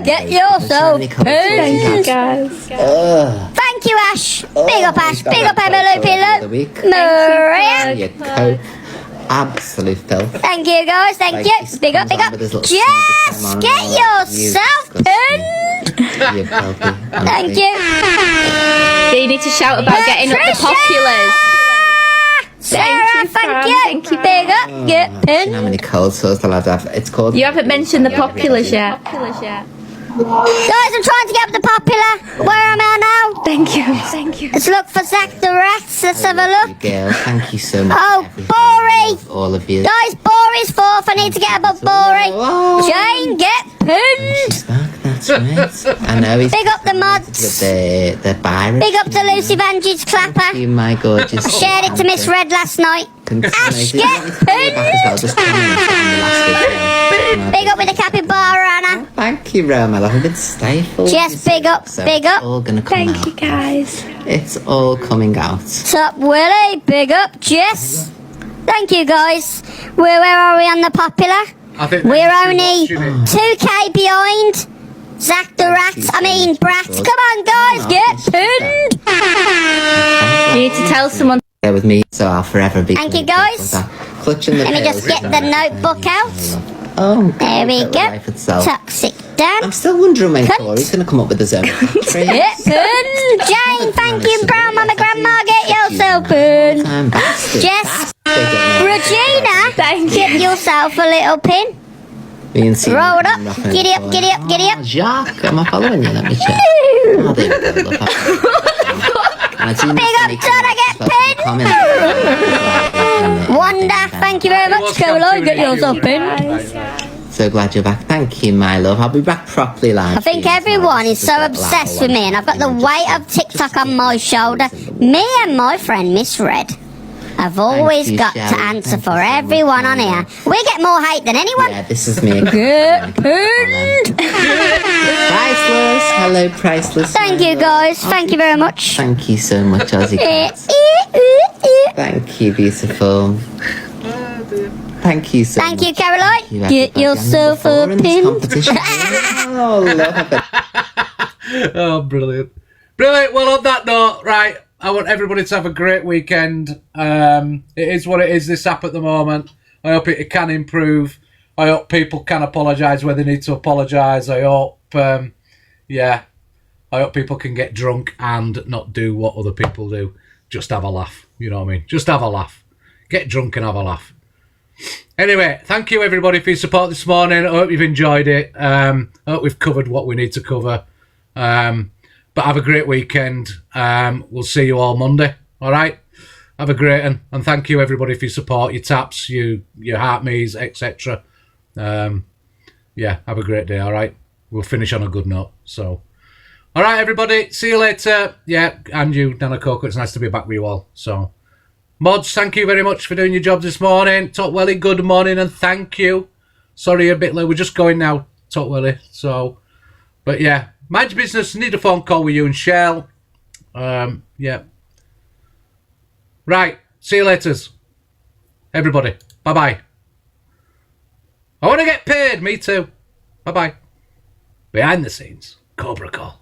Get yourself pinned. Thank you, guys. Thank you, Ash. Big up, Ash. Big up, Emma Loopy Loop. Maria. Absolute filth. Thank you, guys. Thank you. Big up, big up. Just get yourself pinned. Thank you. You need to shout about getting up the populars. Sarah, thank you. Thank you. Big up, get pinned. How many cold sores the lad have? It's called. You haven't mentioned the populars yet. Guys, I'm trying to get up the popular. Where am I now? Thank you. Thank you. Let's look for Zach the Rats. Let's have a look. Girl, thank you so much. Oh, Bori. All of you. Guys, Bori's fourth. I need to get above Bori. Jane, get pinned. That's right. I know he's big up the mods. With the Byron. Big up to Lucy Vanjie's clapper. You, my gorgeous. Shared it to Miss Red last night. Ash, get pinned. Big up with the capybara, Anna. Thank you, Rome. I've been stifled. Jess, big up, big up. It's all gonna come out. Thank you, guys. It's all coming out. Sup, Willie? Big up, Jess. Thank you, guys. Where are we on the popular? I think we're only 2k behind. Zach the Rats. I mean, Brats. Come on, guys, get pinned. You need to tell someone. There with me, so I'll forever be. Thank you, guys. Clutching the Let me just get the notebook out. Oh, there we go. Toxic Dan. I'm still wondering when Corey's going to come up with his own. Get pinned. Jane, thank you, Brown Mama Grandma. Get yourself pinned. Jess. Regina, get yourself a little pin. Roll it up. Giddy up, giddy up, giddy up. Jacques, am I following you? Let me check. Oh, there we go. Big up, Donna, get pinned. Wanda, thank you very much, Caroline. Get yourself pinned. So glad you're back. Thank you, my love. I'll be back properly live. I think everyone is so obsessed with me, and I've got the weight of TikTok on my shoulder. Me and my friend Miss Red. I've always got to answer for everyone on here. We get more hate than anyone. Yeah, this is me. Get pinned. Priceless. Hello, Priceless. Thank you, guys. Thank you very much. Thank you so much, Ozzy. Thank you, beautiful. Thank you so much. Thank you, Caroline. Get yourself a pin. Oh, brilliant. Brilliant. Well, on that note, right, I want everybody to have a great weekend. It is what it is, this app at the moment. I hope it can improve. I hope people can apologise where they need to apologise. I hope, I hope people can get drunk and not do what other people do. Just have a laugh. You know what I mean? Just have a laugh. Get drunk and have a laugh. Anyway, thank you everybody for your support this morning. I hope you've enjoyed it. I hope we've covered what we need to cover. But have a great weekend. We'll see you all Monday. All right? Have a great one. And thank you everybody for your support, your taps, your heart me's, etc. Have a great day. All right? We'll finish on a good note. So, all right, everybody. See you later. Yeah, and you, Nana Coco. It's nice to be back with you all. So, mods, thank you very much for doing your jobs this morning. Talk Welly, good morning and thank you. Sorry, a bit late. We're just going now, Talk Welly. So, but yeah, mind your business. Need a phone call with you and Shell. Right. See you later, everybody. Bye-bye. I want to get paid. Me too. Bye-bye. Behind the scenes, Cobra Call.